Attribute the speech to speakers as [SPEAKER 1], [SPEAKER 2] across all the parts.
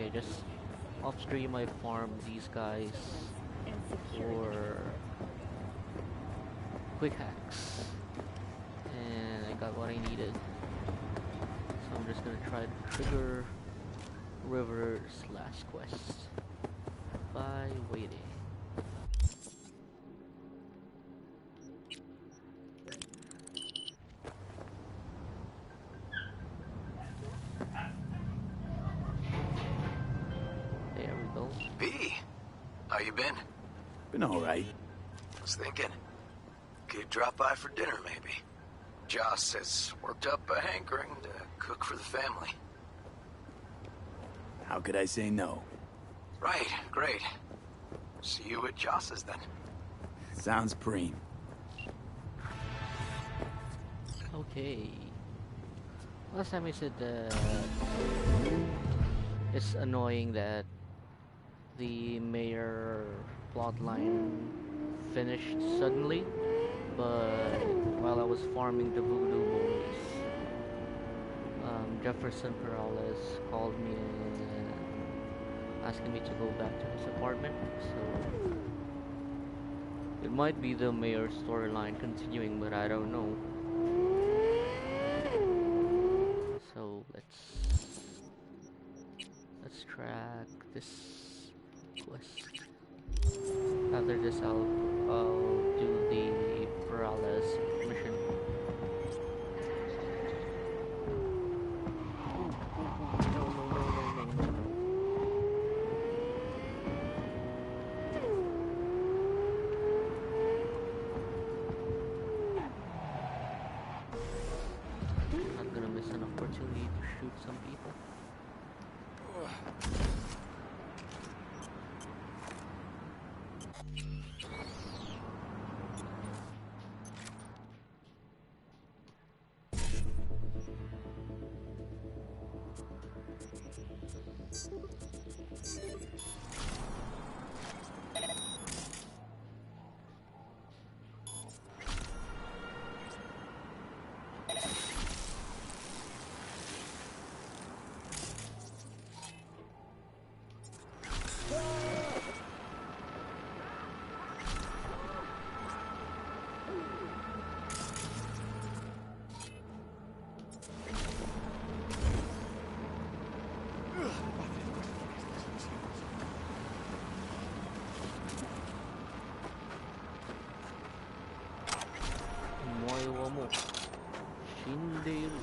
[SPEAKER 1] Okay, just off stream I farmed these guys for quick hacks, and I got what I needed. So I'm just gonna try to trigger River's last quest by waiting. There we go.
[SPEAKER 2] B, how you been?
[SPEAKER 3] Been alright.
[SPEAKER 2] Was thinking, could drop by for dinner maybe. Joss has worked up a hankering to cook for the family.
[SPEAKER 3] How could I say no?
[SPEAKER 2] Right, great. See you at Joss's then.
[SPEAKER 3] Sounds preem.
[SPEAKER 1] Okay. Last time I said that it's annoying that the mayor plotline finished suddenly, but while I was farming the voodoo boys, Jefferson Perales called me and asking me to go back to his apartment, so it might be the mayor's storyline continuing, but I don't know. So let's track this quest. After this, I'll do the Perales mission. Not gonna miss an opportunity to shoot some people. Mo Shinderu.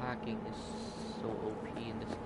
[SPEAKER 1] Hacking is so OP in this game.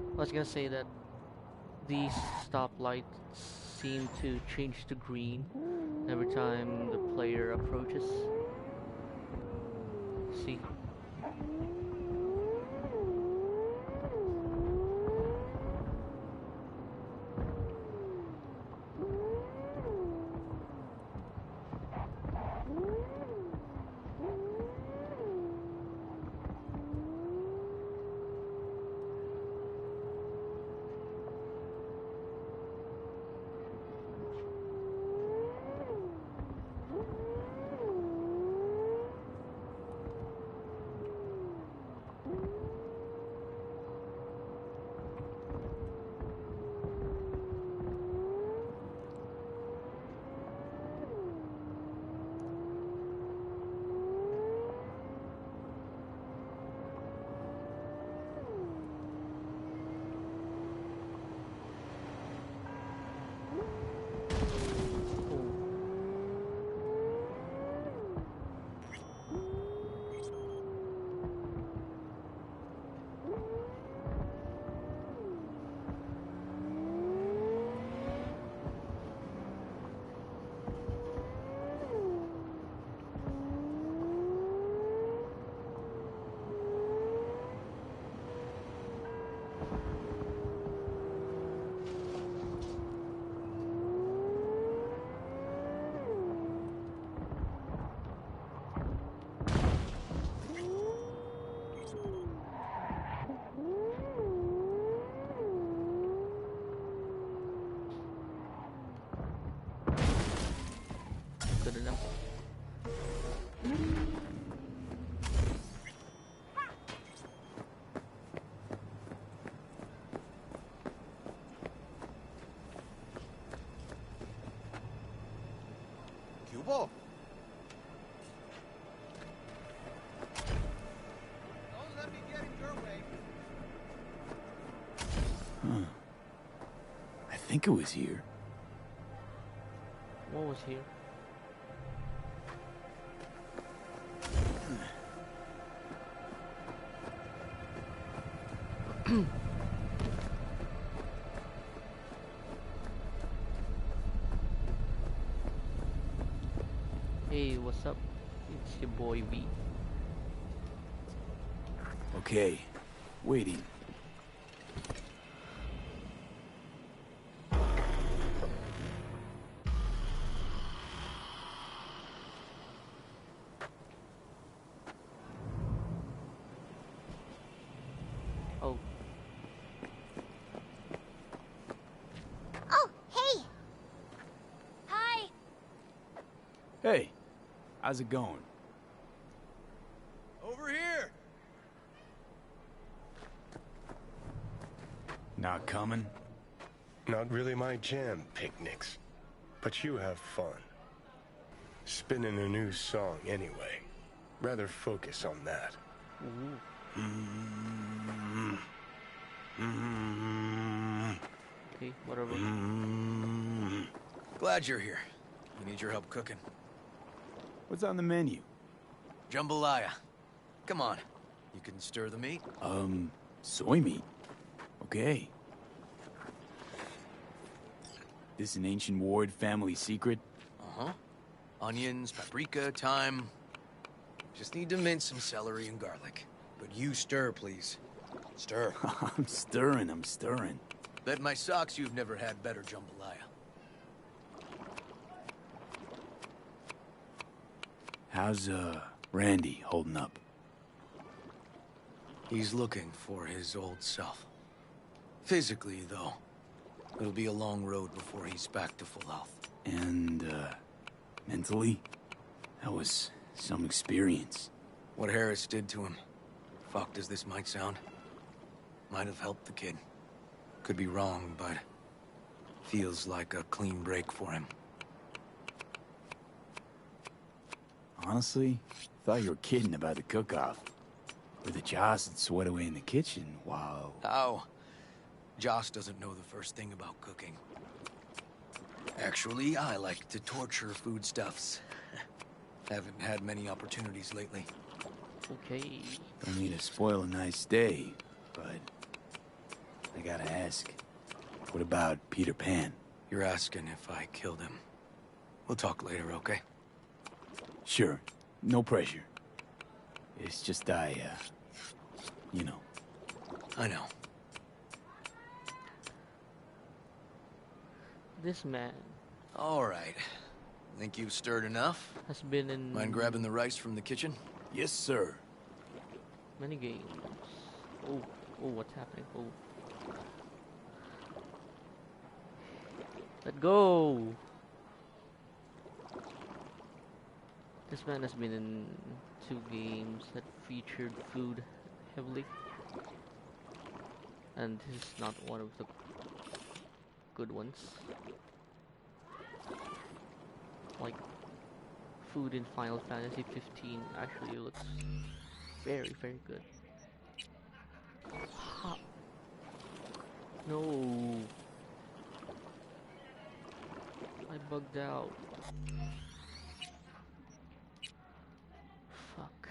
[SPEAKER 1] I was gonna say that these stoplights seem to change to green every time the player approaches. See? good enough.
[SPEAKER 4] Cubo? Don't let me get in your way.
[SPEAKER 3] Huh. I think it was here.
[SPEAKER 1] What was here? Hey, what's up? It's your boy V.
[SPEAKER 3] Okay. Waiting.
[SPEAKER 1] Oh,
[SPEAKER 5] Oh, hey! Hi!
[SPEAKER 3] Hey, how's it going?
[SPEAKER 4] Over here!
[SPEAKER 3] Not coming?
[SPEAKER 6] Not really my jam, picnics. But you have fun. Spinning a new song anyway. Rather focus on that.
[SPEAKER 1] ooh. Okay, whatever.
[SPEAKER 2] Glad you're here. We need your help cooking.
[SPEAKER 3] What's on the menu?
[SPEAKER 2] Jambalaya. Come on. You can stir the meat.
[SPEAKER 3] Soy meat. Okay. This an ancient Ward family secret?
[SPEAKER 2] Uh-huh. Onions, paprika, thyme. Just need to mince some celery and garlic. But you stir, please. Stir.
[SPEAKER 3] I'm stirring.
[SPEAKER 2] Bet my socks you've never had better jambalaya.
[SPEAKER 3] How's, Randy holding up?
[SPEAKER 2] He's looking for his old self. Physically, though. It'll be a long road before he's back to full health.
[SPEAKER 3] And, mentally? That was some experience.
[SPEAKER 2] What Harris did to him, fucked as this might sound, might have helped the kid. Could be wrong, but feels like a clean break for him.
[SPEAKER 3] Honestly, thought you were kidding about the cook-off. Where the Joss would sweat away in the kitchen while...
[SPEAKER 2] How? Joss doesn't know the first thing about cooking. Actually, I like to torture foodstuffs. Haven't had many opportunities lately.
[SPEAKER 1] Okay.
[SPEAKER 3] Don't mean to spoil a nice day, but... I gotta ask. What about Peter Pan?
[SPEAKER 2] You're asking if I killed him. We'll talk later, okay?
[SPEAKER 3] Sure. No pressure. It's just you know.
[SPEAKER 2] I know.
[SPEAKER 1] This man
[SPEAKER 2] All right. Think you've stirred enough?
[SPEAKER 1] has been in
[SPEAKER 2] Mind grabbing the rice from the kitchen?
[SPEAKER 3] Yes, sir.
[SPEAKER 1] many games. Oh, what's happening? Oh. Let go! This man has been in 2 games that featured food heavily. And this is not one of the good ones. Like, food in Final Fantasy 15 actually looks very, very good. Ha! No! I bugged out. Fuck.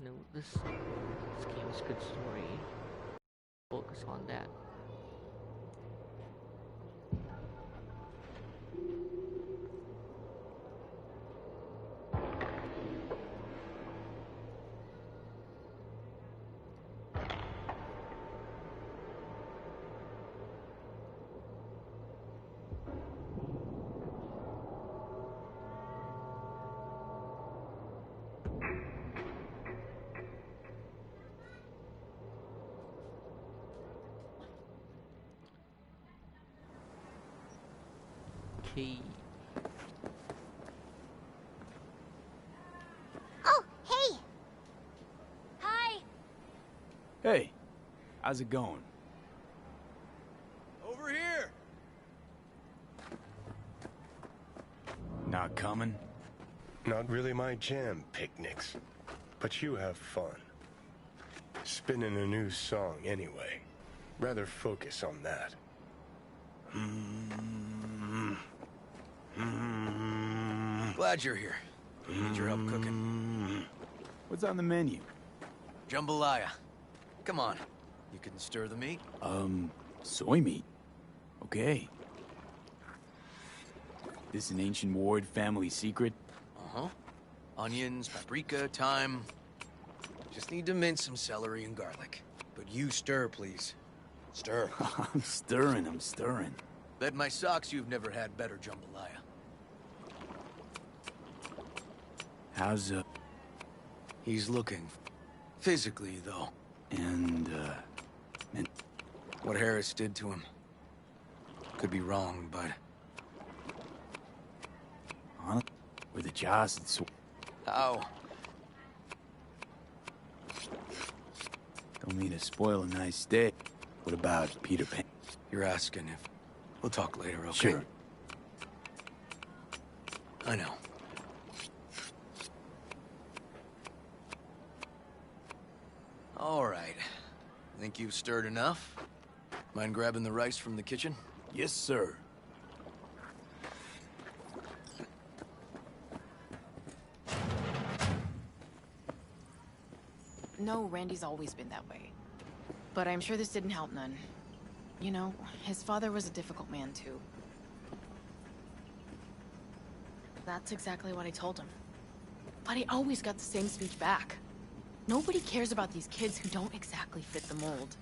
[SPEAKER 1] No, this game's good story. Focus on that. Okay.
[SPEAKER 5] Oh, hey! Hi!
[SPEAKER 3] Hey, how's it going?
[SPEAKER 2] Over here!
[SPEAKER 3] Not coming?
[SPEAKER 6] Not really my jam, picnics. But you have fun. Spinning a new song anyway. Rather focus on that.
[SPEAKER 2] Glad you're here. Need your help cooking.
[SPEAKER 3] What's on the menu?
[SPEAKER 2] Jambalaya. Come on. You can stir the meat.
[SPEAKER 3] Soy meat. Okay. This an ancient Ward family secret?
[SPEAKER 2] Uh-huh. Onions, paprika, thyme. Just need to mince some celery and garlic. But you stir, please. Stir.
[SPEAKER 3] I'm stirring.
[SPEAKER 2] Bet my socks you've never had better jambalaya.
[SPEAKER 3] How's,
[SPEAKER 2] He's looking. Physically, though.
[SPEAKER 3] and
[SPEAKER 2] What Harris did to him. Could be wrong, but...
[SPEAKER 3] on with the jaws and so
[SPEAKER 2] How?
[SPEAKER 3] don't mean to spoil a nice day. What about Peter Pan?
[SPEAKER 2] You're asking if... We'll talk later, okay?
[SPEAKER 3] Sure.
[SPEAKER 2] I know. All right. Think you've stirred enough? Mind grabbing the rice from the kitchen?
[SPEAKER 3] Yes, sir.
[SPEAKER 7] No, Randy's always been that way. But I'm sure this didn't help none. You know, his father was a difficult man, too. That's exactly what I told him. But he always got the same speech back. Nobody cares about these kids who don't exactly fit the mold.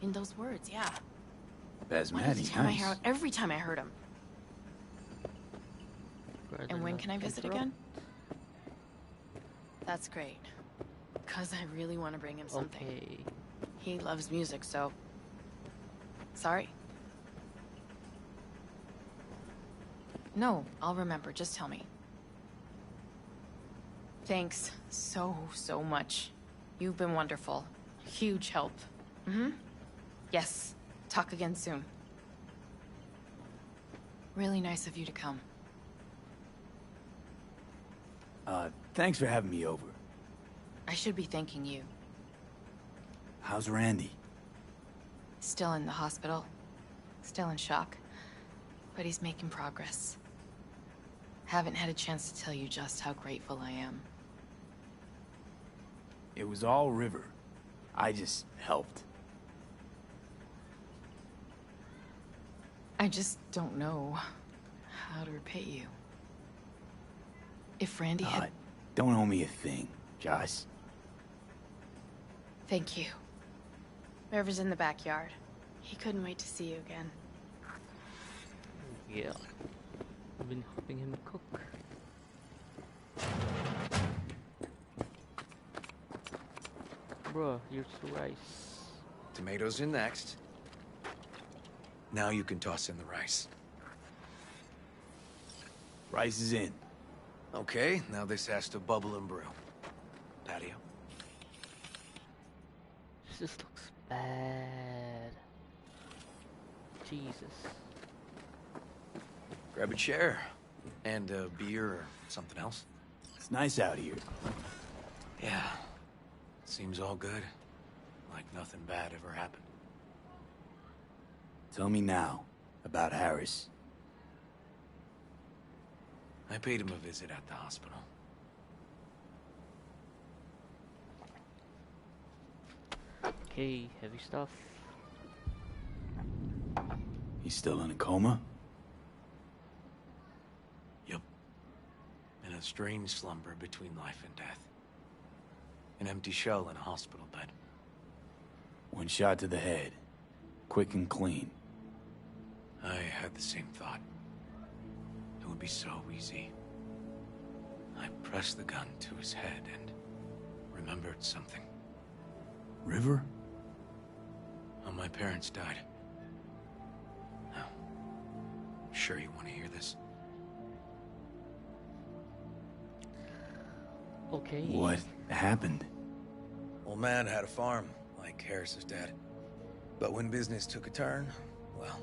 [SPEAKER 7] In those words, yeah.
[SPEAKER 3] Basmati,
[SPEAKER 7] Every time I heard him.
[SPEAKER 1] Rather
[SPEAKER 7] And when
[SPEAKER 1] not
[SPEAKER 7] can I visit
[SPEAKER 1] interrupt.
[SPEAKER 7] again? That's great. Cause I really want to bring him something.
[SPEAKER 1] Okay.
[SPEAKER 7] He loves music, so... Sorry. No, I'll remember. Just tell me. Thanks so much. You've been wonderful. Huge help. Mm-hmm. Yes. Talk again soon. Really nice of you to come.
[SPEAKER 3] Thanks for having me over.
[SPEAKER 7] I should be thanking you.
[SPEAKER 3] How's Randy?
[SPEAKER 7] Still in the hospital. Still in shock. But he's making progress. Haven't had a chance to tell you just how grateful I am.
[SPEAKER 3] It was all River. I just helped.
[SPEAKER 7] I just don't know how to repay you. If Randy had...
[SPEAKER 3] Don't owe me a thing, Josh.
[SPEAKER 7] Thank you. River's in the backyard. He couldn't wait to see you again.
[SPEAKER 1] Yeah. I've been helping him cook. Bruh, here's the rice.
[SPEAKER 2] Tomatoes in next. Now you can toss in the rice.
[SPEAKER 3] Rice is in.
[SPEAKER 2] Okay, now this has to bubble and brew. Patio.
[SPEAKER 1] This just looks bad. Jesus.
[SPEAKER 2] Grab a chair. And a beer or something else.
[SPEAKER 3] It's nice out here.
[SPEAKER 2] Yeah. Seems all good. Like nothing bad ever happened.
[SPEAKER 3] Tell me now about Harris.
[SPEAKER 2] I paid him a visit at the hospital.
[SPEAKER 1] Okay, heavy stuff.
[SPEAKER 3] He's still in a coma?
[SPEAKER 2] Yup. In a strange slumber between life and death. An empty shell in a hospital bed.
[SPEAKER 3] One shot to the head. Quick and clean.
[SPEAKER 2] I had the same thought. It would be so easy. I pressed the gun to his head and remembered something.
[SPEAKER 3] River?
[SPEAKER 2] When my parents died, sure you want to hear this?
[SPEAKER 1] Okay.
[SPEAKER 3] What happened?
[SPEAKER 2] Old man had a farm, like Harris's dad. But when business took a turn, well...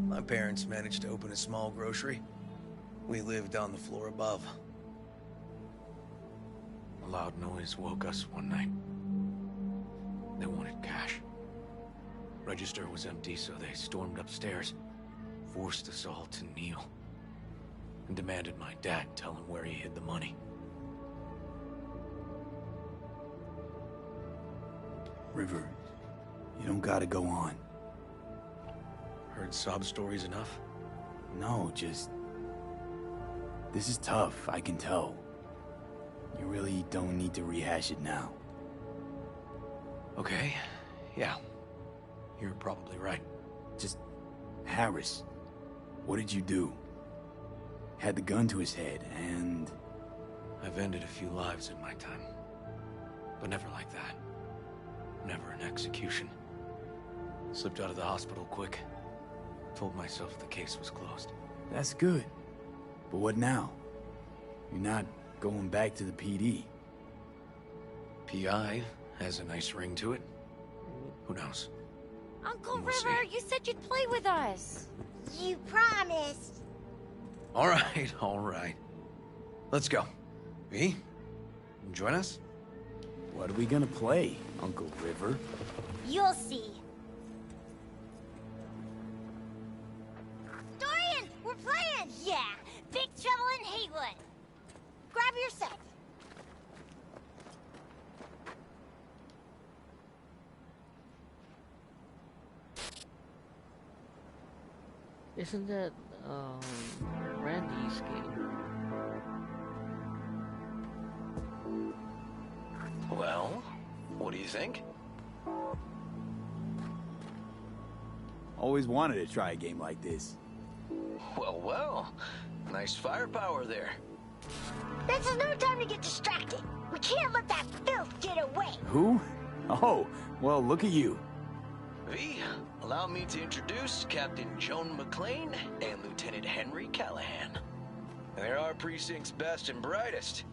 [SPEAKER 2] my parents managed to open a small grocery. We lived on the floor above. A loud noise woke us one night. They wanted cash. Register was empty, so they stormed upstairs, forced us all to kneel, and demanded my dad tell him where he hid the money.
[SPEAKER 3] River, you don't gotta go on.
[SPEAKER 2] Heard sob stories enough?
[SPEAKER 3] No, just... this is tough, I can tell. You really don't need to rehash it now.
[SPEAKER 2] Okay, yeah. You're probably right.
[SPEAKER 3] Just... Harris, what did you do? Had the gun to his head, and...
[SPEAKER 2] I've ended a few lives in my time. But never like that. Never an execution. Slipped out of the hospital quick. Told myself the case was closed.
[SPEAKER 3] That's good. But what now? You're not going back to the PD.
[SPEAKER 2] PI has a nice ring to it. Who knows?
[SPEAKER 5] Uncle
[SPEAKER 2] We'll
[SPEAKER 5] River,
[SPEAKER 2] see.
[SPEAKER 5] you said you'd play with us. You promised.
[SPEAKER 2] All right, all right. Let's go. V, join us?
[SPEAKER 3] What are we gonna play, Uncle River?
[SPEAKER 5] You'll see. Dorian, we're playing! Yeah, Big Trouble in Haywood. Grab your set.
[SPEAKER 1] Isn't that Randy's game?
[SPEAKER 2] Well, what do you think?
[SPEAKER 3] Always wanted to try a game like this.
[SPEAKER 2] Well, well. Nice firepower there.
[SPEAKER 5] This is no time to get distracted. We can't let that filth get away.
[SPEAKER 3] Who? Oh, well, look at you.
[SPEAKER 2] V, allow me to introduce Captain Joan McClane and Lieutenant Henry Callahan. They're our precinct's best and brightest.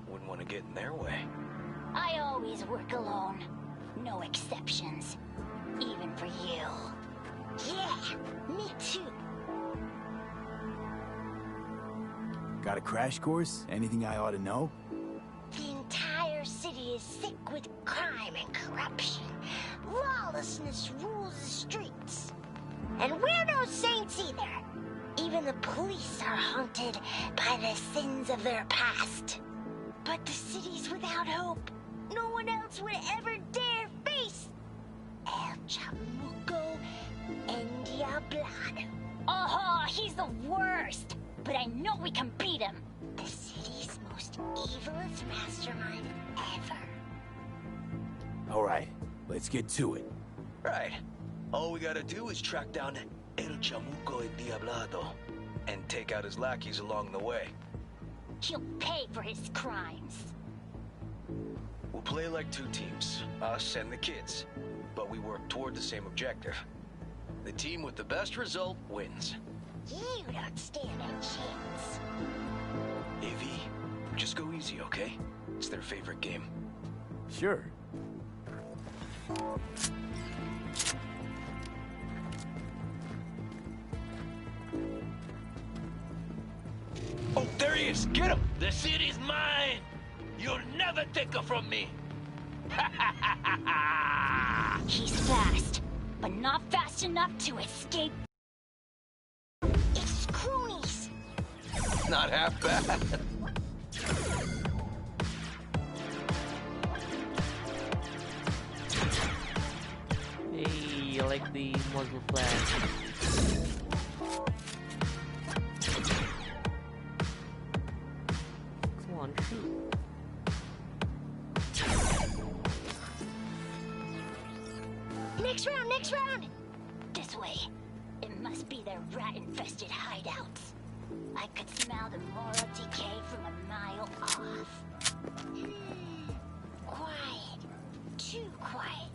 [SPEAKER 2] Wouldn't want to get in their way.
[SPEAKER 5] I always work alone. No exceptions. Even for you. Yeah, me too.
[SPEAKER 3] Got a crash course? Anything I ought to know?
[SPEAKER 5] The entire city is sick with crime and corruption. Lawlessness rules the streets. And we're no saints either. Even the police are haunted by the sins of their past. But the city's without hope. No one else would ever dare face El Chamuco and Diablado. Oh, he's the worst. But I know we can beat him. The city's most evilest mastermind ever.
[SPEAKER 3] All right, let's get to it.
[SPEAKER 2] Right. All we gotta do is track down El Chamuco y Diablado and take out his lackeys along the way.
[SPEAKER 5] He'll pay for his crimes.
[SPEAKER 2] We'll play like two teams, us and the kids, but we work toward the same objective. The team with the best result wins.
[SPEAKER 5] You don't stand a chance.
[SPEAKER 2] AV, just go easy, okay? It's their favorite game.
[SPEAKER 3] Sure.
[SPEAKER 8] Oh, there he is! Get him! The city's mine! You'll never take her from me!
[SPEAKER 5] He's fast, but not fast enough to escape. It's cronies.
[SPEAKER 2] Not half bad.
[SPEAKER 1] Hey, I like the muzzle flash. Come on, shoot.
[SPEAKER 5] Next round, next round! This way. It must be their rat-infested hideouts. I could smell the moral decay from a mile off. Quiet. Too quiet.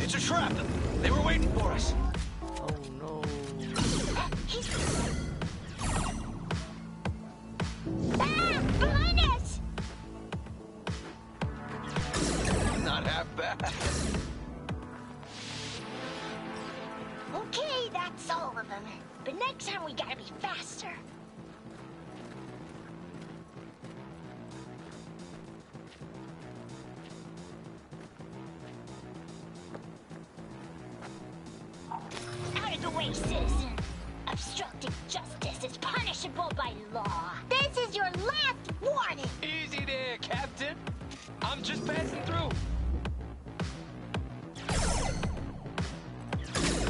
[SPEAKER 8] It's a trap! They were waiting for us!
[SPEAKER 1] Oh no.
[SPEAKER 5] Ah! Behind us!
[SPEAKER 8] Not half bad.
[SPEAKER 5] Okay, that's all of them. But next time we gotta be faster. Out of the way, citizen. Obstructing justice is punishable by law. This is your last warning.
[SPEAKER 8] Easy there, Captain. I'm just passing through.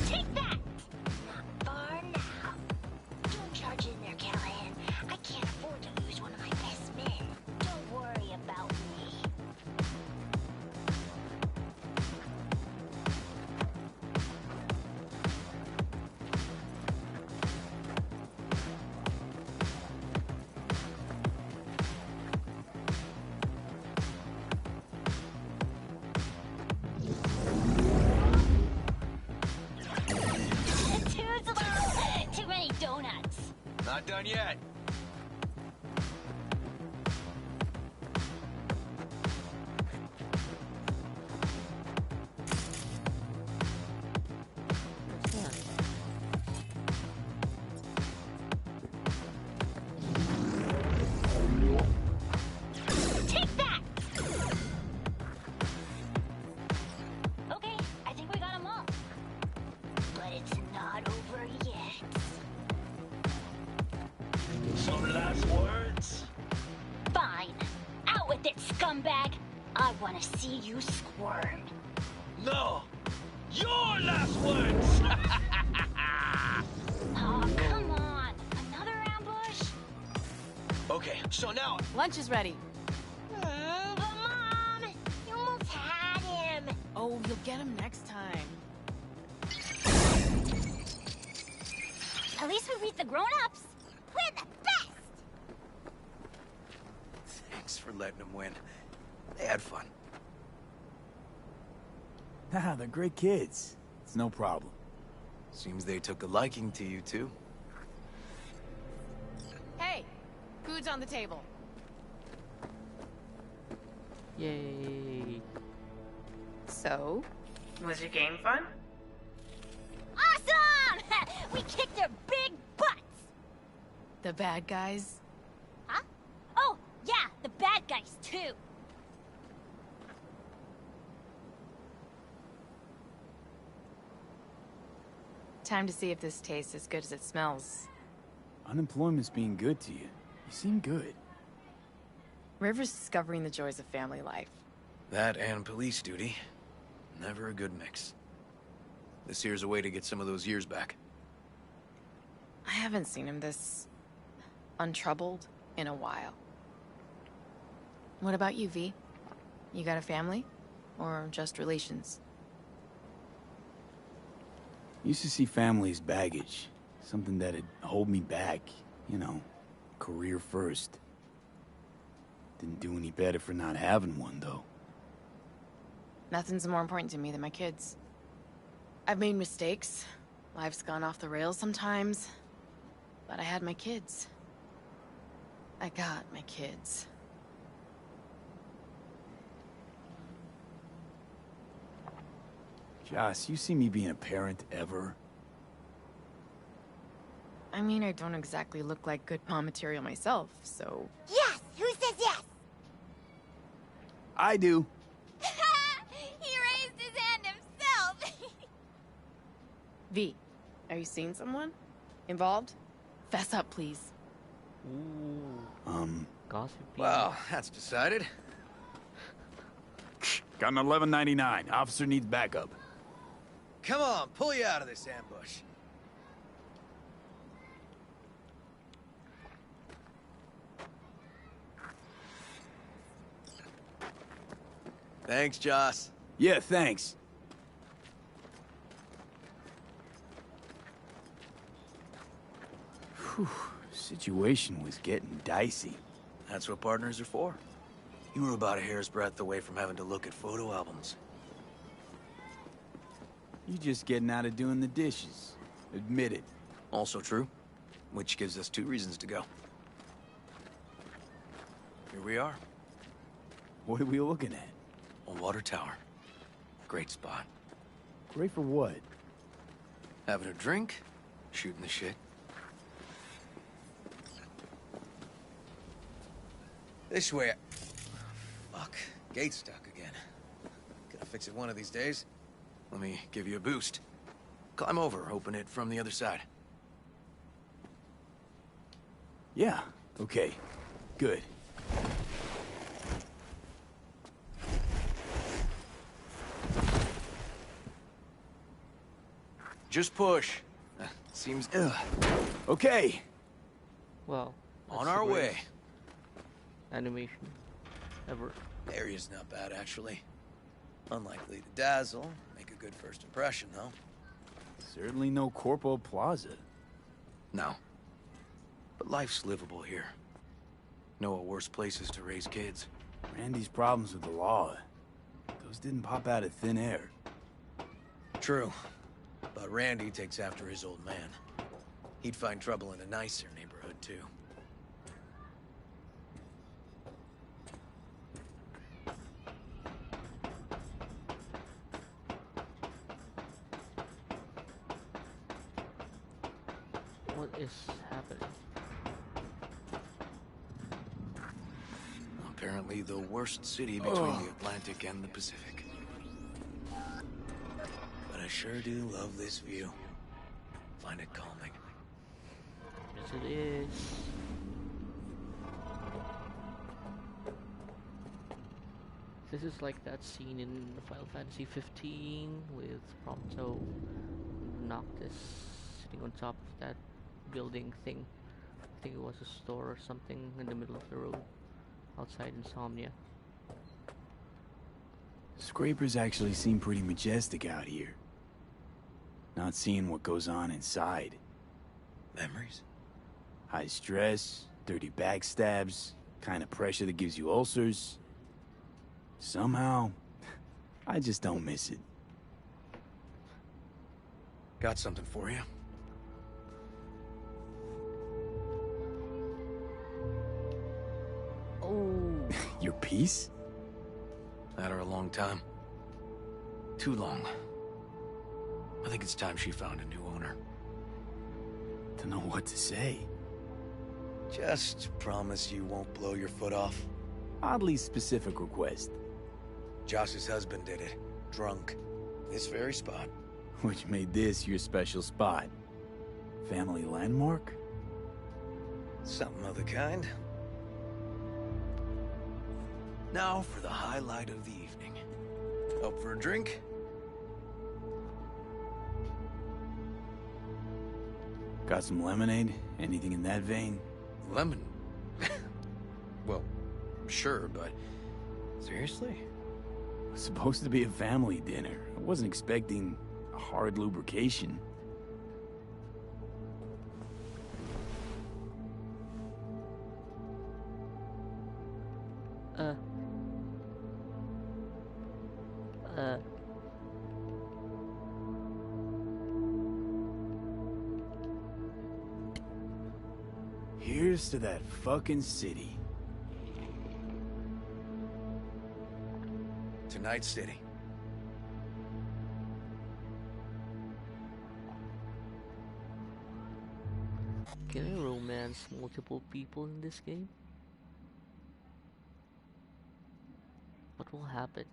[SPEAKER 5] Take that! Not far now. Don't charge in there, Callahan. I can't afford to lose one of my best men. Don't worry about me. Too slow! Too many donuts.
[SPEAKER 8] Not done yet.
[SPEAKER 1] What's that?
[SPEAKER 5] Take that! Okay, I think we got them all. But it's not over yet.
[SPEAKER 8] Some last words?
[SPEAKER 5] Fine. Out with it, scumbag. I want to see you squirm.
[SPEAKER 8] No! Your last words!
[SPEAKER 5] Oh, come on. Another ambush?
[SPEAKER 8] Okay, so now...
[SPEAKER 7] Lunch is ready.
[SPEAKER 5] But Mom, you almost had him.
[SPEAKER 7] Oh, you'll get him next time.
[SPEAKER 5] At least we beat the grown-ups. We're the best.
[SPEAKER 2] Thanks for letting them win. They had fun.
[SPEAKER 3] Haha, they're great kids. It's no problem.
[SPEAKER 2] Seems they took a liking to you, too.
[SPEAKER 7] Hey, food's on the table.
[SPEAKER 1] Yay.
[SPEAKER 9] So, was your game fun?
[SPEAKER 5] Awesome! We kicked their big butts.
[SPEAKER 7] The bad guys?
[SPEAKER 5] Huh? Oh, yeah, the bad guys, too.
[SPEAKER 7] Time to see if this tastes as good as it smells.
[SPEAKER 3] Unemployment's being good to you. You seem good.
[SPEAKER 7] River's discovering the joys of family life.
[SPEAKER 2] That and police duty. Never a good mix. This here's a way to get some of those years back.
[SPEAKER 7] I haven't seen him this untroubled in a while. What about you, V? You got a family? Or just relations?
[SPEAKER 3] Used to see family as baggage. Something that'd hold me back. You know, career first. Didn't do any better for not having one, though.
[SPEAKER 7] Nothing's more important to me than my kids. I've made mistakes. Life's gone off the rails sometimes. But I had my kids. I got my kids.
[SPEAKER 3] Joss, you see me being a parent ever?
[SPEAKER 7] I mean, I don't exactly look like good mom material myself, so...
[SPEAKER 5] Yes! Who says yes?
[SPEAKER 3] I do.
[SPEAKER 5] He raised his hand himself.
[SPEAKER 7] V, are you seeing someone? Involved? Fess up, please.
[SPEAKER 1] Ooh. Gossipy.
[SPEAKER 2] Well, that's decided.
[SPEAKER 3] Got an 1199. Officer needs backup.
[SPEAKER 4] Come on, pull you out of this ambush.
[SPEAKER 2] Thanks, Joss.
[SPEAKER 3] Yeah, thanks. Whew, situation was getting dicey.
[SPEAKER 2] That's what partners are for. You were about a hair's breadth away from having to look at photo albums.
[SPEAKER 3] You just getting out of doing the dishes. Admit it.
[SPEAKER 2] Also true, which gives us 2 reasons to go. Here we are.
[SPEAKER 3] What are we looking at?
[SPEAKER 2] A water tower. Great spot.
[SPEAKER 3] Great for what?
[SPEAKER 2] Having a drink, shooting the shit.
[SPEAKER 4] This way. Fuck. Gate's stuck again. Gonna fix it one of these days.
[SPEAKER 2] Let me give you a boost. Climb over, open it from the other side.
[SPEAKER 3] Yeah, okay. Good.
[SPEAKER 2] Just push. Seems...
[SPEAKER 3] Okay.
[SPEAKER 1] Wow.
[SPEAKER 2] On
[SPEAKER 1] that's
[SPEAKER 2] our
[SPEAKER 1] the
[SPEAKER 2] way.
[SPEAKER 1] greatest animation ever.
[SPEAKER 4] Area's not bad, actually. Unlikely to dazzle. Make a good first impression, though.
[SPEAKER 3] Certainly no Corpo Plaza.
[SPEAKER 2] No. But life's livable here. Know of worse places to raise kids.
[SPEAKER 3] Randy's problems with the law. Those didn't pop out of thin air.
[SPEAKER 4] True. But Randy takes after his old man. He'd find trouble in a nicer neighborhood, too.
[SPEAKER 1] What is happening?
[SPEAKER 2] Apparently the worst city between the Atlantic and the Pacific.
[SPEAKER 4] But I sure do love this view. Find it calming.
[SPEAKER 1] Yes, it is. This is like that scene in Final Fantasy 15 with Prompto and Noctis sitting on top of that building thing. I think it was a store or something in the middle of the road outside Insomnia.
[SPEAKER 3] Scrapers actually seem pretty majestic out here. Not seeing what goes on inside.
[SPEAKER 4] Memories?
[SPEAKER 3] High stress, dirty backstabs, kind of pressure that gives you ulcers. Somehow, I just don't miss it.
[SPEAKER 2] Got something for you.
[SPEAKER 1] Oh,
[SPEAKER 3] Your piece?
[SPEAKER 2] Had her a long time. Too long. I think it's time she found a new owner.
[SPEAKER 3] Don't know what to say.
[SPEAKER 4] Just promise you won't blow your foot off.
[SPEAKER 3] Oddly specific request.
[SPEAKER 4] Josh's husband did it. Drunk. This very spot.
[SPEAKER 3] Which made this your special spot. Family landmark?
[SPEAKER 4] Something of the kind. Now for the highlight of the evening. Up for a drink?
[SPEAKER 3] Got some lemonade? Anything in that vein?
[SPEAKER 2] Lemon? Well, sure, but... Seriously?
[SPEAKER 3] It was supposed to be a family dinner. I wasn't expecting a hard lubrication. Here's to that fucking city.
[SPEAKER 4] To Night City.
[SPEAKER 1] can I romance multiple people in this game? What will happen?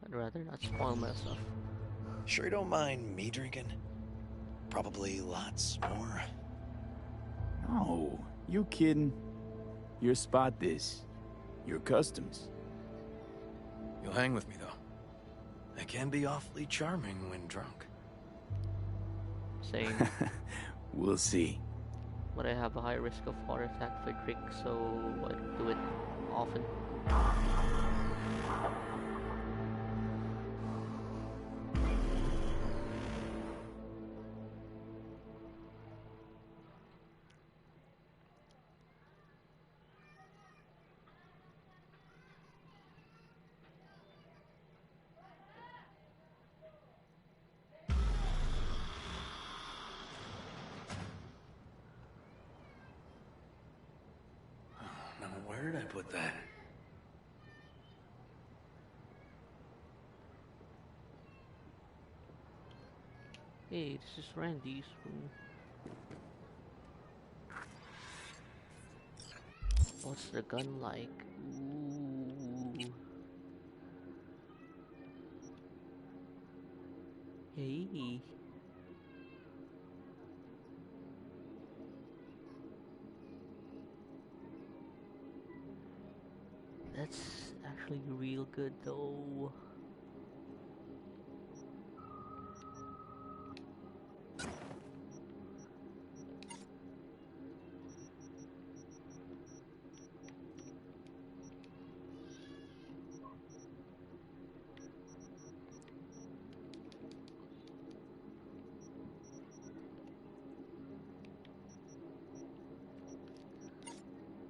[SPEAKER 1] I'd rather not spoil myself.
[SPEAKER 4] Sure you don't mind me drinking? Probably lots more.
[SPEAKER 3] No, you kidding? Your spot this. Your customs.
[SPEAKER 2] You'll hang with me, though. I can be awfully charming when drunk.
[SPEAKER 1] Saying,
[SPEAKER 3] We'll see.
[SPEAKER 1] but I have a high risk of heart attack if I drink, so I don't do it often.
[SPEAKER 2] Now, where did I put that?
[SPEAKER 1] Hey, this is Randy's room. What's the gun like? Ooh. Hey. That's actually real good though.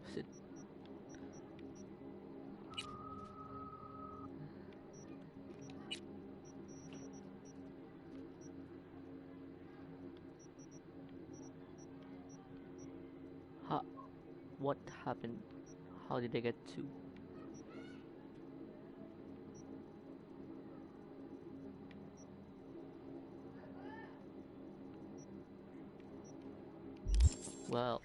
[SPEAKER 1] Is it ha what happened? How did I get to? Well,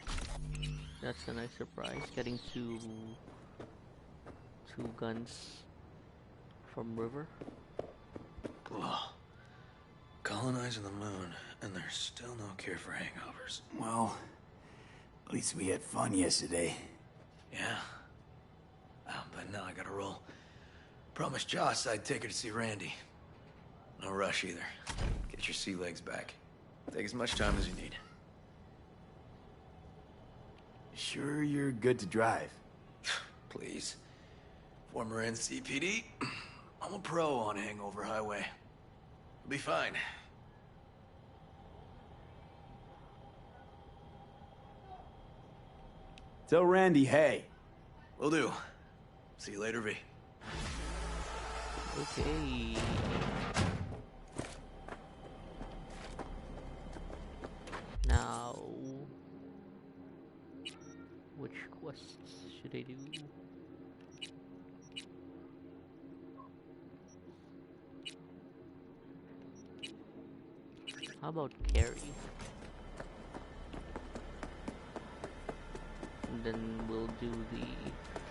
[SPEAKER 1] that's a nice surprise, getting two guns from River.
[SPEAKER 2] Ugh. Colonizing the moon, and there's still no cure for hangovers.
[SPEAKER 3] Well, at least we had fun yesterday.
[SPEAKER 2] Yeah. But now I gotta roll. Promised Joss I'd take her to see Randy. No rush either. Get your sea legs back. Take as much time as you need.
[SPEAKER 3] Sure you're good to drive?
[SPEAKER 2] Please. Former NCPD. I'm a pro on Hangover Highway. I'll be fine.
[SPEAKER 3] Tell Randy, hey.
[SPEAKER 2] Will do. See you later, V.
[SPEAKER 1] Okay. Now, which quests should I do? How about Carrie? And then we'll do the...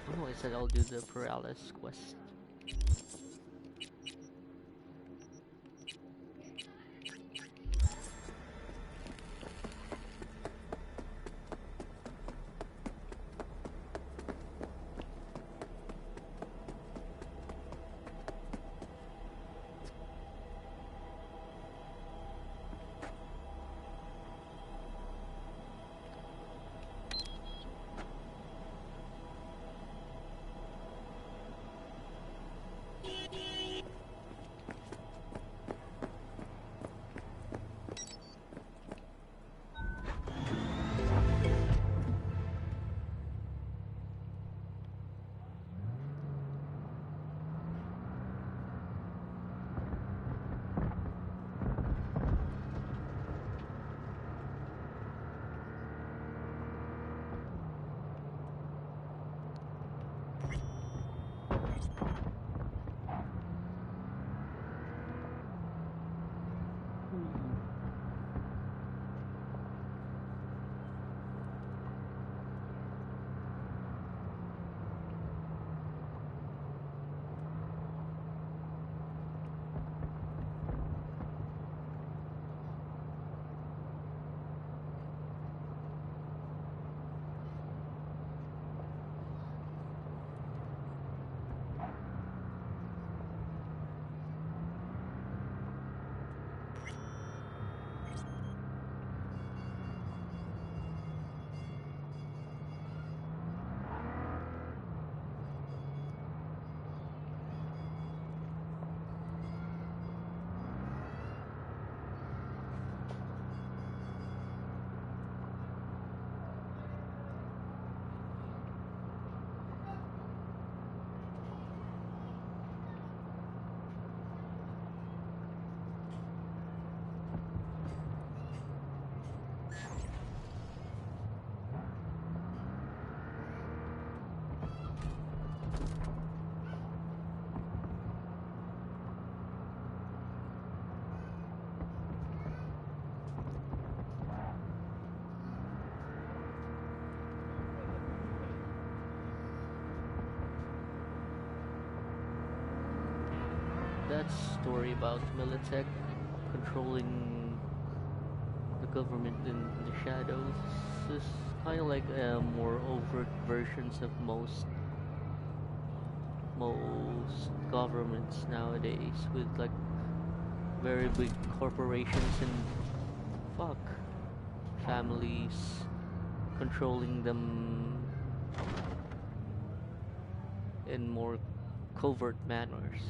[SPEAKER 1] Oh no, I said I'll do the Paralysis quest. that story about Militech controlling the government in the shadows is kind of like more overt versions of most governments nowadays, with like very big corporations and fuck families controlling them in more covert manners.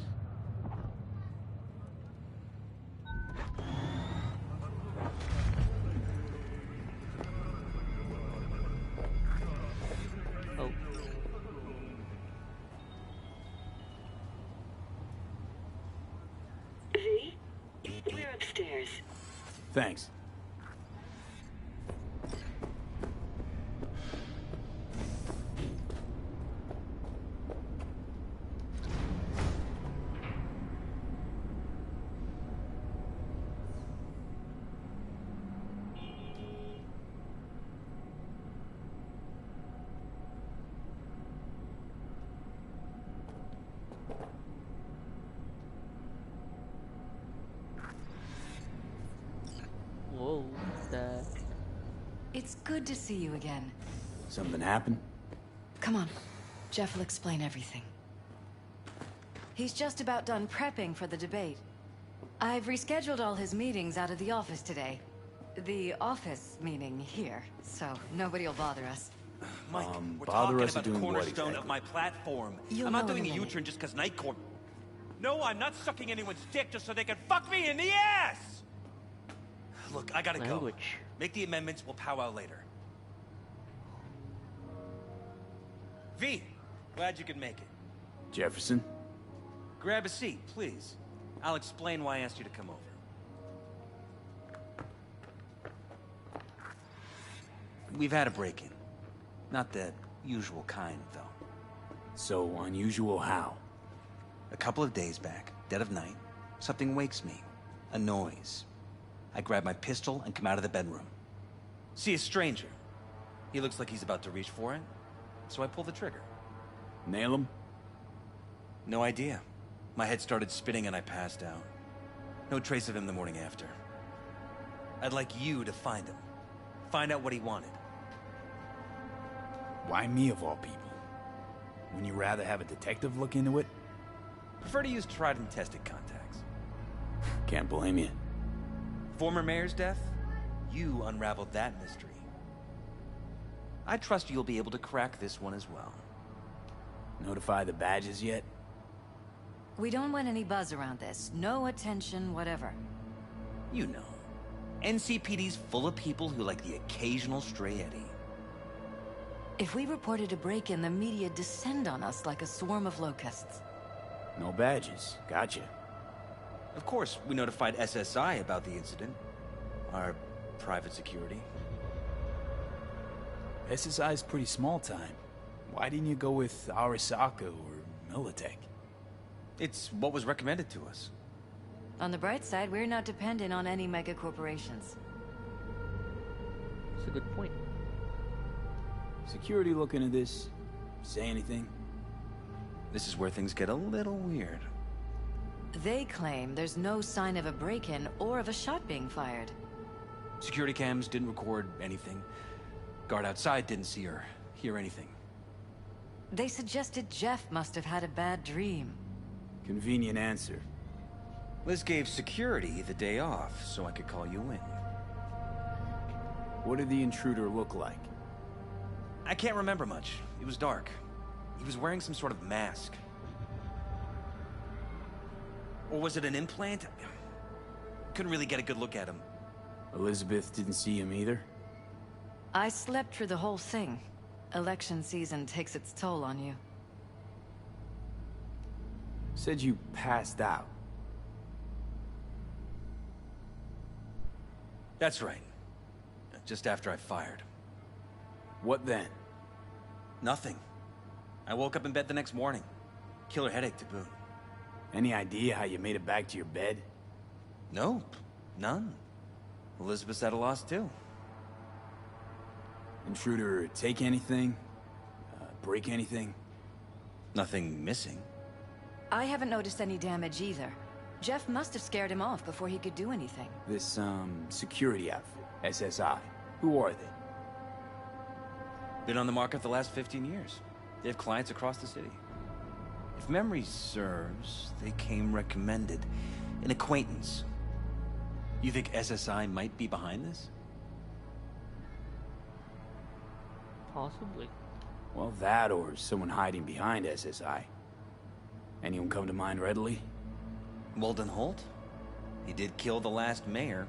[SPEAKER 1] Oh,
[SPEAKER 10] V, we're upstairs.
[SPEAKER 3] Thanks.
[SPEAKER 1] whoa, that.
[SPEAKER 11] It's good to see you again.
[SPEAKER 3] Something happened?
[SPEAKER 11] Come on. Jeff will explain everything. He's just about done prepping for the debate. I've rescheduled all his meetings out of the office today. The office meaning here, so nobody will bother us.
[SPEAKER 8] Mike, we're
[SPEAKER 3] bother
[SPEAKER 8] talking
[SPEAKER 3] us
[SPEAKER 8] about the
[SPEAKER 3] doing what
[SPEAKER 8] cornerstone
[SPEAKER 3] exactly?
[SPEAKER 8] of my platform.
[SPEAKER 11] You'll
[SPEAKER 8] I'm not
[SPEAKER 11] know in
[SPEAKER 8] doing
[SPEAKER 11] a
[SPEAKER 8] a
[SPEAKER 11] minute.
[SPEAKER 8] U-turn just because Night Court. No, I'm not sucking anyone's dick just so they can fuck me in the ass! Look, I gotta go.
[SPEAKER 1] Language.
[SPEAKER 8] Make the amendments, we'll powwow later. V, glad you could make it.
[SPEAKER 3] Jefferson?
[SPEAKER 8] Grab a seat, please. I'll explain why I asked you to come over. We've had a break-in. Not the usual kind, though.
[SPEAKER 3] So unusual how?
[SPEAKER 8] A couple of days back, dead of night, something wakes me. A noise. I grab my pistol and come out of the bedroom. See a stranger. He looks like he's about to reach for it, so I pull the trigger.
[SPEAKER 3] Nail him?
[SPEAKER 8] No idea. My head started spinning and I passed out. No trace of him the morning after. I'd like you to find him. Find out what he wanted.
[SPEAKER 3] Why me of all people? Wouldn't you rather have a detective look into it?
[SPEAKER 8] Prefer to use tried and tested contacts.
[SPEAKER 3] Can't blame you.
[SPEAKER 8] Former mayor's death? You unraveled that mystery. I trust you'll be able to crack this one as well.
[SPEAKER 3] Notify the badges yet?
[SPEAKER 11] We don't want any buzz around this. No attention, whatever.
[SPEAKER 8] You know. NCPD's full of people who like the occasional stray eddy.
[SPEAKER 11] If we reported a break-in, the media'd descend on us like a swarm of locusts.
[SPEAKER 3] No badges. Gotcha.
[SPEAKER 8] Of course, we notified SSI about the incident. Our private security.
[SPEAKER 3] SSI's pretty small time. Why didn't you go with Arasaka or Militech?
[SPEAKER 8] It's what was recommended to us.
[SPEAKER 11] On the bright side, we're not dependent on any mega corporations.
[SPEAKER 1] It's a good point.
[SPEAKER 3] Security looking at this? Say anything?
[SPEAKER 8] This is where things get a little weird.
[SPEAKER 11] They claim there's no sign of a break-in or of a shot being fired.
[SPEAKER 8] Security cams didn't record anything. Guard outside didn't see or hear anything.
[SPEAKER 11] They suggested Jeff must have had a bad dream.
[SPEAKER 3] Convenient answer.
[SPEAKER 8] Liz gave security the day off so I could call you in.
[SPEAKER 3] What did the intruder look like?
[SPEAKER 8] I can't remember much. It was dark. He was wearing some sort of mask. Or was it an implant? Couldn't really get a good look at him.
[SPEAKER 3] Elizabeth didn't see him either?
[SPEAKER 11] I slept through the whole thing. Election season takes its toll on you.
[SPEAKER 3] Said you passed out.
[SPEAKER 8] That's right. Just after I fired.
[SPEAKER 3] What then?
[SPEAKER 8] Nothing. I woke up in bed the next morning. Killer headache to boot.
[SPEAKER 3] Any idea how you made it back to your bed?
[SPEAKER 8] Nope. None. Elizabeth's at a loss too.
[SPEAKER 3] Intruder take anything? Break anything?
[SPEAKER 8] Nothing missing.
[SPEAKER 11] I haven't noticed any damage either. Jeff must have scared him off before he could do anything.
[SPEAKER 3] This, security outfit, SSI. Who are they?
[SPEAKER 8] Been on the market the last 15 years. They have clients across the city. If memory serves, they came recommended. An acquaintance. You think SSI might be behind this?
[SPEAKER 1] Possibly.
[SPEAKER 3] Well, that or someone hiding behind SSI. Anyone come to mind readily?
[SPEAKER 8] Walden Holt? He did kill the last mayor.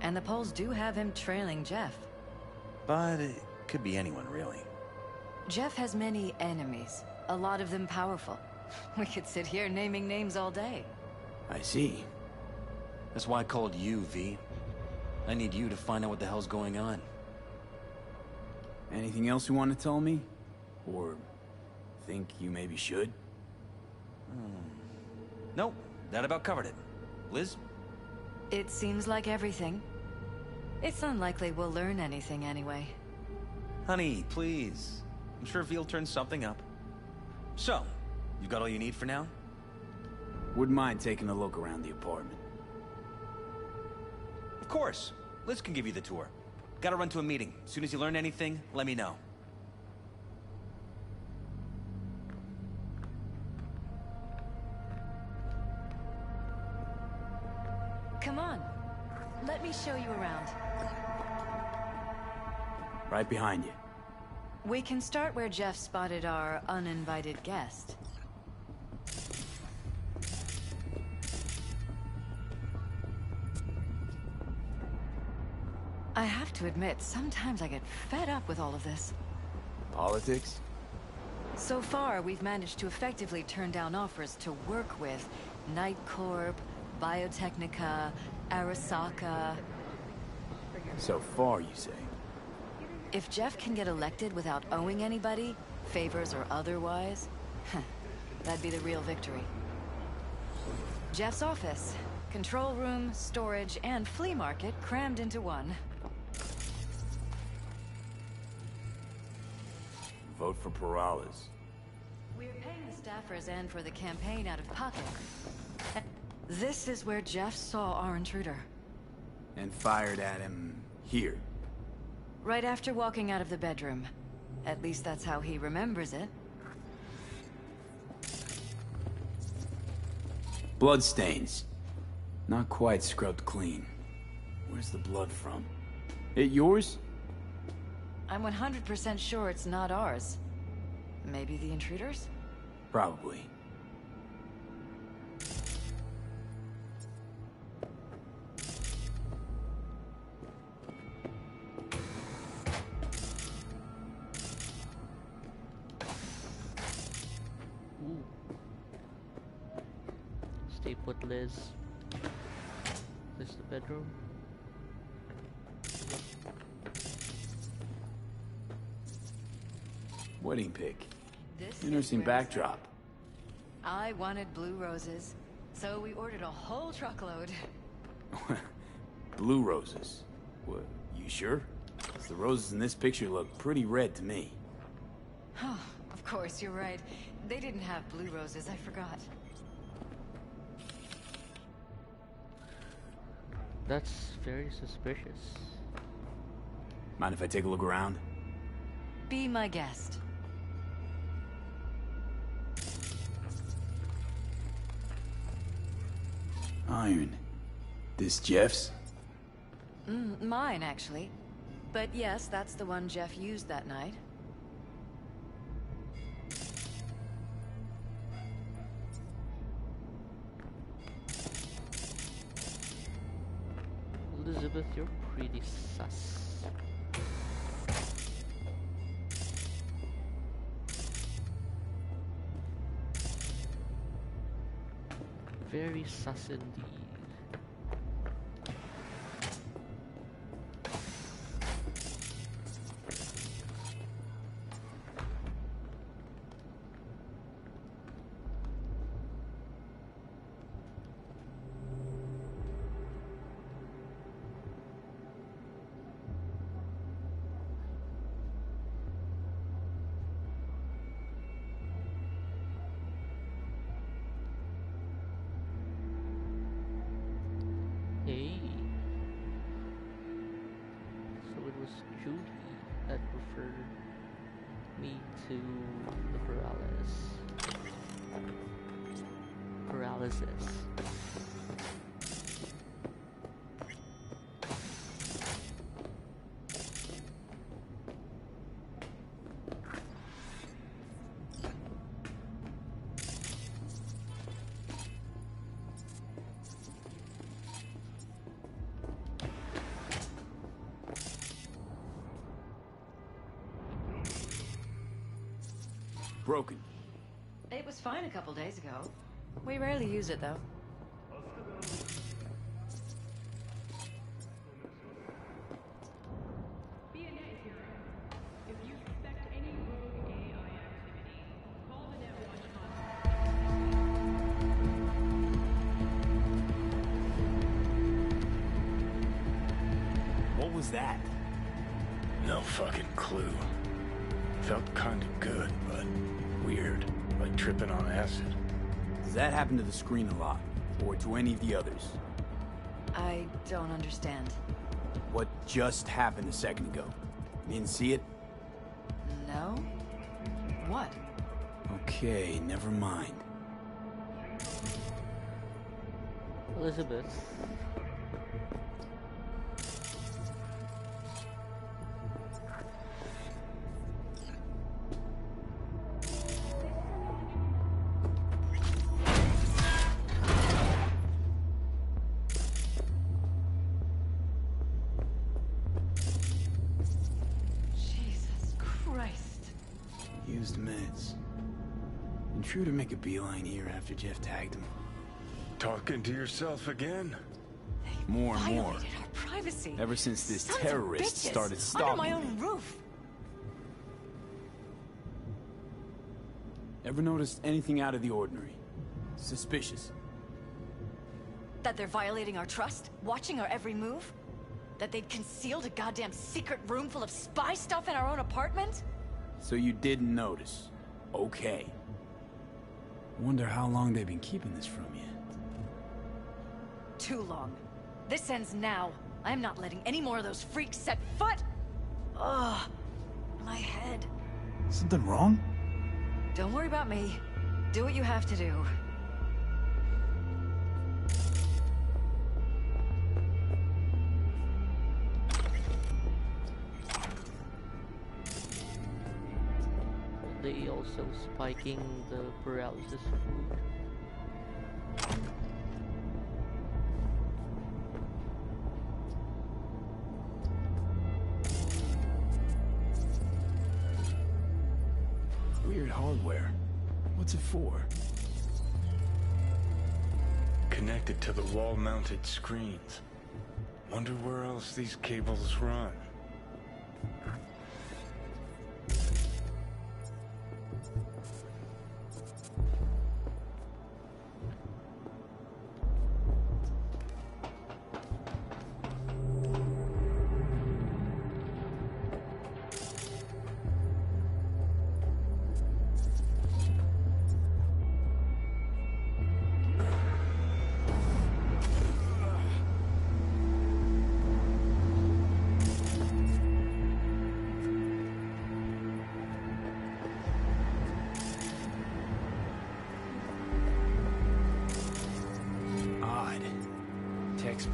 [SPEAKER 11] And the polls do have him trailing Jeff.
[SPEAKER 8] But it could be anyone, really.
[SPEAKER 11] Jeff has many enemies, a lot of them powerful. We could sit here naming names all day.
[SPEAKER 3] I see.
[SPEAKER 8] That's why I called you, V. I need you to find out what the hell's going on.
[SPEAKER 3] Anything else you want to tell me? Or think you maybe should?
[SPEAKER 8] Nope, that about covered it. Liz?
[SPEAKER 11] It seems like everything. It's unlikely we'll learn anything anyway.
[SPEAKER 8] Honey, please. I'm sure V'll turn something up. So, you got all you need for now?
[SPEAKER 3] Wouldn't mind taking a look around the apartment.
[SPEAKER 8] Of course. Liz can give you the tour. Gotta run to a meeting. As soon as you learn anything, let me know.
[SPEAKER 11] Come on. Let me show you around.
[SPEAKER 3] Right behind you.
[SPEAKER 11] We can start where Jeff spotted our uninvited guest. I have to admit, sometimes I get fed up with all of this.
[SPEAKER 3] Politics?
[SPEAKER 11] So far, we've managed to effectively turn down offers to work with Night Corp, Biotechnica, Arasaka.
[SPEAKER 3] So far, you say?
[SPEAKER 11] If Jeff can get elected without owing anybody, favors or otherwise, that'd be the real victory. Jeff's office, control room, storage, and flea market crammed into one.
[SPEAKER 3] Vote for Perales.
[SPEAKER 11] We're paying the staffers and for the campaign out of pocket. This is where Jeff saw our intruder.
[SPEAKER 3] And fired at him here.
[SPEAKER 11] Right after walking out of the bedroom. At least that's how he remembers it.
[SPEAKER 3] Bloodstains. Not quite scrubbed clean. Where's the blood from? It yours?
[SPEAKER 11] I'm 100% sure it's not ours. Maybe the intruders?
[SPEAKER 3] Probably.
[SPEAKER 1] Ooh. Stay put, Liz. This is the bedroom.
[SPEAKER 3] Wedding pic.
[SPEAKER 11] This
[SPEAKER 3] Interesting
[SPEAKER 11] is where
[SPEAKER 3] backdrop.
[SPEAKER 11] I wanted blue roses, so we ordered a whole truckload.
[SPEAKER 3] Blue roses. What, you sure? 'Cause the roses in this picture look pretty red to me.
[SPEAKER 11] Oh, of course, you're right. They didn't have blue roses, I forgot.
[SPEAKER 1] That's very suspicious.
[SPEAKER 3] Mind if I take a look around?
[SPEAKER 11] Be my guest.
[SPEAKER 3] Iron. This Jeff's?
[SPEAKER 11] Mine, actually. But yes, that's the one Jeff used that night.
[SPEAKER 1] Elizabeth, you're pretty sus. Very sus indeed. was Judy that referred me to the paralysis.
[SPEAKER 3] Broken.
[SPEAKER 11] It was fine a couple days ago. We rarely use it, though.
[SPEAKER 3] What was that?
[SPEAKER 6] No fucking clue. Felt kinda good, but weird. Like tripping on acid.
[SPEAKER 3] Does that happen to the screen a lot? Or to any of the others?
[SPEAKER 11] I don't understand.
[SPEAKER 3] What just happened a second ago? You didn't see it?
[SPEAKER 11] No? What?
[SPEAKER 3] Okay, never mind.
[SPEAKER 1] Elizabeth.
[SPEAKER 11] Jesus Christ.
[SPEAKER 3] Used meds. And true to make a beeline here after Jeff tagged him.
[SPEAKER 6] Talking to yourself again?
[SPEAKER 3] More and more.
[SPEAKER 11] Violated our privacy.
[SPEAKER 3] Ever since this
[SPEAKER 11] Sons of
[SPEAKER 3] terrorist
[SPEAKER 11] bitches.
[SPEAKER 3] started stalking
[SPEAKER 11] Under my own
[SPEAKER 3] me.
[SPEAKER 11] roof.
[SPEAKER 3] Ever noticed anything out of the ordinary? Suspicious?
[SPEAKER 11] That they're violating our trust? Watching our every move? That they'd concealed a goddamn secret room full of spy stuff in our own apartment?
[SPEAKER 3] So you didn't notice. Okay. Wonder how long they've been keeping this from you.
[SPEAKER 11] Too long. This ends now. I'm not letting any more of those freaks set foot! Ugh. My head.
[SPEAKER 3] Something wrong?
[SPEAKER 11] Don't worry about me. Do what you have to do.
[SPEAKER 1] They also spiking the paralysis food.
[SPEAKER 3] Weird hardware. What's it for?
[SPEAKER 6] Connected to the wall-mounted screens. Wonder where else these cables run.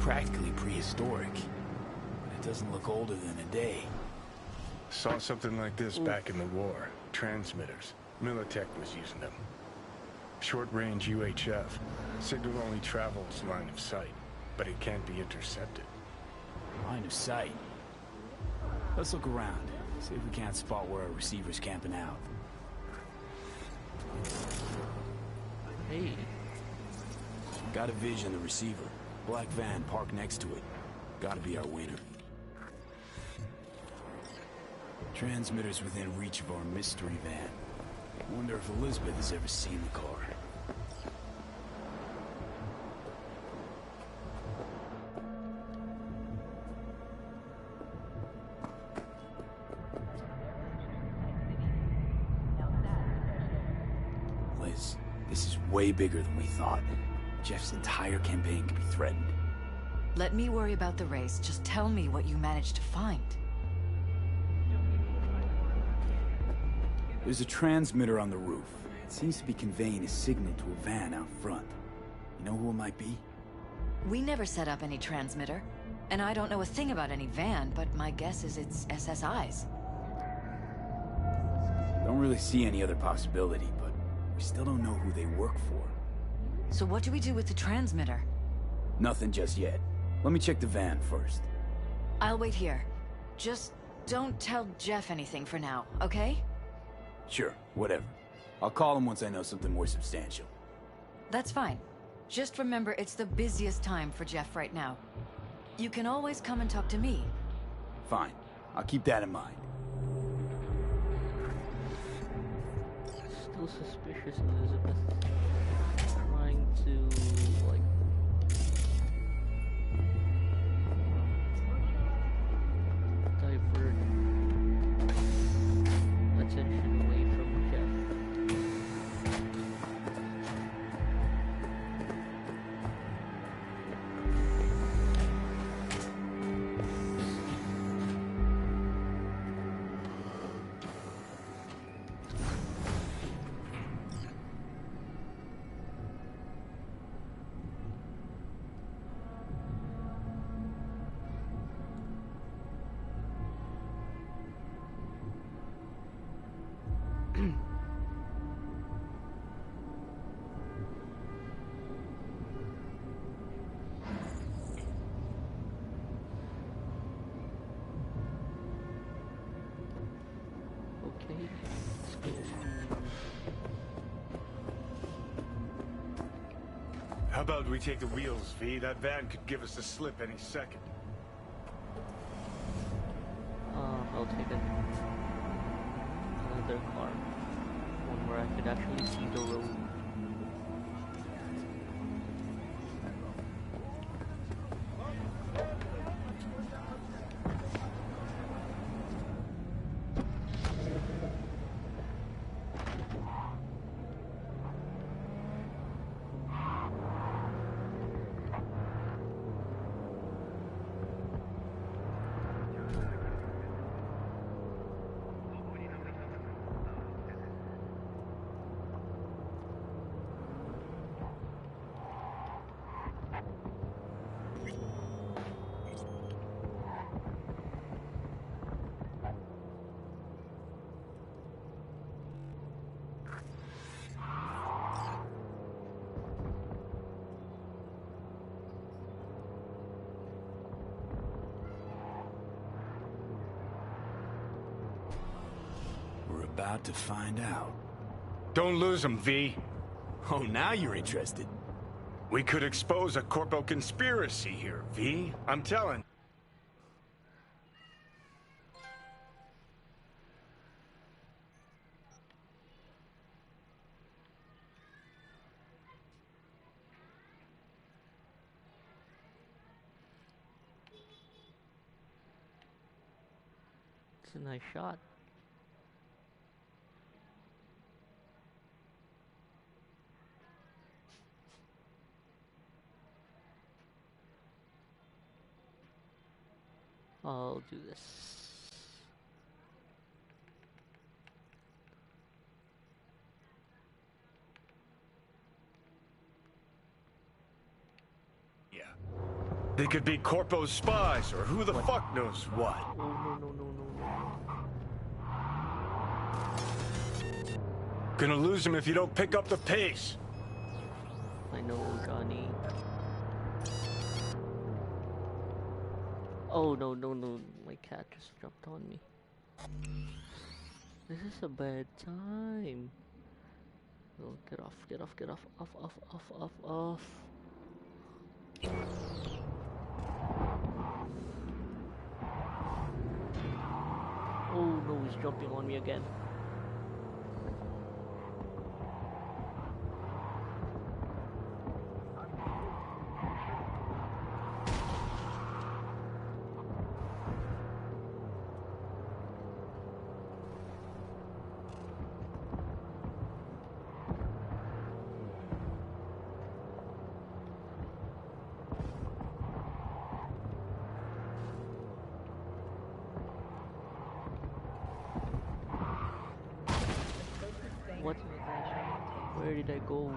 [SPEAKER 3] Practically prehistoric. But it doesn't look older than a day.
[SPEAKER 6] Saw something like this back in the war. Transmitters. Militech was using them. Short-range UHF. Signal only travels line of sight, but it can't be intercepted.
[SPEAKER 3] Line of sight. Let's look around. See if we can't spot where our receiver's camping out.
[SPEAKER 1] Hey.
[SPEAKER 3] Got a vision of the receiver. Black van parked next to it. Gotta be our winner. Transmitters within reach of our mystery van. Wonder if Elizabeth has ever seen the car. Liz, this is way bigger than we thought. Jeff's entire campaign could be threatened.
[SPEAKER 11] Let me worry about the race. Just tell me what you managed to find.
[SPEAKER 3] There's a transmitter on the roof. It seems to be conveying a signal to a van out front. You know who it might be?
[SPEAKER 11] We never set up any transmitter. And I don't know a thing about any van, but my guess is it's SSI's.
[SPEAKER 3] Don't really see any other possibility, but we still don't know who they work for.
[SPEAKER 11] So what do we do with the transmitter?
[SPEAKER 3] Nothing just yet. Let me check the van first.
[SPEAKER 11] I'll wait here. Just don't tell Jeff anything for now, okay?
[SPEAKER 3] Sure, whatever. I'll call him once I know something more substantial.
[SPEAKER 11] That's fine. Just remember it's the busiest time for Jeff right now. You can always come and talk to me.
[SPEAKER 3] Fine. I'll keep that in mind.
[SPEAKER 1] Still suspicious, Elizabeth. Trying to, like... divert attention away from Jeff. Okay, let's go.
[SPEAKER 6] How about we take the wheels, V? That van could give us the slip any second.
[SPEAKER 1] I'll take another car. One where I could actually see the road.
[SPEAKER 3] We're about to find out.
[SPEAKER 6] Don't lose him, V.
[SPEAKER 3] Oh, now you're interested.
[SPEAKER 6] We could expose a corpo conspiracy here, V. I'm telling.
[SPEAKER 1] It's a nice shot. I'll do this.
[SPEAKER 6] Yeah. They could be Corpo's spies, or who the fuck knows what.
[SPEAKER 1] Oh, no.
[SPEAKER 6] Gonna lose him if you don't pick up the pace.
[SPEAKER 1] I know, Johnny. Oh, no. My cat just jumped on me. This is a bad time. Oh, get off. Off. Oh no, he's jumping on me again. did I go?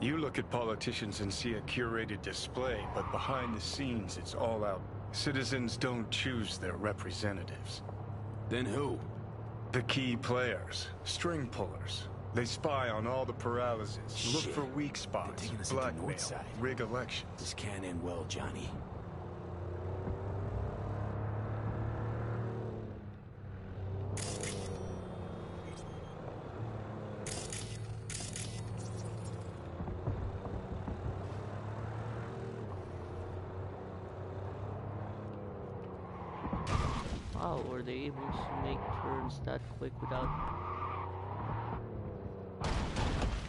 [SPEAKER 6] You look at politicians and see a curated display, but behind the scenes, it's all out. Citizens don't choose their representatives.
[SPEAKER 3] Then who?
[SPEAKER 6] The key players, string pullers. They spy on all the paralysis, look
[SPEAKER 3] Shit.
[SPEAKER 6] for weak
[SPEAKER 3] They're
[SPEAKER 6] spots,
[SPEAKER 3] taking us into
[SPEAKER 6] blackmail,
[SPEAKER 3] Northside.
[SPEAKER 6] rig elections.
[SPEAKER 3] This can't end well, Johnny.
[SPEAKER 1] How were they able to make turns that quick without...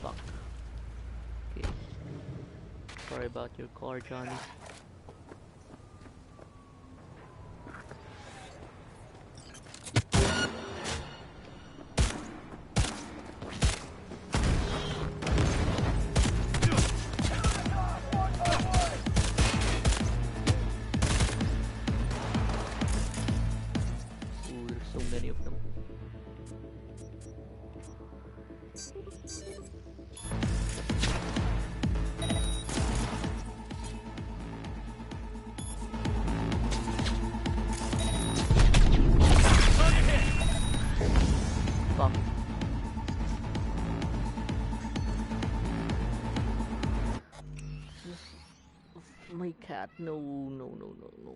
[SPEAKER 1] Fuck. Okay. Sorry about your car, Johnny. Ooh, there's so many of them. Fuck. My cat, no, no, no, no, no.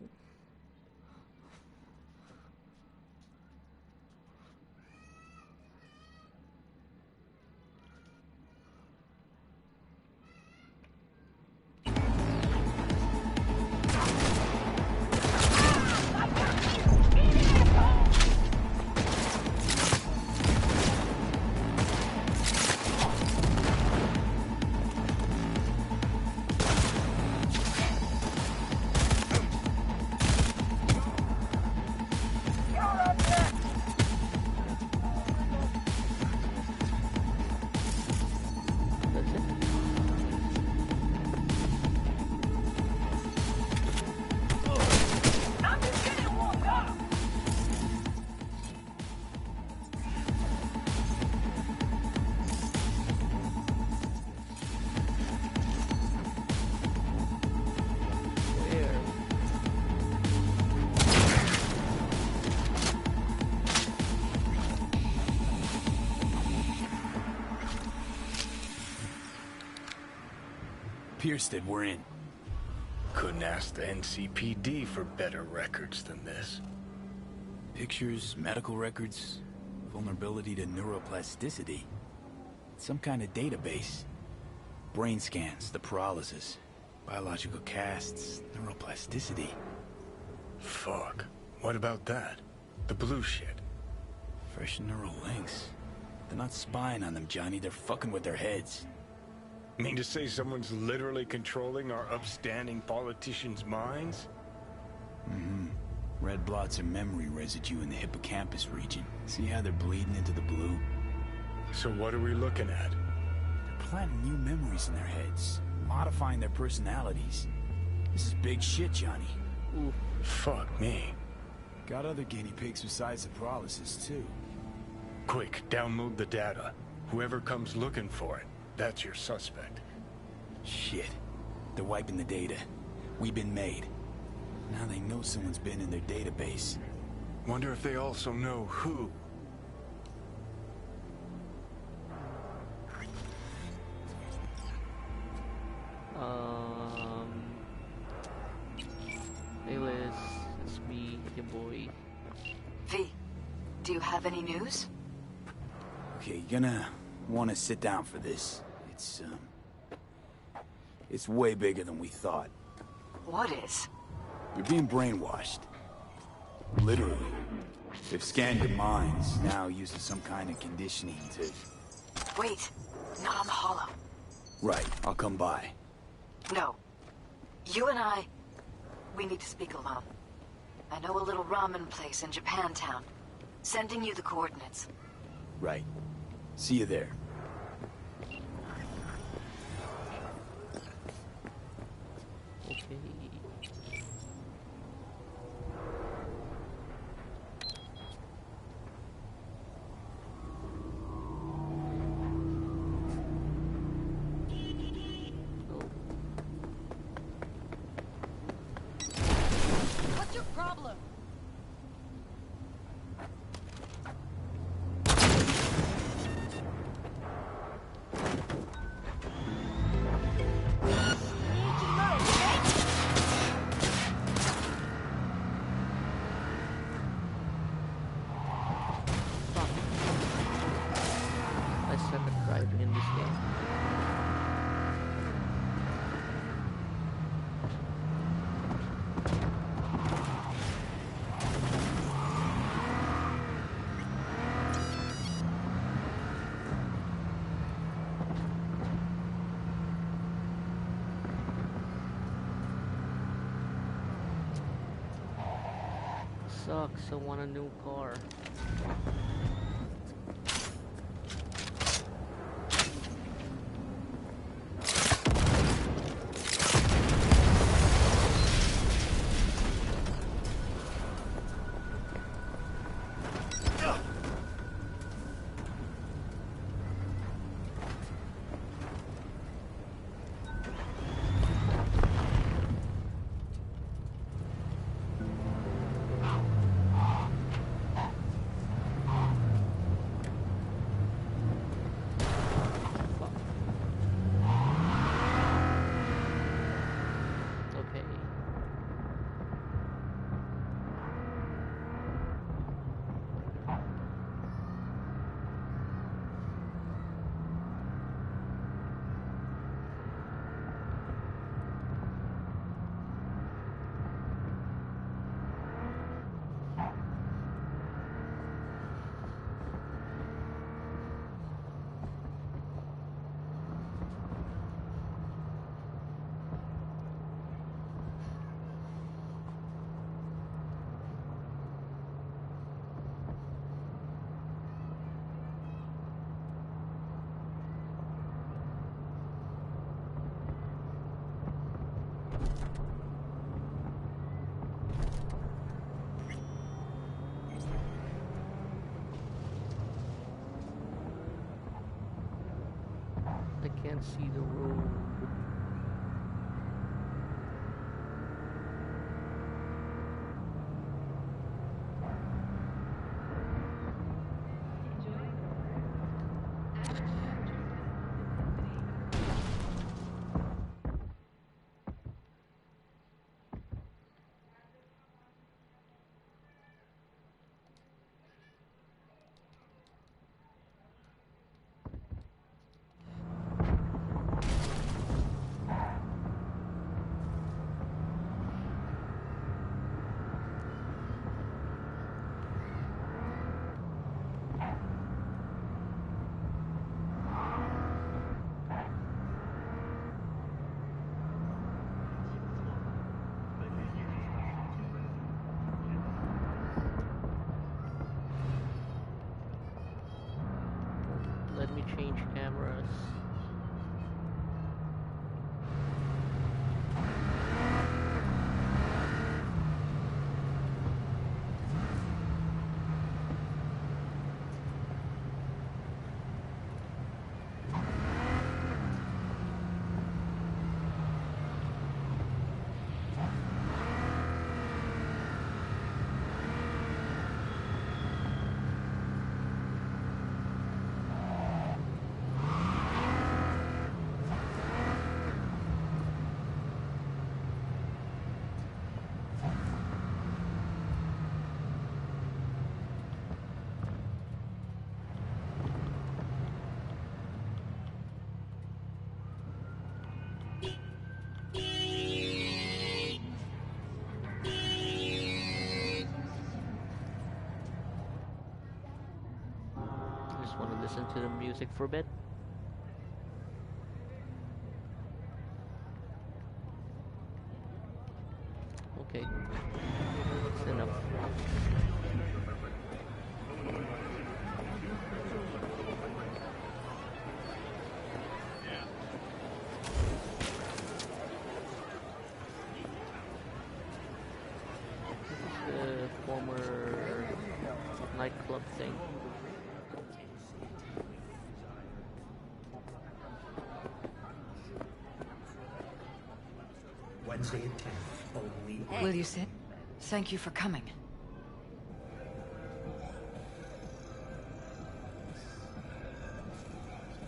[SPEAKER 1] That's it. Where?
[SPEAKER 3] Pierstead, we're in.
[SPEAKER 6] Couldn't ask the NCPD for better records than this.
[SPEAKER 3] Pictures, medical records, vulnerability to neuroplasticity. Some kind of database. Brain scans, the paralysis, biological casts, neuroplasticity.
[SPEAKER 6] Fuck. What about that? The blue shit.
[SPEAKER 3] Fresh neural links. They're not spying on them, Johnny. They're fucking with their heads.
[SPEAKER 6] Mean to say someone's literally controlling our upstanding politicians' minds?
[SPEAKER 3] Mm-hmm. Red blots are memory residue in the hippocampus region. See how they're bleeding into the blue?
[SPEAKER 6] So what are we looking at?
[SPEAKER 3] They're planting new memories in their heads, modifying their personalities. This is big shit, Johnny.
[SPEAKER 1] Ooh.
[SPEAKER 6] Fuck me.
[SPEAKER 3] Got other guinea pigs besides the paralysis, too.
[SPEAKER 6] Quick, download the data. Whoever comes looking for it, that's your suspect.
[SPEAKER 3] Shit. They're wiping the data. We've been made. Now they know someone's been in their database.
[SPEAKER 6] Wonder if they also know who.
[SPEAKER 1] Hey Liz, it's me, your boy.
[SPEAKER 11] V, do you have any news?
[SPEAKER 3] Okay, you're gonna want to sit down for this. It's way bigger than we thought.
[SPEAKER 11] What is?
[SPEAKER 3] You're being brainwashed. Literally. They've scanned your minds, now using some kind of conditioning to...
[SPEAKER 11] Wait, not on the hollow.
[SPEAKER 3] Right, I'll come by.
[SPEAKER 11] No. You and we need to speak alone. I know a little ramen place in Japantown. Sending you the coordinates.
[SPEAKER 3] Right. See you there.
[SPEAKER 1] Okay.
[SPEAKER 11] What's your problem?
[SPEAKER 1] I suck at driving in this game. Sucks, I want a new car. Okay. I can't see the road. Let me change cameras. Just want to listen to the music for a bit. Okay, that's enough.
[SPEAKER 11] Will you sit? Thank you for coming.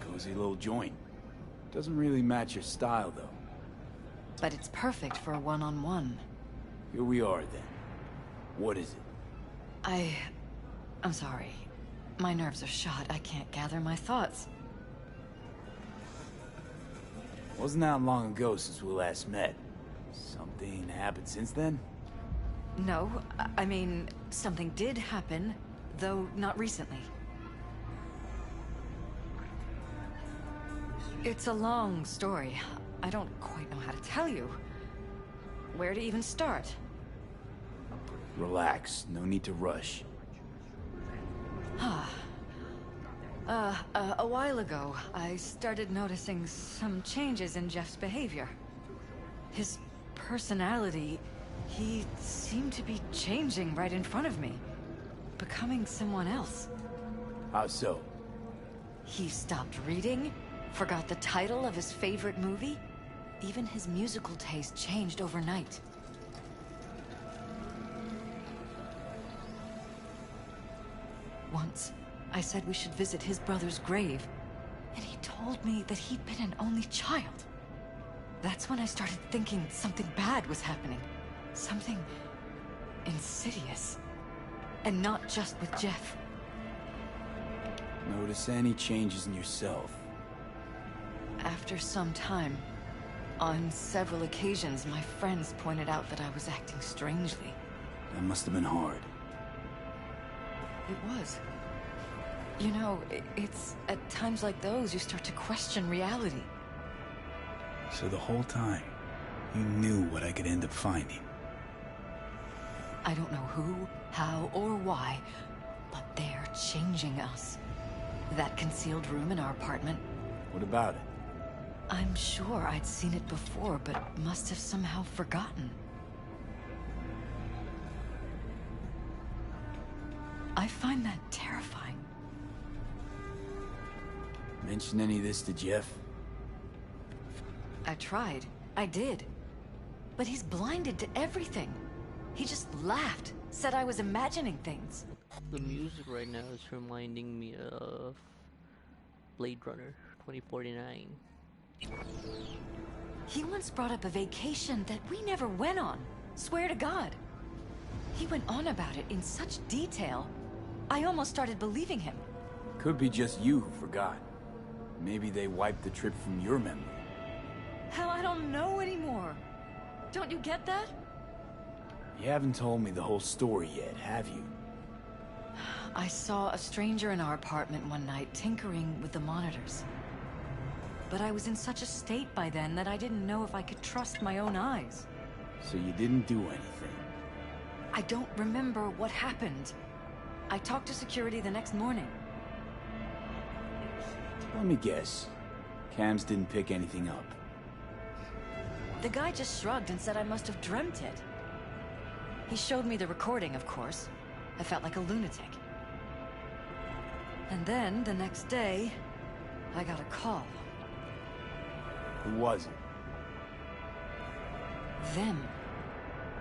[SPEAKER 3] Cozy little joint. Doesn't really match your style, though.
[SPEAKER 11] But it's perfect for a one-on-one.
[SPEAKER 3] Here we are, then. What is it?
[SPEAKER 11] I'm sorry. My nerves are shot. I can't gather my thoughts.
[SPEAKER 3] Wasn't that long ago since we last met. Something happened since then?
[SPEAKER 11] No, I mean, something did happen, though not recently. It's a long story. I don't quite know how to tell you. Where to even start?
[SPEAKER 3] Relax. No need to rush.
[SPEAKER 11] A while ago, I started noticing some changes in Jeff's behavior. His personality, he seemed to be changing right in front of me. Becoming someone else.
[SPEAKER 3] How so?
[SPEAKER 11] He stopped reading, forgot the title of his favorite movie. Even his musical taste changed overnight. Once, I said we should visit his brother's grave, and he told me that he'd been an only child. That's when I started thinking something bad was happening. Something insidious. And not just with Jeff.
[SPEAKER 3] Notice any changes in yourself?
[SPEAKER 11] After some time, on several occasions, my friends pointed out that I was acting strangely.
[SPEAKER 3] That must have been hard.
[SPEAKER 11] It was. You know, it's at times like those you start to question reality.
[SPEAKER 3] So the whole time, you knew what I could end up finding.
[SPEAKER 11] I don't know who, how, or why, but they're changing us. That concealed room in our apartment.
[SPEAKER 3] What about it?
[SPEAKER 11] I'm sure I'd seen it before, but must have somehow forgotten. I find that terrifying.
[SPEAKER 3] Mention any of this to Jeff?
[SPEAKER 11] I tried. I did. But he's blinded to everything. He just laughed, said I was imagining things.
[SPEAKER 1] The music right now is reminding me of Blade Runner 2049.
[SPEAKER 11] He once brought up a vacation that we never went on. Swear to God. He went on about it in such detail, I almost started believing him.
[SPEAKER 3] Could be just you who forgot. Maybe they wiped the trip from your memory.
[SPEAKER 11] Hell, I don't know anymore. Don't you get that?
[SPEAKER 3] You haven't told me the whole story yet, have you?
[SPEAKER 11] I saw a stranger in our apartment one night tinkering with the monitors. But I was in such a state by then that I didn't know if I could trust my own eyes.
[SPEAKER 3] So you didn't do anything?
[SPEAKER 11] I don't remember what happened. I talked to security the next morning.
[SPEAKER 3] Let me guess. Cams didn't pick anything up.
[SPEAKER 11] The guy just shrugged and said I must have dreamt it. He showed me the recording, of course. I felt like a lunatic. And then, the next day, I got a call.
[SPEAKER 3] Who was it?
[SPEAKER 11] Them.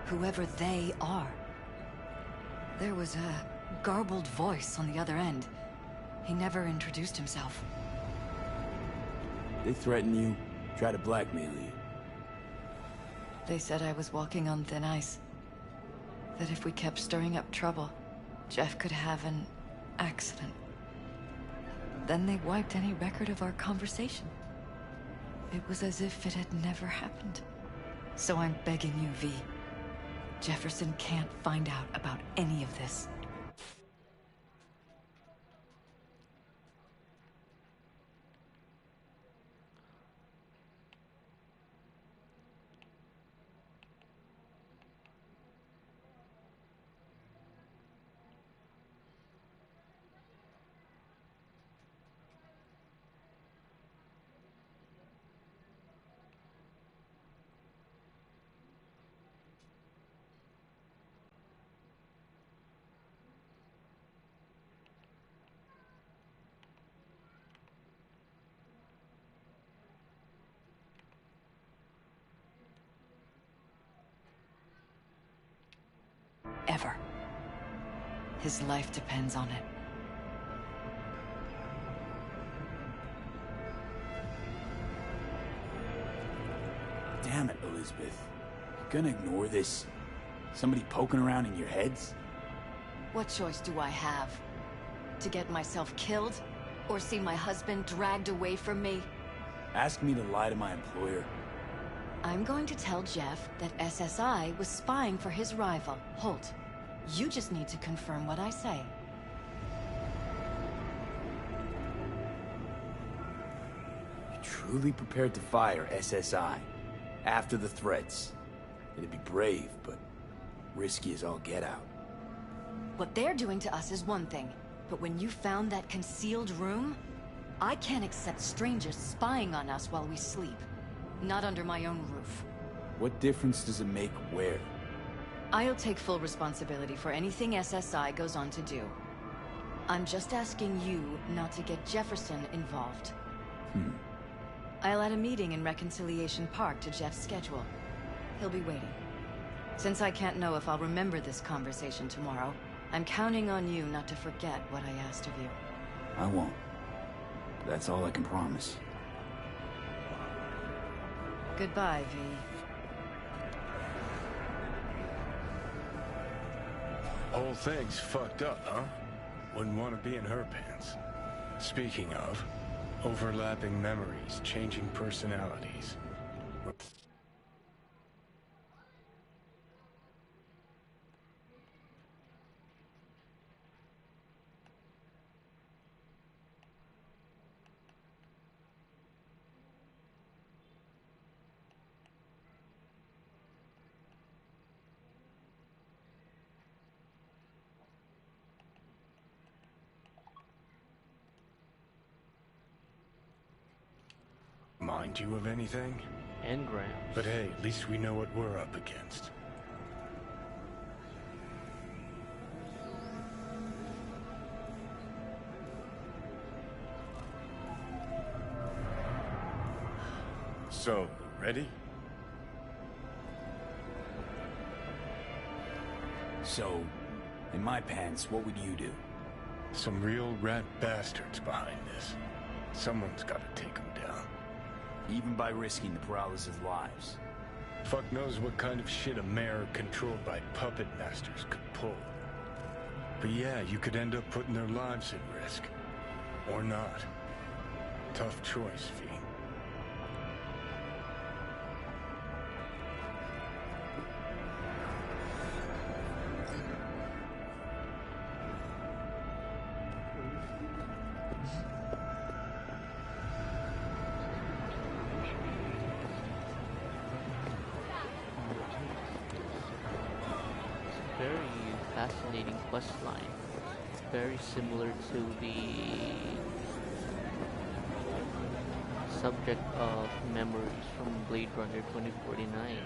[SPEAKER 11] Whoever they are. There was a garbled voice on the other end. He never introduced himself.
[SPEAKER 3] They threaten you, try to blackmail you.
[SPEAKER 11] They said I was walking on thin ice. That if we kept stirring up trouble, Jeff could have an accident. Then they wiped any record of our conversation. It was as if it had never happened. So I'm begging you, V. Jefferson can't find out about any of this. Ever. His life depends on it.
[SPEAKER 3] Damn it, Elizabeth. You gonna ignore this? Somebody poking around in your heads?
[SPEAKER 11] What choice do I have? To get myself killed? Or see my husband dragged away from me?
[SPEAKER 3] Ask me to lie to my employer.
[SPEAKER 11] I'm going to tell Jeff that SSI was spying for his rival, Holt. You just need to confirm what I say.
[SPEAKER 3] You're truly prepared to fire SSI after the threats. It'd be brave, but risky as all get out.
[SPEAKER 11] What they're doing to us is one thing, but when you found that concealed room, I can't accept strangers spying on us while we sleep. Not under my own roof.
[SPEAKER 3] What difference does it make where?
[SPEAKER 11] I'll take full responsibility for anything SSI goes on to do. I'm just asking you not to get Jefferson involved. I'll add a meeting in Reconciliation Park to Jeff's schedule. He'll be waiting. Since I can't know if I'll remember this conversation tomorrow, I'm counting on you not to forget what I asked of you.
[SPEAKER 3] I won't. That's all I can promise.
[SPEAKER 11] Goodbye, V.
[SPEAKER 6] Whole thing's fucked up, huh? Wouldn't want to be in her pants. Speaking of, overlapping memories, changing personalities. Mind you of anything?
[SPEAKER 1] Engrams.
[SPEAKER 6] But hey, at least we know what we're up against. So, ready?
[SPEAKER 3] So, in my pants, what would you do?
[SPEAKER 6] Some real rat bastards behind this. Someone's gotta take them down.
[SPEAKER 3] Even by risking the Peralez's lives.
[SPEAKER 6] Fuck knows what kind of shit a mayor controlled by puppet masters could pull. But yeah, you could end up putting their lives at risk. Or not. Tough choice, V.
[SPEAKER 1] Very fascinating quest line. Very similar to the subject of memories from Blade Runner 2049.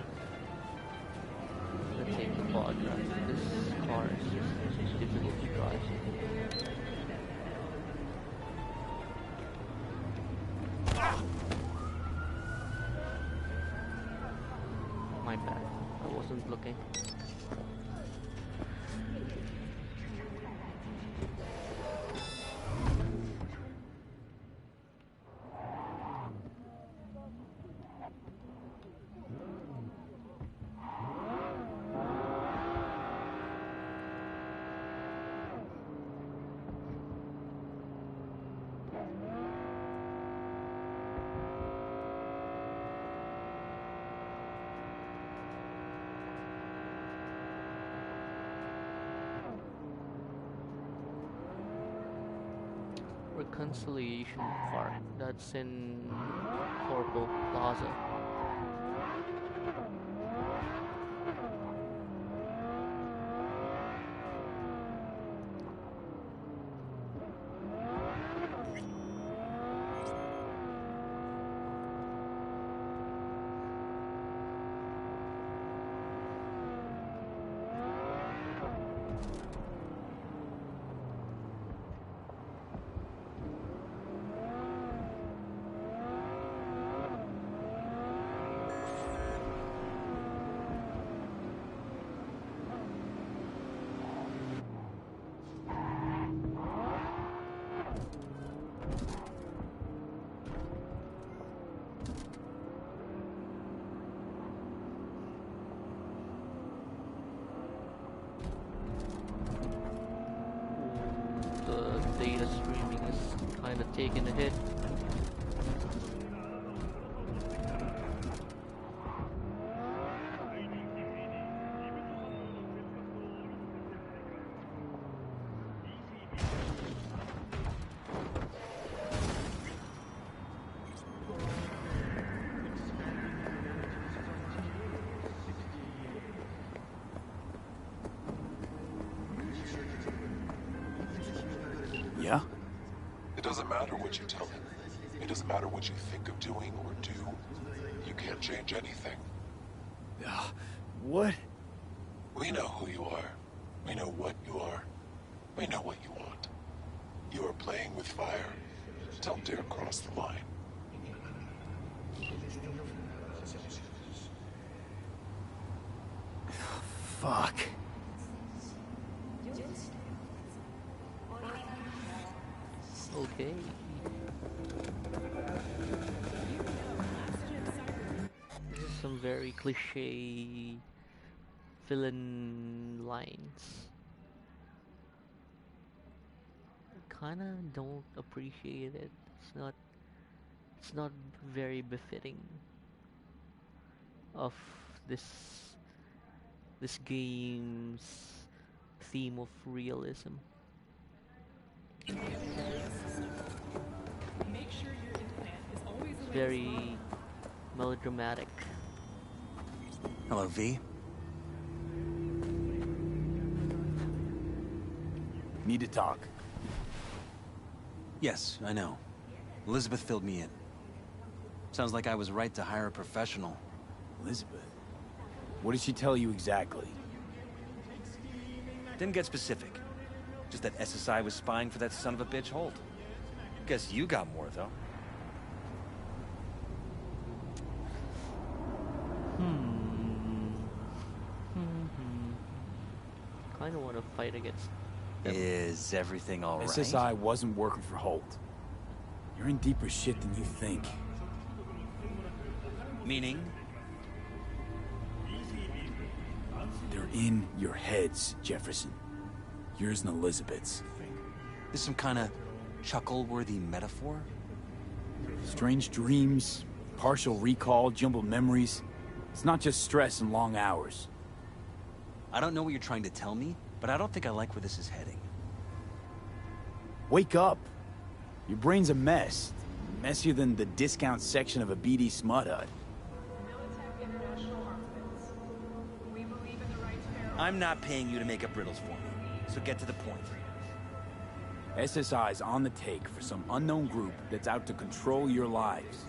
[SPEAKER 1] Let's take the quad drive. This car is just difficult to drive. My bad. I wasn't looking. Reconciliation Park. That's in Corpo Plaza. taking a hit.
[SPEAKER 3] Yeah?
[SPEAKER 12] It doesn't matter what you tell him. It doesn't matter what you think of doing or do. You can't change anything.
[SPEAKER 3] What?
[SPEAKER 12] We know who you are. We know what you are. We know what you want. You are playing with fire. Don't dare cross the line.
[SPEAKER 3] Fuck.
[SPEAKER 1] Okay. This is some very cliche villain lines. I kinda don't appreciate it. It's not very befitting of this game's theme of realism. It's very melodramatic.
[SPEAKER 8] Hello, V.
[SPEAKER 3] Need to talk.
[SPEAKER 8] Yes, I know. Elizabeth filled me in. Sounds like I was right to hire a professional.
[SPEAKER 3] Elizabeth? What did she tell you exactly?
[SPEAKER 8] Didn't get specific. Just that SSI was spying for that son of a bitch Holt. Guess you got more, though.
[SPEAKER 1] Kinda wanna fight against them.
[SPEAKER 8] Is everything all right?
[SPEAKER 3] SSI wasn't working for Holt. You're in deeper shit than you think.
[SPEAKER 8] Meaning?
[SPEAKER 3] They're in your heads, Jefferson. Yours and Elizabeth's.
[SPEAKER 8] This some kind of chuckle-worthy metaphor?
[SPEAKER 3] Strange dreams, partial recall, jumbled memories. It's not just stress and long hours.
[SPEAKER 8] I don't know what you're trying to tell me, but I don't think I like where this is heading.
[SPEAKER 3] Wake up! Your brain's a mess. Messier than the discount section of a BD smut hut.
[SPEAKER 8] I'm not paying you to make up riddles for me, so get to the point.
[SPEAKER 3] SSI's on the take for some unknown group that's out to control your lives.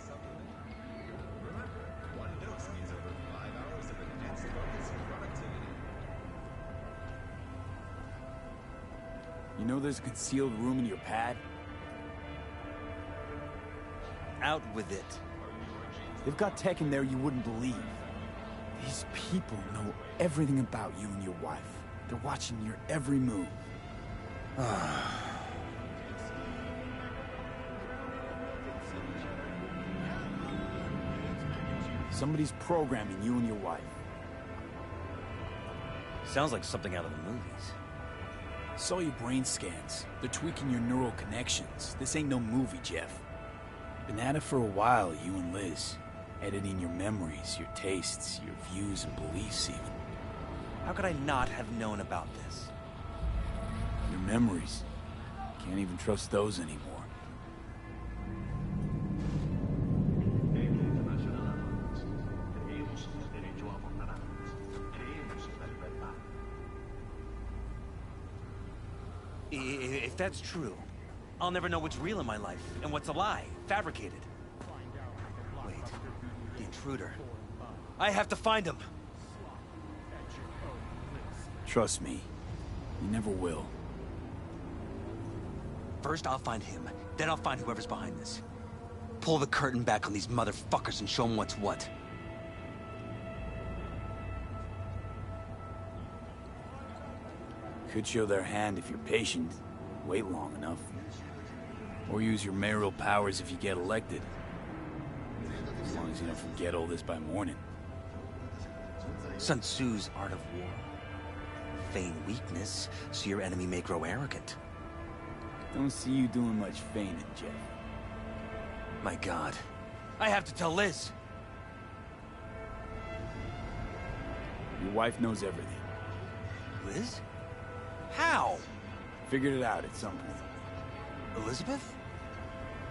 [SPEAKER 3] You know there's a concealed room in your pad?
[SPEAKER 8] Out with it.
[SPEAKER 3] They've got tech in there you wouldn't believe. These people know everything about you and your wife. They're watching your every move. Somebody's programming you and your wife.
[SPEAKER 8] Sounds like something out of the movies.
[SPEAKER 3] Saw your brain scans. They're tweaking your neural connections. This ain't no movie, Jeff. Been at it for a while, you and Liz. Editing your memories, your tastes, your views and beliefs even.
[SPEAKER 8] How could I not have known about this?
[SPEAKER 3] Your memories. Can't even trust those anymore.
[SPEAKER 8] If that's true, I'll never know what's real in my life and what's a lie, fabricated. Wait, the intruder. I have to find him.
[SPEAKER 3] Trust me, you never will.
[SPEAKER 8] First I'll find him, then I'll find whoever's behind this. Pull the curtain back on these motherfuckers and show them what's what.
[SPEAKER 3] Could show their hand if you're patient. Wait long enough. Or use your mayoral powers if you get elected. As long as you don't forget all this by morning.
[SPEAKER 8] Sun Tzu's art of war. Feign weakness, so your enemy may grow arrogant.
[SPEAKER 3] Don't see you doing much feigning, Jeff.
[SPEAKER 8] My God. I have to tell Liz.
[SPEAKER 3] Your wife knows everything.
[SPEAKER 8] Liz? How?
[SPEAKER 3] Figured it out at some point.
[SPEAKER 8] Elizabeth?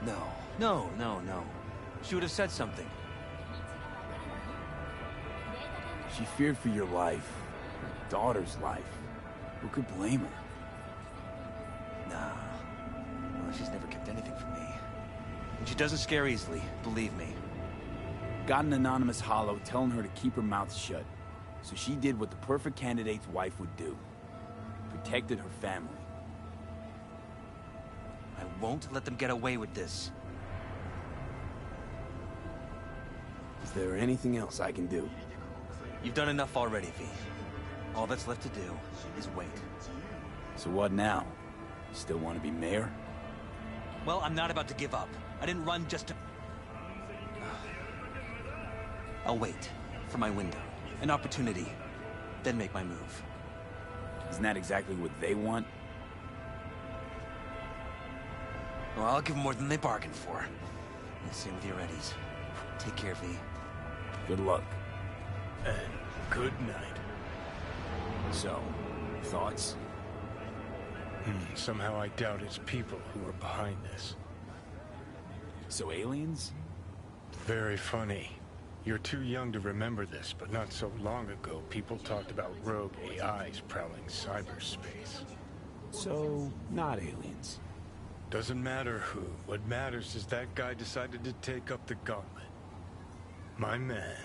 [SPEAKER 8] No. She would have said something.
[SPEAKER 3] She feared for your life. Her daughter's life. Who could blame her?
[SPEAKER 8] Nah. Well, she's never kept anything from me. And she doesn't scare easily, believe me.
[SPEAKER 3] Got an anonymous hollow telling her to keep her mouth shut. So she did what the perfect candidate's wife would do. Protected her family.
[SPEAKER 8] I won't let them get away with this.
[SPEAKER 3] Is there anything else I can do?
[SPEAKER 8] You've done enough already, V. All that's left to do is wait.
[SPEAKER 3] So what now? Still want to be mayor?
[SPEAKER 8] Well, I'm not about to give up. I didn't run just to... I'll wait for my window. An opportunity. Then make my move.
[SPEAKER 3] Isn't that exactly what they want?
[SPEAKER 8] Well, I'll give them more than they bargained for. And same with your Eddies. Take care, V.
[SPEAKER 3] Good luck.
[SPEAKER 6] And good night.
[SPEAKER 3] So, thoughts?
[SPEAKER 6] Somehow I doubt it's people who are behind this.
[SPEAKER 3] So aliens?
[SPEAKER 6] Very funny. You're too young to remember this, but not so long ago, people talked about rogue AIs prowling cyberspace.
[SPEAKER 3] So, not aliens.
[SPEAKER 6] Doesn't matter who. What matters is that guy decided to take up the gauntlet. My man.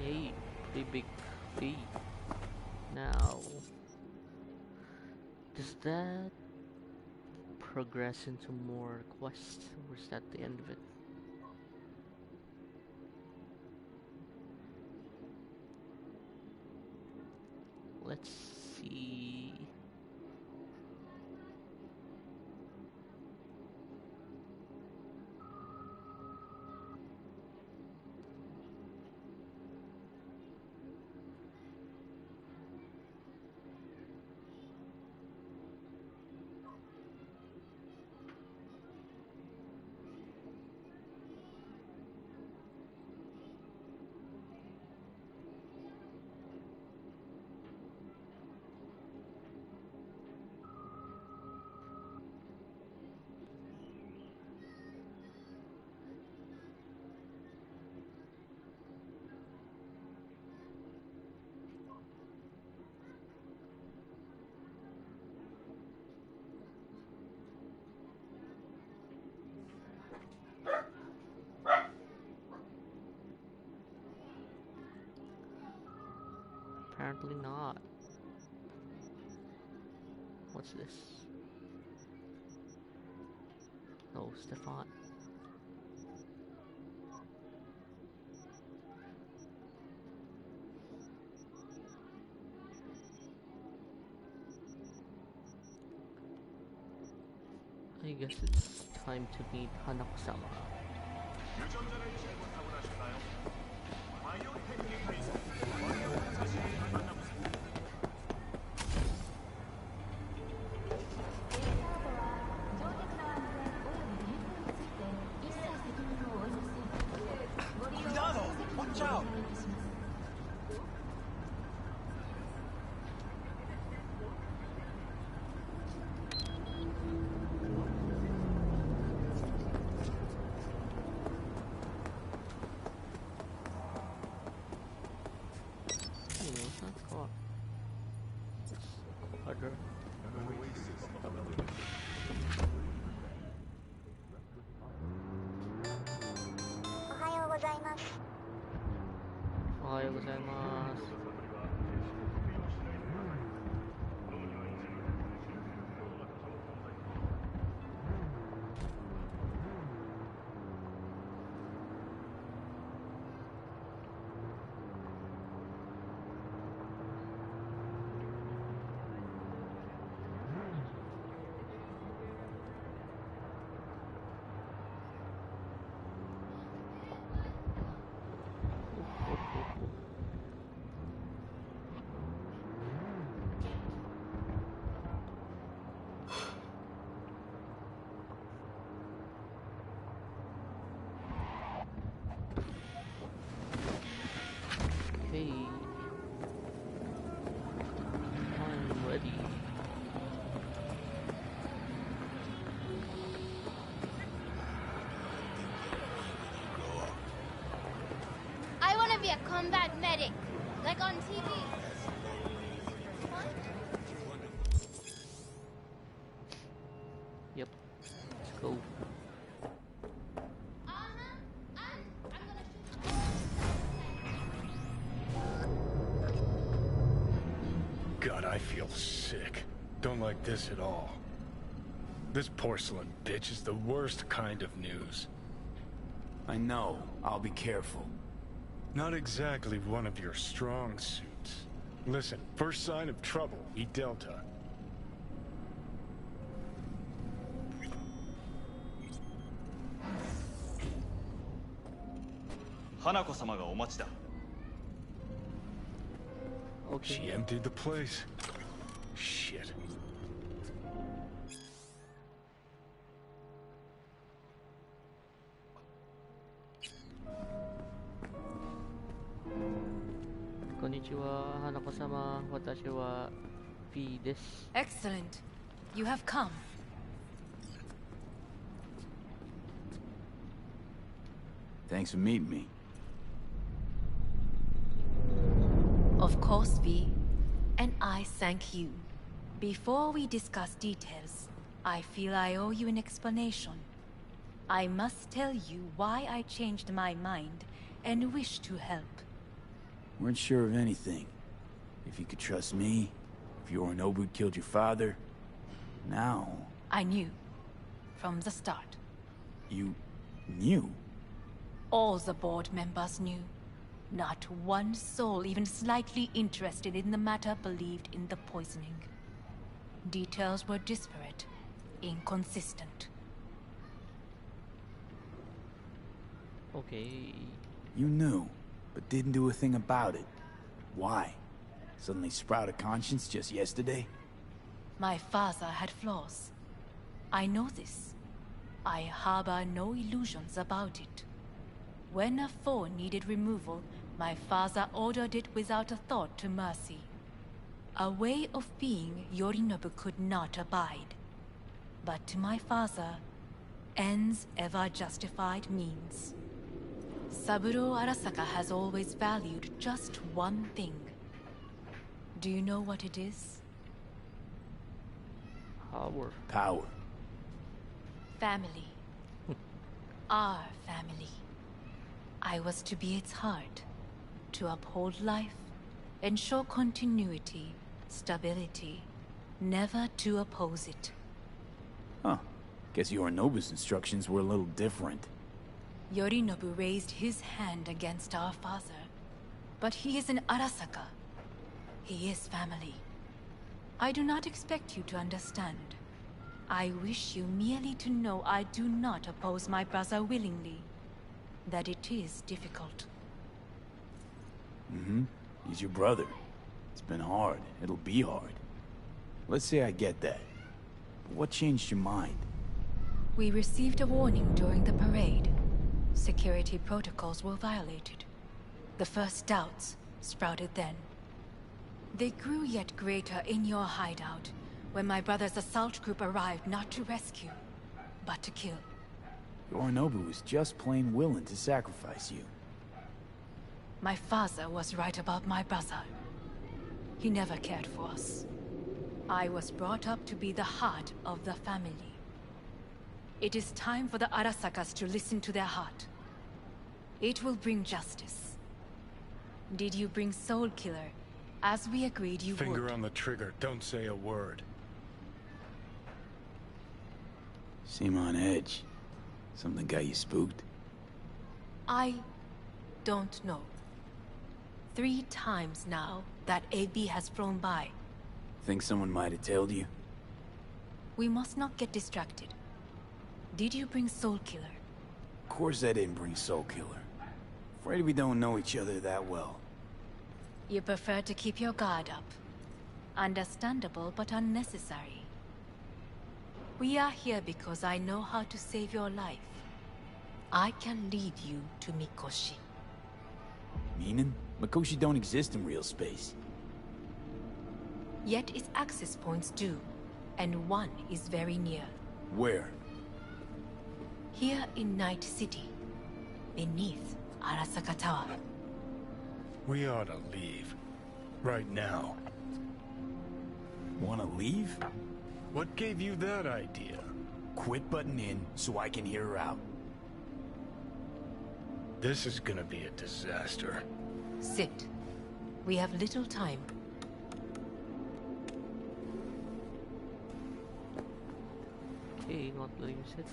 [SPEAKER 1] Hey, pretty big fee. Now, does that progress into more quests, or is that the end of it? Let's see. Apparently not. What's this? Oh, Stefan. I guess it's time to meet Hanako-sama.
[SPEAKER 13] medic, like on TV.
[SPEAKER 1] Yep. Let's go.
[SPEAKER 6] God, I feel sick. Don't like this at all. This porcelain bitch is the worst kind of news.
[SPEAKER 3] I know. I'll be careful.
[SPEAKER 6] Not exactly one of your strong suits. Listen, first sign of trouble, eat Delta.
[SPEAKER 14] Hanako-sama ga omachi da.
[SPEAKER 1] Okay.
[SPEAKER 6] She emptied the place. Shit.
[SPEAKER 1] Konnichiwa, Hanako-sama. Watashi wa V desu.
[SPEAKER 11] Excellent. You have come.
[SPEAKER 3] Thanks for meeting me.
[SPEAKER 15] Of course, V. And I thank you. Before we discuss details, I feel I owe you an explanation. I must tell you why I changed my mind and wish to help.
[SPEAKER 3] Weren't sure of anything. If you could trust me, if Yorinobu killed your father. Now...
[SPEAKER 15] I knew. From the start.
[SPEAKER 3] You... knew?
[SPEAKER 15] All the board members knew. Not one soul even slightly interested in the matter believed in the poisoning. Details were disparate, inconsistent.
[SPEAKER 1] Okay.
[SPEAKER 3] You knew, but didn't do a thing about it. Why? Suddenly sprout a conscience just yesterday?
[SPEAKER 15] My father had flaws. I know this. I harbor no illusions about it. When a foe needed removal, my father ordered it without a thought to mercy. A way of being Yorinobu could not abide. But to my father, ends ever justified means. Saburo Arasaka has always valued just one thing. Do you know what it is?
[SPEAKER 1] Power.
[SPEAKER 3] Power.
[SPEAKER 15] Family. Our family. I was to be its heart, to uphold life, ensure continuity, stability, never to oppose it.
[SPEAKER 3] Huh. Guess Yorinobu's instructions were a little different.
[SPEAKER 15] Yorinobu raised his hand against our father, but he is an Arasaka. He is family. I do not expect you to understand. I wish you merely to know I do not oppose my brother willingly. That it is difficult.
[SPEAKER 3] Mm-hmm. He's your brother. It's been hard. It'll be hard. Let's say I get that. But what changed your mind?
[SPEAKER 15] We received a warning during the parade. Security protocols were violated. The first doubts sprouted then. They grew yet greater in your hideout, when my brother's assault group arrived not to rescue, but to kill.
[SPEAKER 3] Yorinobu was just plain willing to sacrifice you.
[SPEAKER 15] My father was right about my brother. He never cared for us. I was brought up to be the heart of the family. It is time for the Arasakas to listen to their heart. It will bring justice. Did you bring Soul Killer, as we agreed you would?
[SPEAKER 6] Finger on the trigger, don't say a word.
[SPEAKER 3] Seem on edge. Something got you spooked?
[SPEAKER 15] I don't know. 3 times now that AB has flown by.
[SPEAKER 3] Think someone might have tailed you?
[SPEAKER 15] We must not get distracted. Did you bring Soul Killer?
[SPEAKER 3] Of course I didn't bring Soul Killer. Afraid we don't know each other that well.
[SPEAKER 15] You prefer to keep your guard up. Understandable, but unnecessary. We are here because I know how to save your life. I can lead you to Mikoshi.
[SPEAKER 3] Meaning? Mikoshi don't exist in real space.
[SPEAKER 15] Yet its access points do, and one is very near.
[SPEAKER 3] Where?
[SPEAKER 15] Here in Night City, beneath Arasaka Tower.
[SPEAKER 6] We ought to leave. Right now.
[SPEAKER 3] Wanna leave?
[SPEAKER 6] What gave you that idea?
[SPEAKER 3] Quit butting in so I can hear her out.
[SPEAKER 6] This is gonna be a disaster.
[SPEAKER 15] Sit. We have little time.
[SPEAKER 1] Okay, not letting you sit.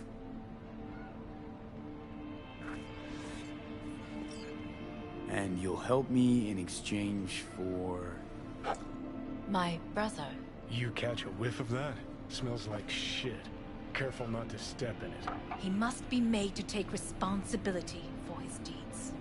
[SPEAKER 3] And you'll help me in exchange for...
[SPEAKER 15] My brother.
[SPEAKER 6] You catch a whiff of that? Smells like shit. Careful not to step in it.
[SPEAKER 15] He must be made to take responsibility for his deeds.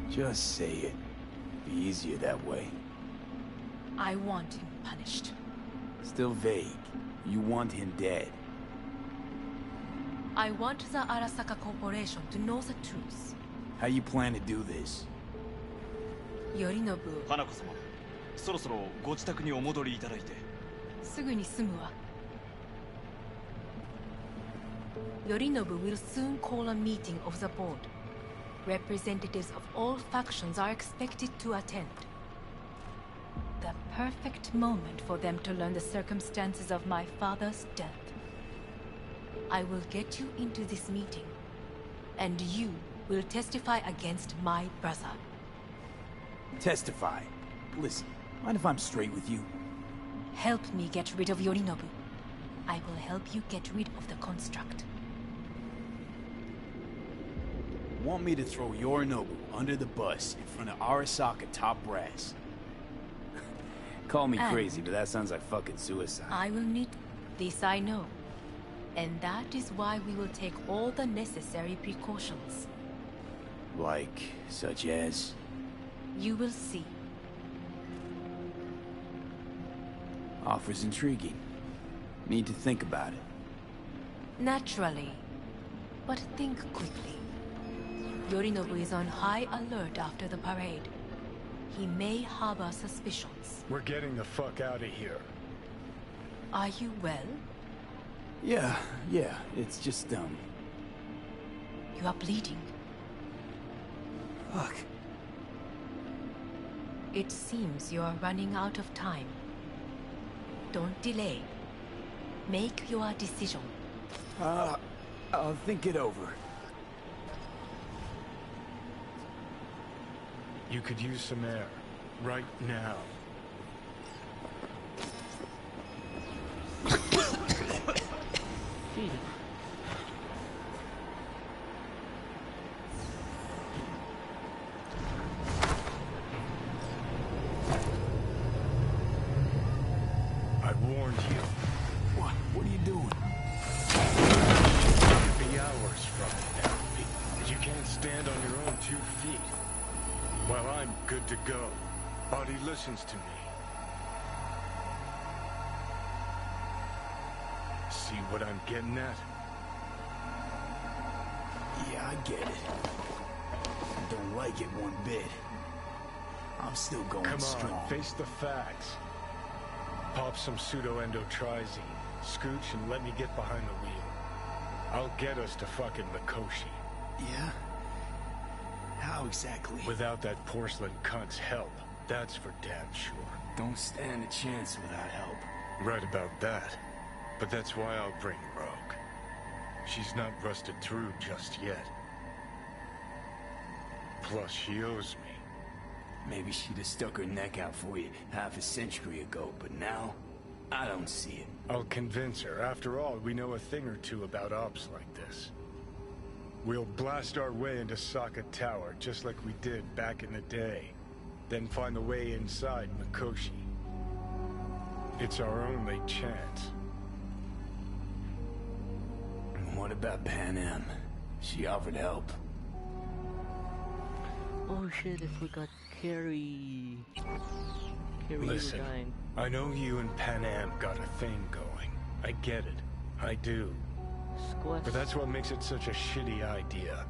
[SPEAKER 3] Just say it. Be easier that way.
[SPEAKER 15] I want him punished.
[SPEAKER 3] Still vague. You want him dead.
[SPEAKER 15] I want the Arasaka Corporation to know the truth.
[SPEAKER 3] How you plan to do this?
[SPEAKER 15] Yorinobu.
[SPEAKER 14] 花子様、そろそろご自宅にお戻りいただいて。
[SPEAKER 15] すぐに済むわ。Yorinobu will soon call a meeting of the board. Representatives of all factions are expected to attend. The perfect moment for them to learn the circumstances of my father's death. I will get you into this meeting, and you will testify against my brother.
[SPEAKER 3] Testify? Listen, mind if I'm straight with you?
[SPEAKER 15] Help me get rid of Yorinobu. I will help you get rid of the construct.
[SPEAKER 3] Want me to throw Yorinobu under the bus in front of Arasaka top brass? Call me crazy, but that sounds like fucking suicide.
[SPEAKER 15] I will need this, I know. And that is why we will take all the necessary precautions.
[SPEAKER 3] Like, such as?
[SPEAKER 15] You will see.
[SPEAKER 3] Offers intriguing. Need to think about it.
[SPEAKER 15] Naturally. But think quickly. Yorinobu is on high alert after the parade. He may harbor suspicions.
[SPEAKER 6] We're getting the fuck out of here.
[SPEAKER 15] Are you well?
[SPEAKER 3] Yeah, it's just,
[SPEAKER 15] You are bleeding.
[SPEAKER 3] Fuck.
[SPEAKER 15] It seems you are running out of time. Don't delay. Make your decision.
[SPEAKER 3] I'll think it over.
[SPEAKER 6] You could use some air. Right now. I warned you.
[SPEAKER 3] What are you doing?
[SPEAKER 6] Be hours from it now, but you can't stand on your own 2 feet. Well, I'm good to go. Body listens to me. See what I'm getting at?
[SPEAKER 3] Yeah, I get it. I don't like it one bit. I'm still going strong.
[SPEAKER 6] Come on, face the facts. Pop some pseudo-endotrizine, scooch, and let me get behind the wheel. I'll get us to fucking Mikoshi.
[SPEAKER 3] Yeah? How exactly?
[SPEAKER 6] Without that porcelain cunt's help, that's for damn sure.
[SPEAKER 3] Don't stand a chance without help.
[SPEAKER 6] Right about that. But that's why I'll bring Rogue. She's not rusted through just yet. Plus, she owes me.
[SPEAKER 3] Maybe she'd have stuck her neck out for you half a century ago, but now, I don't see it.
[SPEAKER 6] I'll convince her. After all, we know a thing or two about ops like this. We'll blast our way into Saka Tower, just like we did back in the day. Then find the way inside Mikoshi. It's our only chance.
[SPEAKER 3] What about Pan Am? She offered help.
[SPEAKER 1] Oh shit, if we got Carrie... Carrie
[SPEAKER 6] Listen,
[SPEAKER 1] dying.
[SPEAKER 6] I know you and Pan Am got a thing going. I get it. I do.
[SPEAKER 1] Squats.
[SPEAKER 6] But that's what makes it such a shitty idea.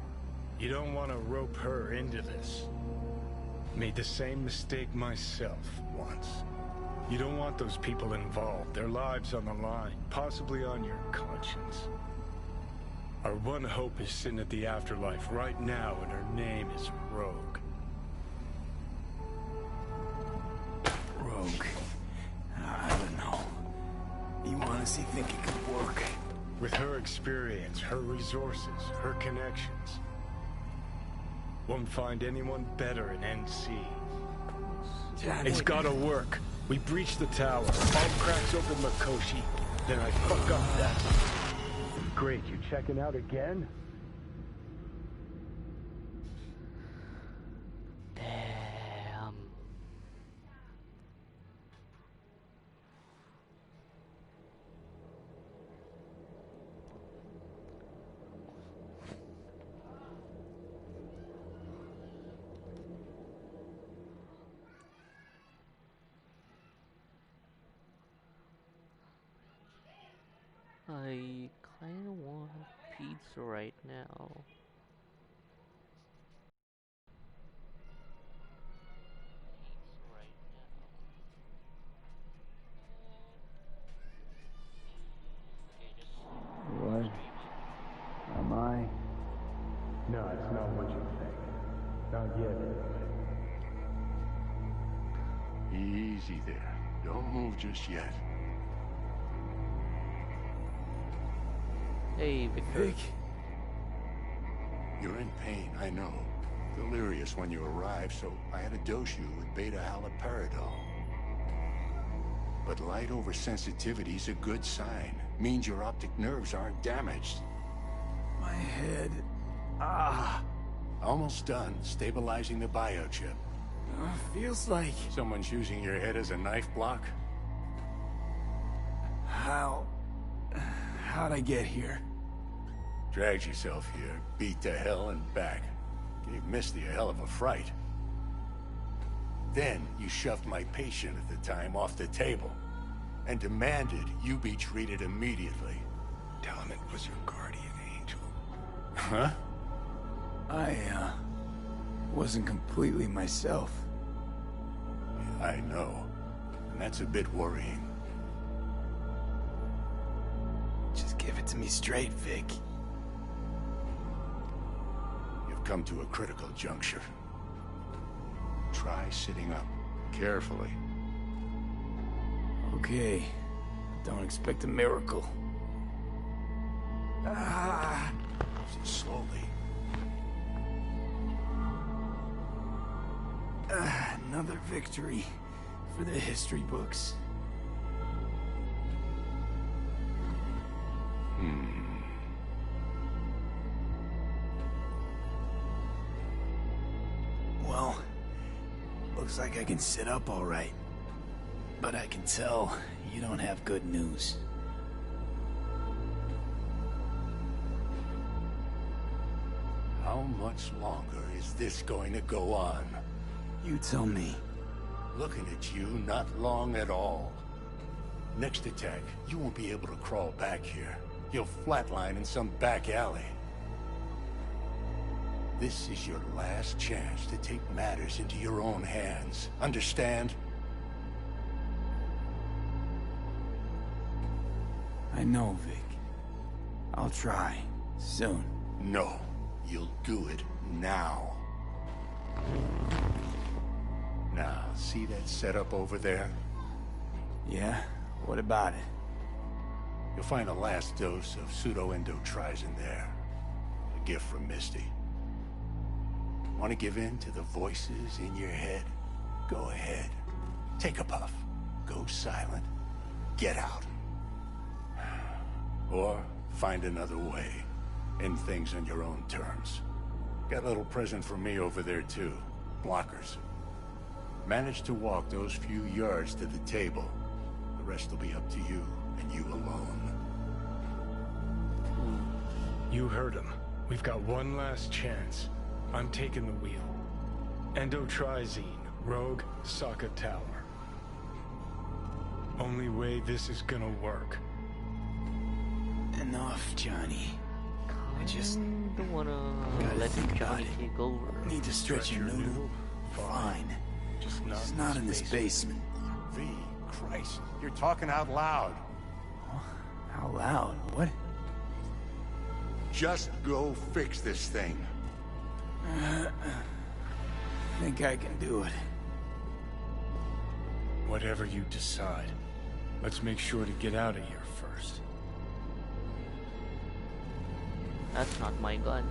[SPEAKER 6] You don't want to rope her into this. Made the same mistake myself once. You don't want those people involved, their lives on the line, possibly on your conscience. Our one hope is sitting at the afterlife right now, and her name is Rogue.
[SPEAKER 3] Rogue. I don't know. You honestly think it could work?
[SPEAKER 6] With her experience, her resources, her connections, won't find anyone better in NC. It's gotta work. We breach the tower, all cracks open Makoshi, then I fuck up that. Great, you checking out again?
[SPEAKER 1] Damn. I kind of want pizza right now.
[SPEAKER 3] What? Am I?
[SPEAKER 6] No, it's not what you think. Not yet, anyway.
[SPEAKER 12] Easy there. Don't move just yet.
[SPEAKER 1] Hey, Vic.
[SPEAKER 12] You're in pain, I know. Delirious when you arrived, so I had to dose you with beta-haloperidol. But light oversensitivity's a good sign. Means your optic nerves aren't damaged.
[SPEAKER 3] My head.
[SPEAKER 12] Almost done stabilizing the biochip.
[SPEAKER 3] Feels like...
[SPEAKER 12] Someone's using your head as a knife block?
[SPEAKER 3] How'd I get here?
[SPEAKER 12] Dragged yourself here, beat to hell and back. Gave Misty a hell of a fright. Then you shoved my patient at the time off the table and demanded you be treated immediately.
[SPEAKER 6] Tell him it was your guardian angel.
[SPEAKER 12] Huh?
[SPEAKER 3] I, wasn't completely myself.
[SPEAKER 12] I know. And that's a bit worrying.
[SPEAKER 3] Just give it to me straight, Vic.
[SPEAKER 12] You've come to a critical juncture. Try sitting up, carefully.
[SPEAKER 3] Okay. Don't expect a miracle.
[SPEAKER 12] Slowly.
[SPEAKER 3] Another victory for the history books. Well, looks like I can sit up all right. But I can tell you don't have good news.
[SPEAKER 12] How much longer is this going to go on?
[SPEAKER 3] You tell me.
[SPEAKER 12] Looking at you, not long at all. Next attack, you won't be able to crawl back here. You'll flatline in some back alley. This is your last chance to take matters into your own hands. Understand?
[SPEAKER 3] I know, Vic. I'll try. Soon.
[SPEAKER 12] No. You'll do it now. Now, see that setup over there?
[SPEAKER 3] Yeah? What about it?
[SPEAKER 12] You'll find a last dose of pseudo-endotrizin there. A gift from Misty. Want to give in to the voices in your head? Go ahead. Take a puff. Go silent. Get out. Or find another way. End things on your own terms. Got a little present from me over there too. Blockers. Manage to walk those few yards to the table. The rest will be up to you, and you alone.
[SPEAKER 6] You heard him. We've got one last chance. I'm taking the wheel. Endotrizine, Rogue, Sokka Tower. Only way this is gonna work.
[SPEAKER 3] Enough, Johnny. I just
[SPEAKER 1] don't wanna let Johnny take over.
[SPEAKER 3] need to stretch your noodle. Fine. Just not in this basement.
[SPEAKER 12] V, Christ, you're talking out loud.
[SPEAKER 3] Out loud? What?
[SPEAKER 12] Just go fix this thing.
[SPEAKER 3] I think I can do it.
[SPEAKER 6] Whatever you decide, let's make sure to get out of here first.
[SPEAKER 1] That's not my gun.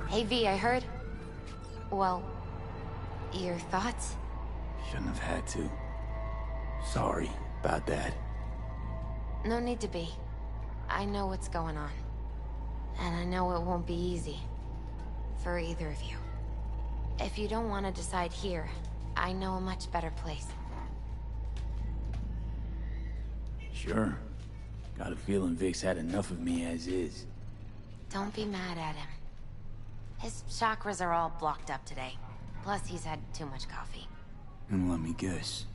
[SPEAKER 11] Hey V, I heard. Well, your thoughts?
[SPEAKER 3] Shouldn't have had to. Sorry about that.
[SPEAKER 11] No need to be. I know what's going on. And I know it won't be easy. For either of you. If you don't want to decide here, I know a much better place.
[SPEAKER 3] Sure. Got a feeling Vic's had enough of me as is.
[SPEAKER 11] Don't be mad at him. His chakras are all blocked up today. Plus, he's had too much coffee.
[SPEAKER 3] And let me guess.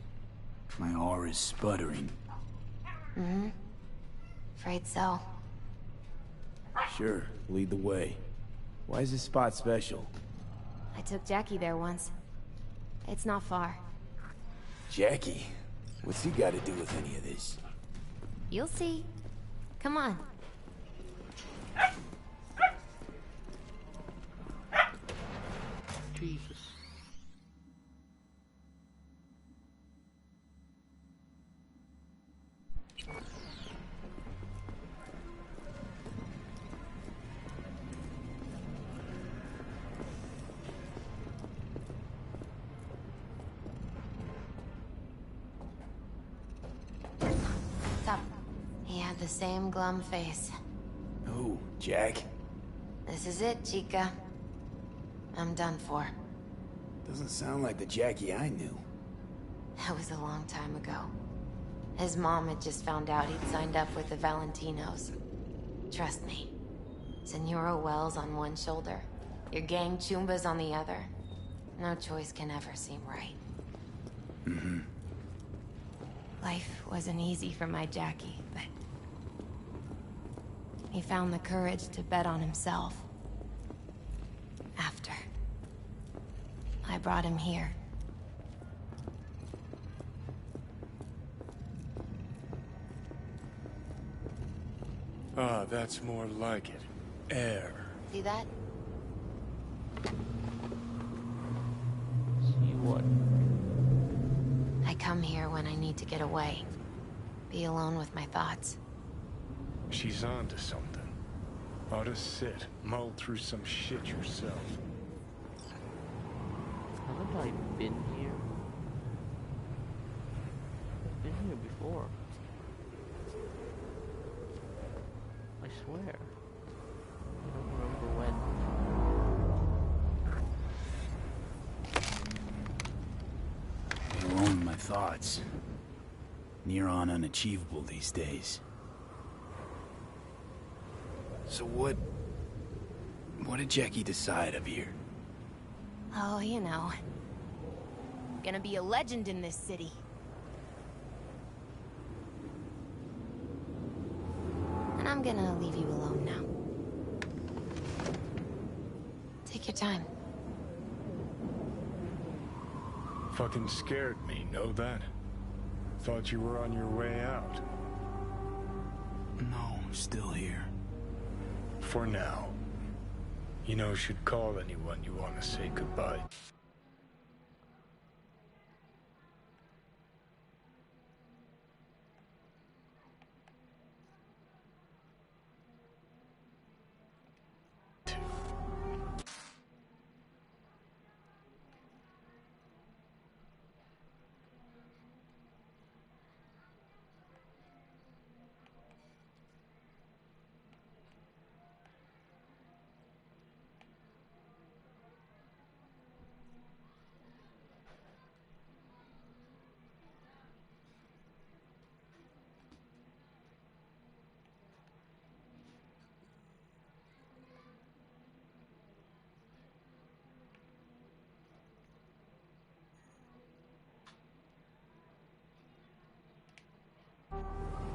[SPEAKER 3] My aura's sputtering.
[SPEAKER 11] Mm-hmm. Afraid so.
[SPEAKER 3] Sure, lead the way. Why is this spot special?
[SPEAKER 16] I took Jackie there once. It's not far.
[SPEAKER 3] Jackie? What's he got to do with any of this?
[SPEAKER 16] You'll see. Come on.
[SPEAKER 1] Jesus.
[SPEAKER 11] Sup? He had the same glum face.
[SPEAKER 3] Who, Jack?
[SPEAKER 11] This is it, Chica. I'm done for.
[SPEAKER 3] Doesn't sound like the Jackie I knew.
[SPEAKER 11] That was a long time ago. His mom had just found out he'd signed up with the Valentinos. Trust me. Senora Wells on one shoulder, your gang Chumbas on the other. No choice can ever seem right.
[SPEAKER 3] Mm-hmm.
[SPEAKER 11] Life wasn't easy for my Jackie, but... he found the courage to bet on himself. After. I brought him here.
[SPEAKER 6] Ah, that's more like it. Air.
[SPEAKER 11] See that?
[SPEAKER 1] See what?
[SPEAKER 11] I come here when I need to get away. Be alone with my thoughts.
[SPEAKER 6] She's on to something. Ought to sit, mull through some shit yourself.
[SPEAKER 1] Haven't I been here? I've been here before. I swear. I don't remember when.
[SPEAKER 3] Alone with my thoughts. Near on unachievable these days. So what did Jackie decide up here?
[SPEAKER 16] Oh, you know. Gonna be a legend in this city.
[SPEAKER 11] And I'm gonna leave you alone now. Take your time.
[SPEAKER 6] Fucking scared me, know that? Thought you were on your way out.
[SPEAKER 3] No, still here.
[SPEAKER 6] For now. You know, should call anyone you want to say goodbye.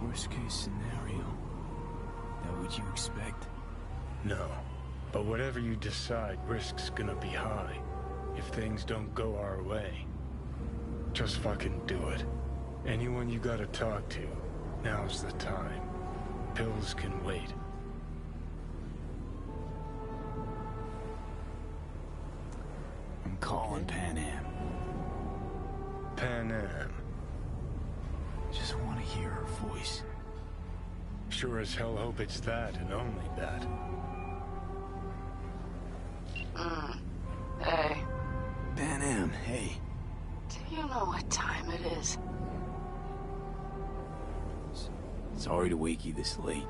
[SPEAKER 3] Worst case scenario. That what you expect?
[SPEAKER 6] No. But whatever you decide, risk's gonna be high. If things don't go our way. Just fucking do it. Anyone you gotta talk to, now's the time. Pills can wait.
[SPEAKER 3] I'm calling Pan Am.
[SPEAKER 6] Pan Am.
[SPEAKER 3] Just want to hear her voice.
[SPEAKER 6] Sure as hell hope it's that and only that.
[SPEAKER 17] Hey.
[SPEAKER 3] Pan Am, hey.
[SPEAKER 17] Do you know what time it is?
[SPEAKER 3] Sorry to wake you this late.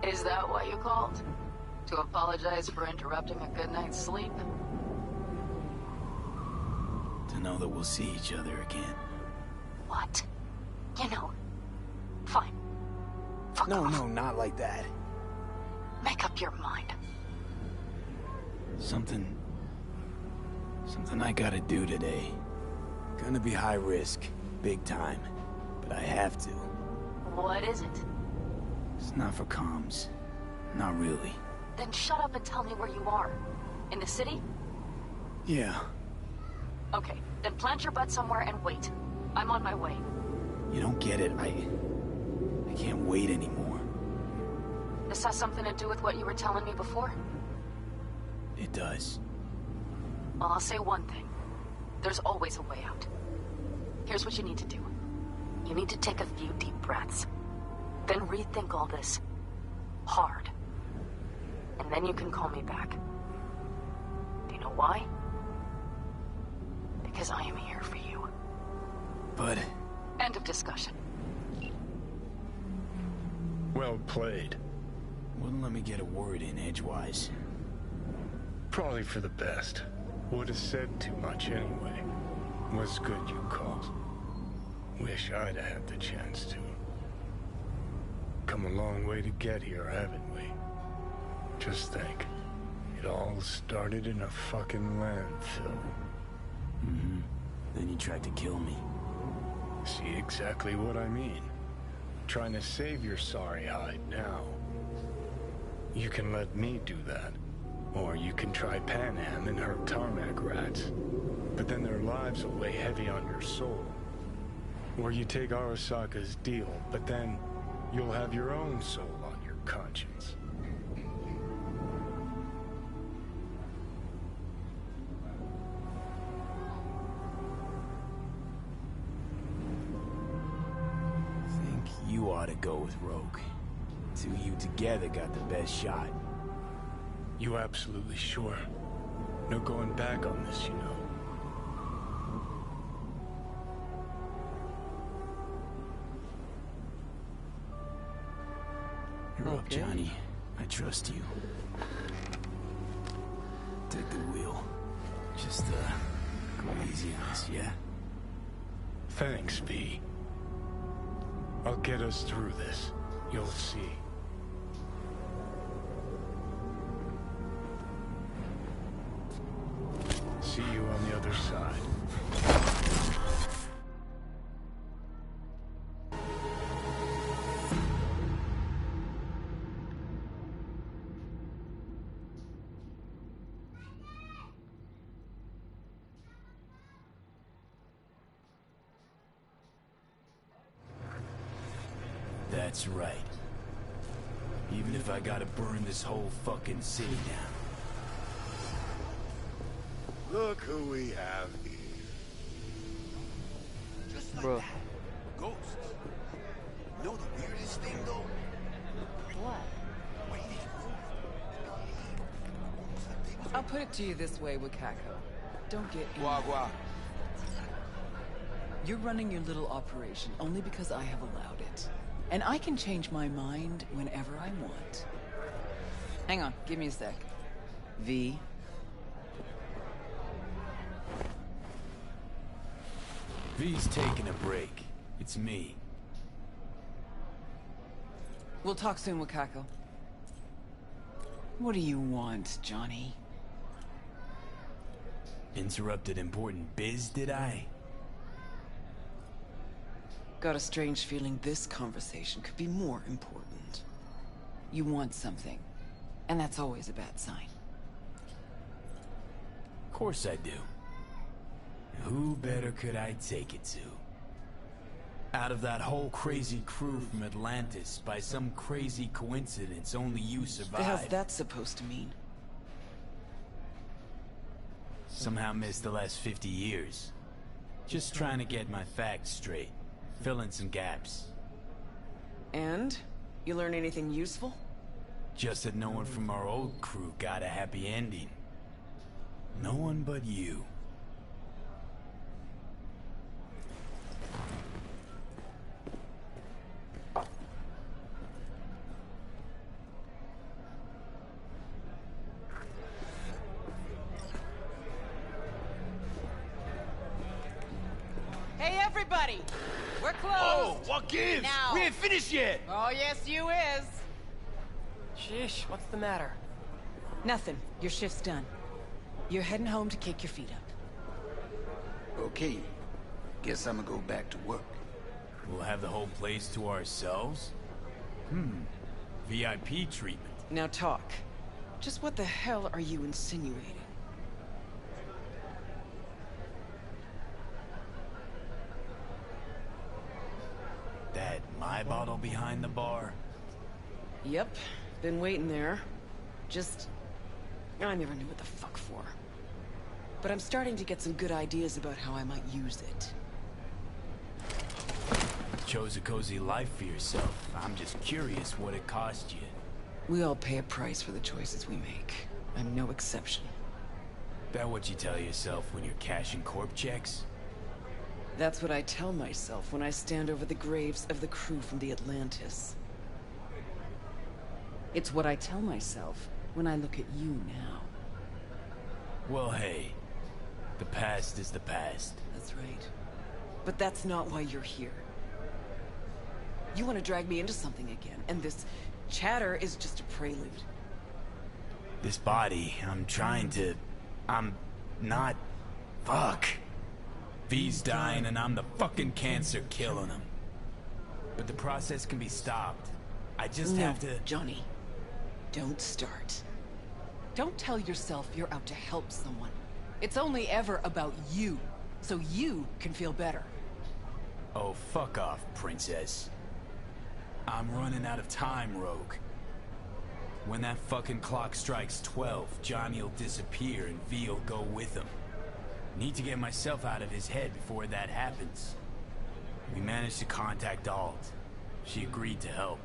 [SPEAKER 17] Is that why you called? To apologize for interrupting a good night's sleep?
[SPEAKER 3] To know that we'll see each other again.
[SPEAKER 17] What? You know, fine. Fuck
[SPEAKER 3] no,
[SPEAKER 17] off.
[SPEAKER 3] No, not like that.
[SPEAKER 17] Make up your mind.
[SPEAKER 3] Something I gotta do today. Gonna be high risk, big time, but I have to.
[SPEAKER 17] What is it?
[SPEAKER 3] It's not for comms. Not really.
[SPEAKER 17] Then shut up and tell me where you are. In the city?
[SPEAKER 3] Yeah.
[SPEAKER 17] Okay, then plant your butt somewhere and wait. I'm on my way.
[SPEAKER 3] You don't get it. I can't wait anymore.
[SPEAKER 17] This has something to do with what you were telling me before?
[SPEAKER 3] It does.
[SPEAKER 17] Well, I'll say one thing. There's always a way out. Here's what you need to do. You need to take a few deep breaths. Then rethink all this. Hard. And then you can call me back. Do you know why? Because I am here for you.
[SPEAKER 3] But...
[SPEAKER 17] End of discussion.
[SPEAKER 6] Well played.
[SPEAKER 3] Wouldn't let me get a word in edgewise.
[SPEAKER 6] Probably for the best. Would have said too much anyway. Was good you called. Wish I'd have had the chance to. Come a long way to get here, haven't we? Just think. It all started in a fucking landfill.
[SPEAKER 3] Mm-hmm. Then you tried to kill me.
[SPEAKER 6] See exactly what I mean. Trying to save your sorry hide now. You can let me do that. Or you can try Pan Am and her tarmac rats. But then their lives will weigh heavy on your soul. Or you take Arasaka's deal, but then you'll have your own soul on your conscience.
[SPEAKER 3] Think you ought to go with Rogue. Two you together got the best shot.
[SPEAKER 6] You absolutely sure? No going back on this, you know.
[SPEAKER 3] You're up, Johnny. I trust you. Take the wheel. Just, go easy on us, yeah?
[SPEAKER 6] Thanks, V. I'll get us through this. You'll see. See you on the other side.
[SPEAKER 3] That's right. Even if I gotta burn this whole fucking city down.
[SPEAKER 12] Look who we have here. Just like
[SPEAKER 1] Bro.
[SPEAKER 12] that. Ghosts. You know the weirdest thing, though?
[SPEAKER 16] What?
[SPEAKER 18] I'll put it to you this way, Wakako. Don't get in.
[SPEAKER 12] Wagwa.
[SPEAKER 18] You're running your little operation only because I have allowed it. And I can change my mind whenever I want. Hang on, give me a sec. V.
[SPEAKER 3] V's taking a break. It's me.
[SPEAKER 18] We'll talk soon, Wakako. What do you want, Johnny?
[SPEAKER 3] Interrupted important biz, did I?
[SPEAKER 18] Got a strange feeling this conversation could be more important. You want something, and that's always a bad sign.
[SPEAKER 3] Of course I do. Who better could I take it to? Out of that whole crazy crew from Atlantis, by some crazy coincidence, only you survived.
[SPEAKER 18] The hell's that supposed to mean?
[SPEAKER 3] Somehow missed the last 50 years. Just trying to get my facts straight. Fill in some gaps.
[SPEAKER 18] And? You learn anything useful?
[SPEAKER 3] Just that no one from our old crew got a happy ending. No one but you.
[SPEAKER 18] Hey, everybody! We're closed!
[SPEAKER 12] Oh, what gives?
[SPEAKER 18] Now.
[SPEAKER 12] We ain't finished yet!
[SPEAKER 18] Oh, yes, you is!
[SPEAKER 19] Sheesh, what's the matter?
[SPEAKER 18] Nothing. Your shift's done. You're heading home to kick your feet up.
[SPEAKER 12] Okay. Guess I'm gonna go back to work.
[SPEAKER 3] We'll have the whole place to ourselves? VIP treatment.
[SPEAKER 18] Now talk. Just what the hell are you insinuating?
[SPEAKER 3] That my bottle behind the bar?
[SPEAKER 18] Yep. Been waiting there. Just... I never knew what the fuck for. But I'm starting to get some good ideas about how I might use it.
[SPEAKER 3] Chose a cozy life for yourself. I'm just curious what it cost you.
[SPEAKER 18] We all pay a price for the choices we make. I'm no exception.
[SPEAKER 3] That what you tell yourself when you're cashing corp checks?
[SPEAKER 18] That's what I tell myself when I stand over the graves of the crew from the Atlantis. It's what I tell myself when I look at you now.
[SPEAKER 3] Well, hey. The past is the past.
[SPEAKER 18] That's right. But that's not why you're here. You want to drag me into something again, and this chatter is just a prelude.
[SPEAKER 3] This body, I'm not... Fuck. V's dying and I'm the fucking cancer killing him. But the process can be stopped. I just have to...
[SPEAKER 18] Johnny, don't start. Don't tell yourself you're out to help someone. It's only ever about you, so you can feel better.
[SPEAKER 3] Oh, fuck off, princess. I'm running out of time, Rogue. When that fucking clock strikes 12, Johnny'll disappear and V'll go with him. Need to get myself out of his head before that happens. We managed to contact Alt. She agreed to help.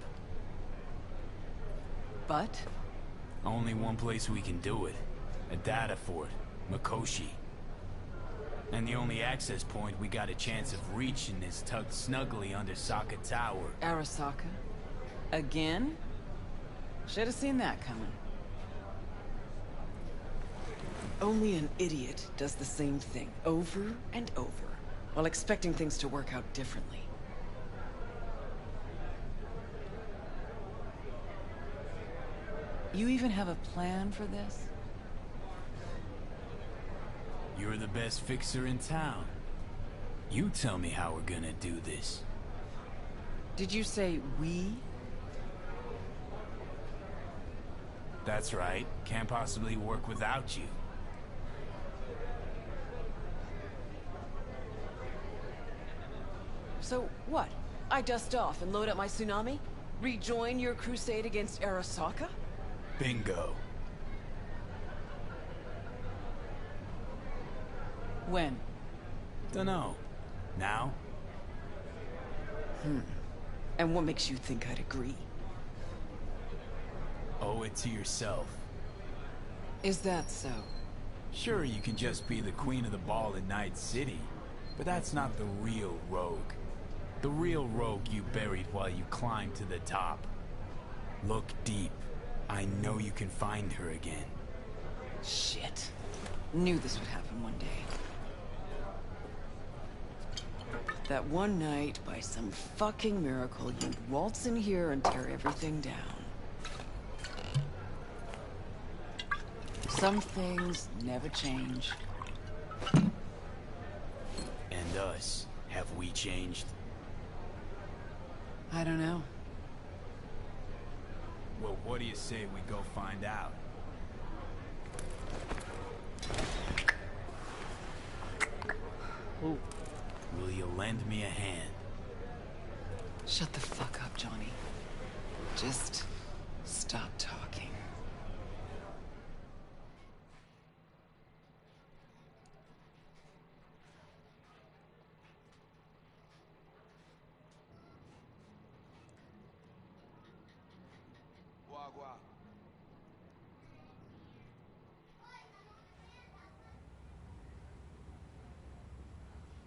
[SPEAKER 18] But?
[SPEAKER 3] Only one place we can do it. A data fort, Mikoshi. And the only access point we got a chance of reaching is tucked snugly under Sokka Tower.
[SPEAKER 18] Arasaka? Again? Should have seen that coming. Only an idiot does the same thing over and over, while expecting things to work out differently. You even have a plan for this?
[SPEAKER 3] You're the best fixer in town. You tell me how we're gonna do this.
[SPEAKER 18] Did you say we?
[SPEAKER 3] That's right. Can't possibly work without you.
[SPEAKER 18] So what? I dust off and load up my tsunami? Rejoin your crusade against Arasaka?
[SPEAKER 3] Bingo.
[SPEAKER 18] When?
[SPEAKER 3] Dunno. Now?
[SPEAKER 18] And what makes you think I'd agree?
[SPEAKER 3] Owe it to yourself.
[SPEAKER 18] Is that so?
[SPEAKER 3] Sure, you can just be the queen of the ball in Night City, but that's not the real Rogue. The real Rogue you buried while you climbed to the top. Look deep. I know you can find her again.
[SPEAKER 18] Shit. Knew this would happen one day. That one night, by some fucking miracle, you'd waltz in here and tear everything down. Some things never change.
[SPEAKER 3] And us, have we changed?
[SPEAKER 18] I don't know.
[SPEAKER 3] Well, what do you say we go find out?
[SPEAKER 1] Ooh.
[SPEAKER 3] Will you lend me a hand?
[SPEAKER 18] Shut the fuck up, Johnny. Just stop talking.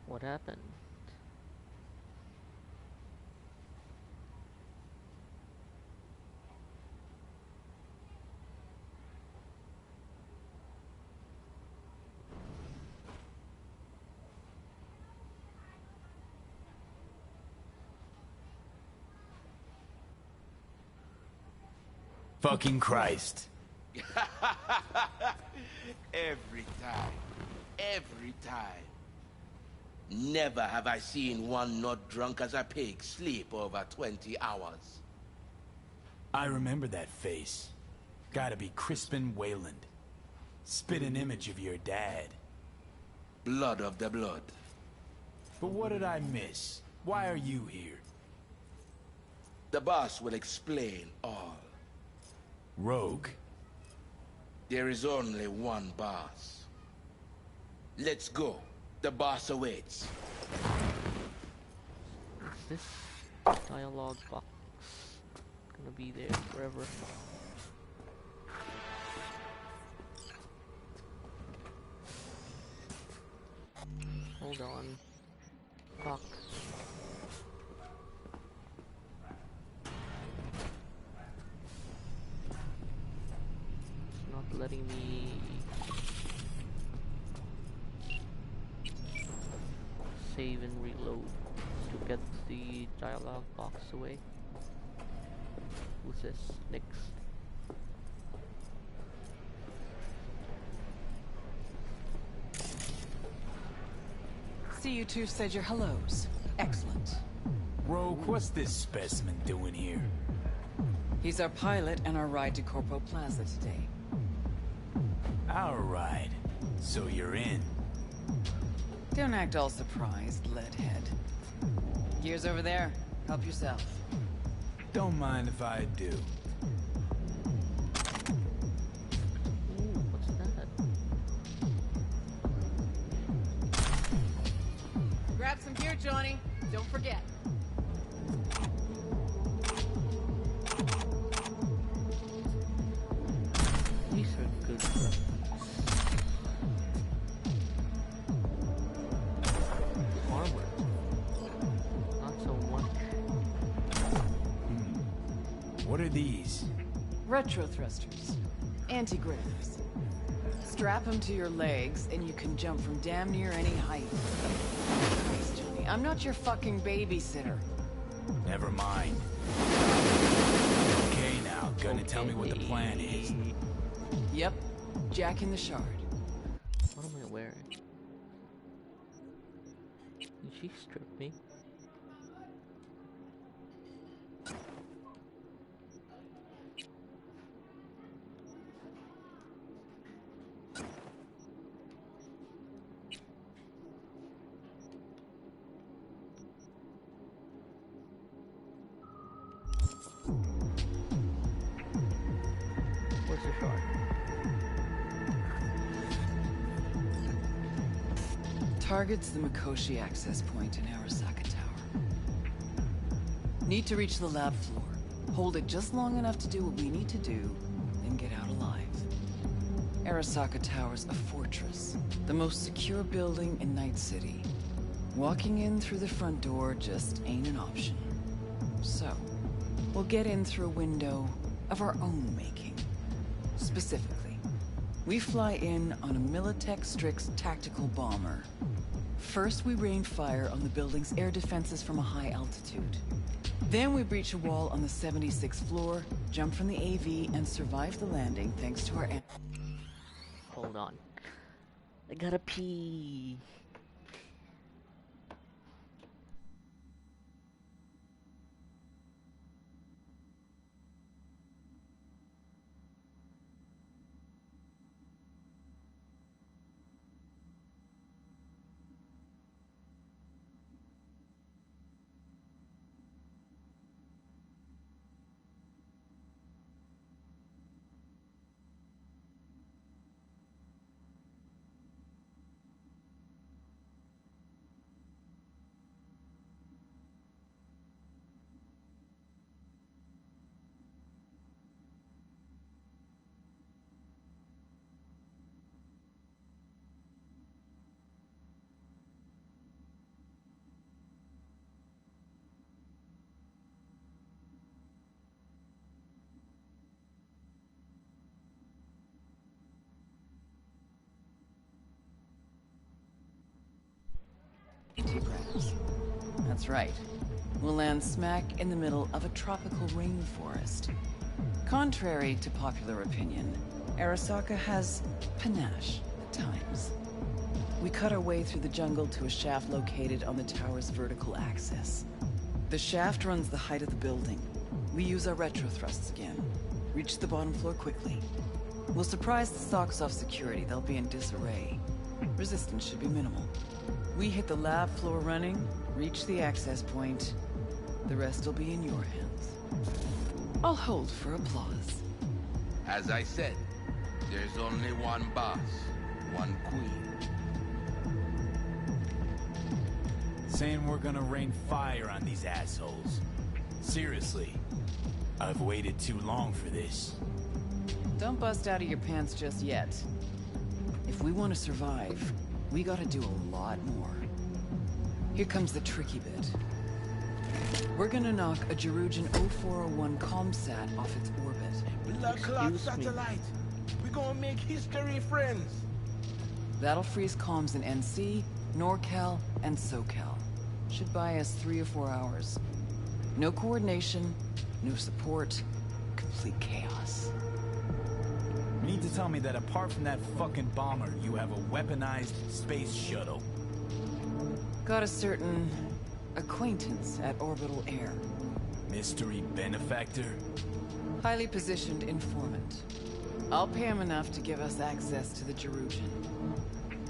[SPEAKER 1] What happened?
[SPEAKER 3] Fucking Christ.
[SPEAKER 20] Every time. Every time. Never have I seen one not drunk as a pig sleep over 20 hours.
[SPEAKER 3] I remember that face. Gotta be Crispin Wayland. Spit an image of your dad.
[SPEAKER 20] Blood of the blood.
[SPEAKER 3] But what did I miss? Why are you here?
[SPEAKER 20] The boss will explain all.
[SPEAKER 3] Rogue.
[SPEAKER 20] There is only one boss. Let's go. The boss awaits.
[SPEAKER 1] Is this dialogue box gonna be there forever? Hold on. Fuck. It's not letting me save and reload to get the dialogue box away. Who's this? Next.
[SPEAKER 18] See, you two said your hellos. Excellent.
[SPEAKER 3] Rogue, what's this specimen doing here?
[SPEAKER 18] He's our pilot and our ride to Corpo Plaza today.
[SPEAKER 3] Our ride. So you're in.
[SPEAKER 18] Don't act all surprised, leadhead. Gears over there. Help yourself.
[SPEAKER 3] Don't mind if I do.
[SPEAKER 1] Ooh, what's that?
[SPEAKER 18] Grab some gear, Johnny. Don't forget.
[SPEAKER 1] These are good. Armor. Not so much.
[SPEAKER 3] What are these?
[SPEAKER 18] Retro thrusters. Anti-gravs. Strap them to your legs and you can jump from damn near any height. Please, Johnny, I'm not your fucking babysitter.
[SPEAKER 3] Never mind. Okay now, gonna tell me what the plan is.
[SPEAKER 18] Yep. Jack in the Shard.
[SPEAKER 1] What am I wearing? Did she strip me? Where's the shard?
[SPEAKER 18] Target's the Mikoshi access point in Arasaka Tower. Need to reach the lab floor. Hold it just long enough to do what we need to do, then get out alive. Arasaka Tower's a fortress, the most secure building in Night City. Walking in through the front door just ain't an option. So, we'll get in through a window of our own making. Specifically, we fly in on a Militech Strix tactical bomber. First, we rain fire on the building's air defenses from a high altitude. Then we breach a wall on the 76th floor, jump from the AV, and survive the landing thanks to our...
[SPEAKER 1] Hold on. I gotta pee.
[SPEAKER 18] grabs. That's right. We'll land smack in the middle of a tropical rainforest. Contrary to popular opinion, Arasaka has panache at times. We cut our way through the jungle to a shaft located on the tower's vertical axis. The shaft runs the height of the building. We use our retro thrusts again. Reach the bottom floor quickly. We'll surprise the socks off security. They'll be in disarray. Resistance should be minimal. We hit the lab floor running, reach the access point. The rest will be in your hands. I'll hold for applause.
[SPEAKER 20] As I said, there's only one boss, one queen.
[SPEAKER 3] Saying we're gonna rain fire on these assholes. Seriously, I've waited too long for this.
[SPEAKER 18] Don't bust out of your pants just yet. If we want to survive, we gotta do a lot more. Here comes the tricky bit. We're gonna knock a Jerugian 0401 comsat off its orbit.
[SPEAKER 20] Blood clot satellite! We're gonna make history, friends!
[SPEAKER 18] That'll freeze comms in NC, NorCal, and SoCal. Should buy us 3 or 4 hours. No coordination, no support, complete chaos.
[SPEAKER 3] You need to tell me that apart from that fucking bomber, you have a weaponized space shuttle.
[SPEAKER 18] Got a certain acquaintance at Orbital Air.
[SPEAKER 3] Mystery benefactor?
[SPEAKER 18] Highly positioned informant. I'll pay him enough to give us access to the Jerugian.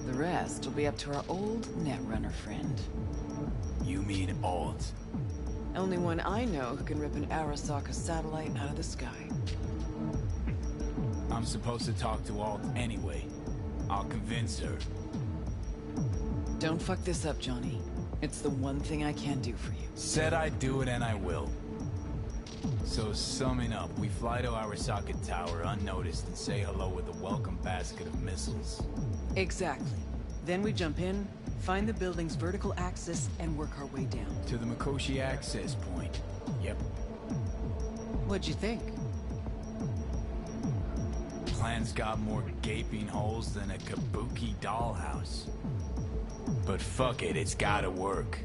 [SPEAKER 18] The rest will be up to our old Netrunner friend.
[SPEAKER 3] You mean Alt?
[SPEAKER 18] Only one I know who can rip an Arasaka satellite out of the sky.
[SPEAKER 3] I'm supposed to talk to Alt anyway. I'll convince her.
[SPEAKER 18] Don't fuck this up, Johnny. It's the one thing I can do for you.
[SPEAKER 3] Said I'd do it and I will. So summing up, we fly to Arasaka Tower unnoticed and say hello with a welcome basket of missiles.
[SPEAKER 18] Exactly. Then we jump in, find the building's vertical axis, and work our way down.
[SPEAKER 3] To the Mikoshi access point. Yep.
[SPEAKER 18] What'd you think?
[SPEAKER 3] Plan's got more gaping holes than a kabuki dollhouse. But fuck it, it's gotta work.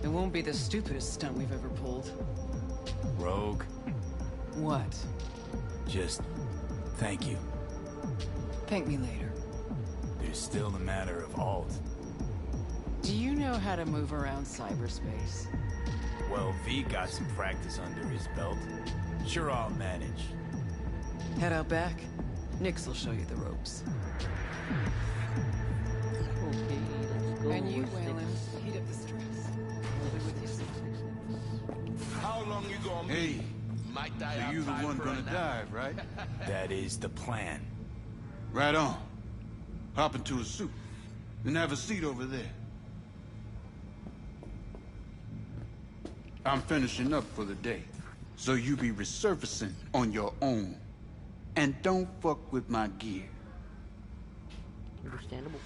[SPEAKER 18] It won't be the stupidest stunt we've ever pulled.
[SPEAKER 3] Rogue?
[SPEAKER 18] What?
[SPEAKER 3] Just thank you.
[SPEAKER 18] Thank me later.
[SPEAKER 3] There's still the matter of Alt.
[SPEAKER 18] Do you know how to move around cyberspace?
[SPEAKER 3] Well, V got some practice under his belt. Sure, I'll manage.
[SPEAKER 18] Head out back. Nix will show you the ropes.
[SPEAKER 1] Okay, let's go.
[SPEAKER 18] And you,
[SPEAKER 1] Six.
[SPEAKER 18] Waylon, heat up the stress. We'll be with you soon.
[SPEAKER 20] How long you gonna
[SPEAKER 12] Hey,
[SPEAKER 20] Might I
[SPEAKER 12] so
[SPEAKER 20] have
[SPEAKER 12] you the
[SPEAKER 20] time
[SPEAKER 12] one
[SPEAKER 20] for
[SPEAKER 12] gonna
[SPEAKER 20] a nap?
[SPEAKER 12] dive, right?
[SPEAKER 3] That is the plan.
[SPEAKER 12] Right on. Hop into a suit. Then have a seat over there. I'm finishing up for the day, so you be resurfacing on your own. And don't fuck with my gear.
[SPEAKER 1] Understandable.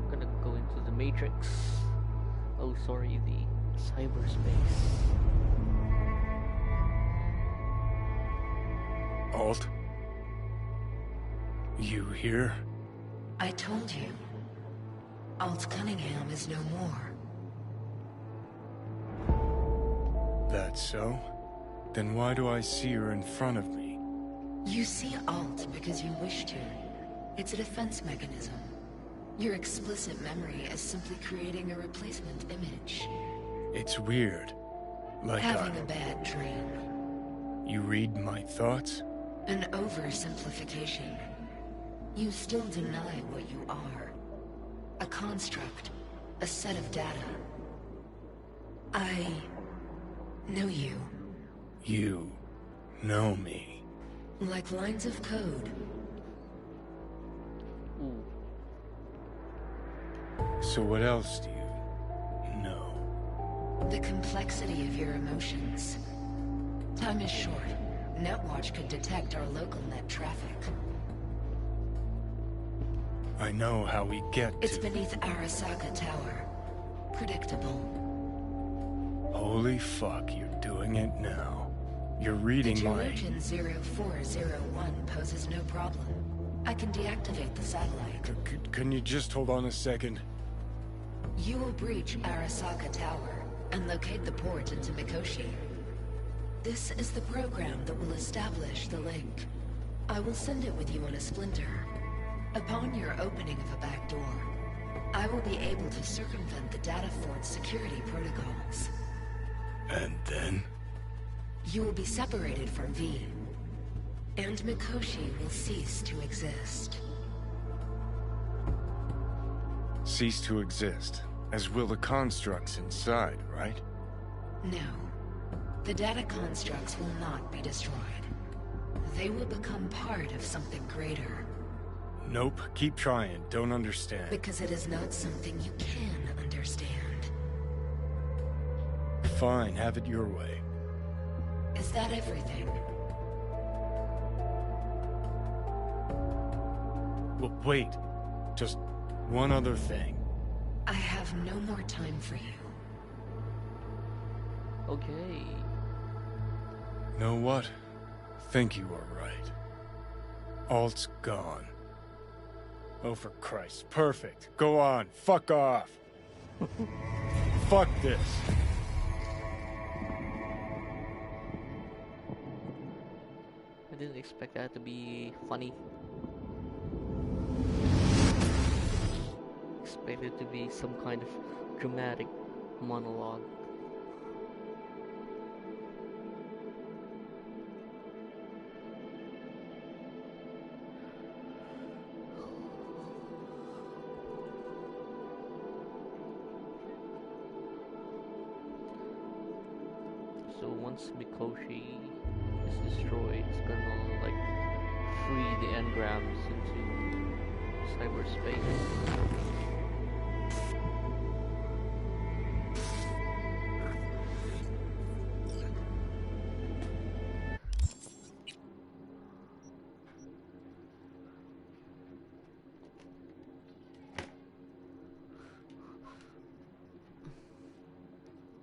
[SPEAKER 1] Gonna go into the Matrix. Oh, sorry, the cyberspace.
[SPEAKER 6] Alt? You here?
[SPEAKER 11] I told you. Alt Cunningham is no more.
[SPEAKER 6] That's so? Then why do I see her in front of me?
[SPEAKER 11] You see Alt because you wish to. It's a defense mechanism. Your explicit memory is simply creating a replacement image.
[SPEAKER 6] It's weird. Like
[SPEAKER 11] Having a bad dream.
[SPEAKER 6] You read my thoughts?
[SPEAKER 11] An oversimplification. You still deny what you are. A construct. A set of data. I know you.
[SPEAKER 6] You know me.
[SPEAKER 11] Like lines of code.
[SPEAKER 6] So what else do you know?
[SPEAKER 11] The complexity of your emotions. Time is short. Netwatch could detect our local net traffic.
[SPEAKER 6] I know how we get
[SPEAKER 11] It's
[SPEAKER 6] to...
[SPEAKER 11] beneath Arasaka Tower. Predictable.
[SPEAKER 6] Holy fuck, you're doing it now. You're reading
[SPEAKER 11] the
[SPEAKER 6] my...
[SPEAKER 11] Georgian 0401 poses no problem. I can deactivate the satellite.
[SPEAKER 6] Can you just hold on a second?
[SPEAKER 11] You will breach Arasaka Tower and locate the port into Mikoshi. This is the program that will establish the link. I will send it with you on a splinter. Upon your opening of a back door, I will be able to circumvent the data fort's security protocols.
[SPEAKER 6] And then?
[SPEAKER 11] You will be separated from V, and Mikoshi will cease to exist.
[SPEAKER 6] Cease to exist, as will the constructs inside, right?
[SPEAKER 11] No. The data constructs will not be destroyed. They will become part of something greater.
[SPEAKER 6] Nope, keep trying, don't understand.
[SPEAKER 11] Because it is not something you can understand.
[SPEAKER 6] Fine, have it your way.
[SPEAKER 11] Is that everything?
[SPEAKER 6] Well, wait. Just one other thing.
[SPEAKER 11] I have no more time for you.
[SPEAKER 1] Okay.
[SPEAKER 6] Know what? Think you are right. Alt's gone. Oh, for Christ. Perfect. Go on. Fuck off. Fuck this.
[SPEAKER 1] I didn't expect that to be funny. Expected to be some kind of dramatic monologue. So once Mikoshi is destroyed, it's gonna like free the engrams into cyberspace.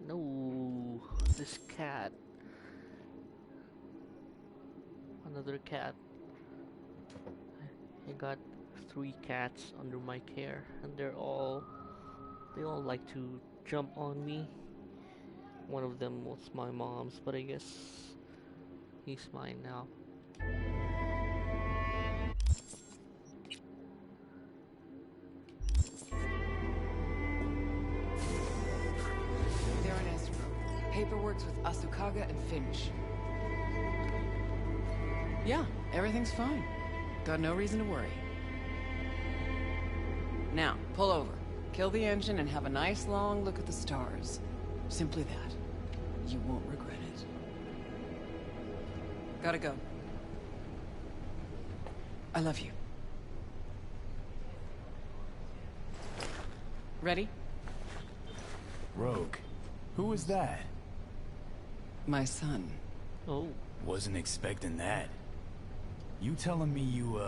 [SPEAKER 1] No, this cat. Another cat. I got 3 cats under my care, and they all like to jump on me. One of them was my mom's, but I guess he's mine now.
[SPEAKER 18] They're in Estro. Paperwork's with Asukaga and Finch. Yeah, everything's fine. Got no reason to worry. Now, pull over. Kill the engine and have a nice long look at the stars. Simply that. You won't regret it. Gotta go. I love you. Ready?
[SPEAKER 3] Rogue. Who was that?
[SPEAKER 18] My son.
[SPEAKER 1] Oh.
[SPEAKER 3] Wasn't expecting that. You telling me you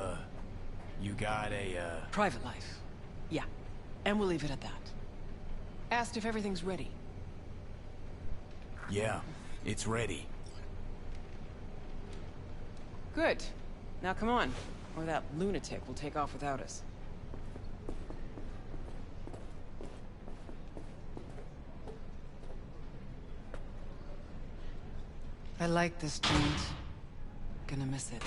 [SPEAKER 3] got a,
[SPEAKER 18] Private life. Yeah. And we'll leave it at that. Asked if everything's ready.
[SPEAKER 3] Yeah, it's ready.
[SPEAKER 18] Good. Now come on, or that lunatic will take off without us. I like this joint. Gonna miss it.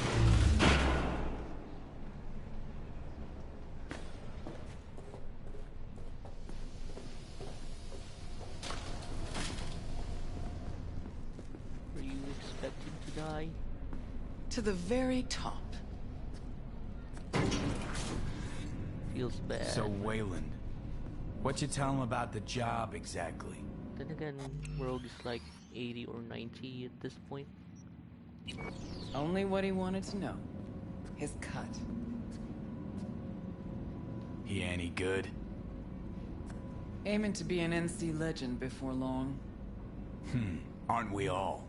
[SPEAKER 1] Were you expecting to die?
[SPEAKER 18] To the very top.
[SPEAKER 1] Feels bad.
[SPEAKER 3] So, Wayland, what you tell him about the job exactly?
[SPEAKER 1] Then again, Rogue is like 80 or 90 at this point.
[SPEAKER 18] Only what he wanted to know. His cut.
[SPEAKER 3] He any good?
[SPEAKER 18] Aiming to be an NC legend before long.
[SPEAKER 3] Aren't we all?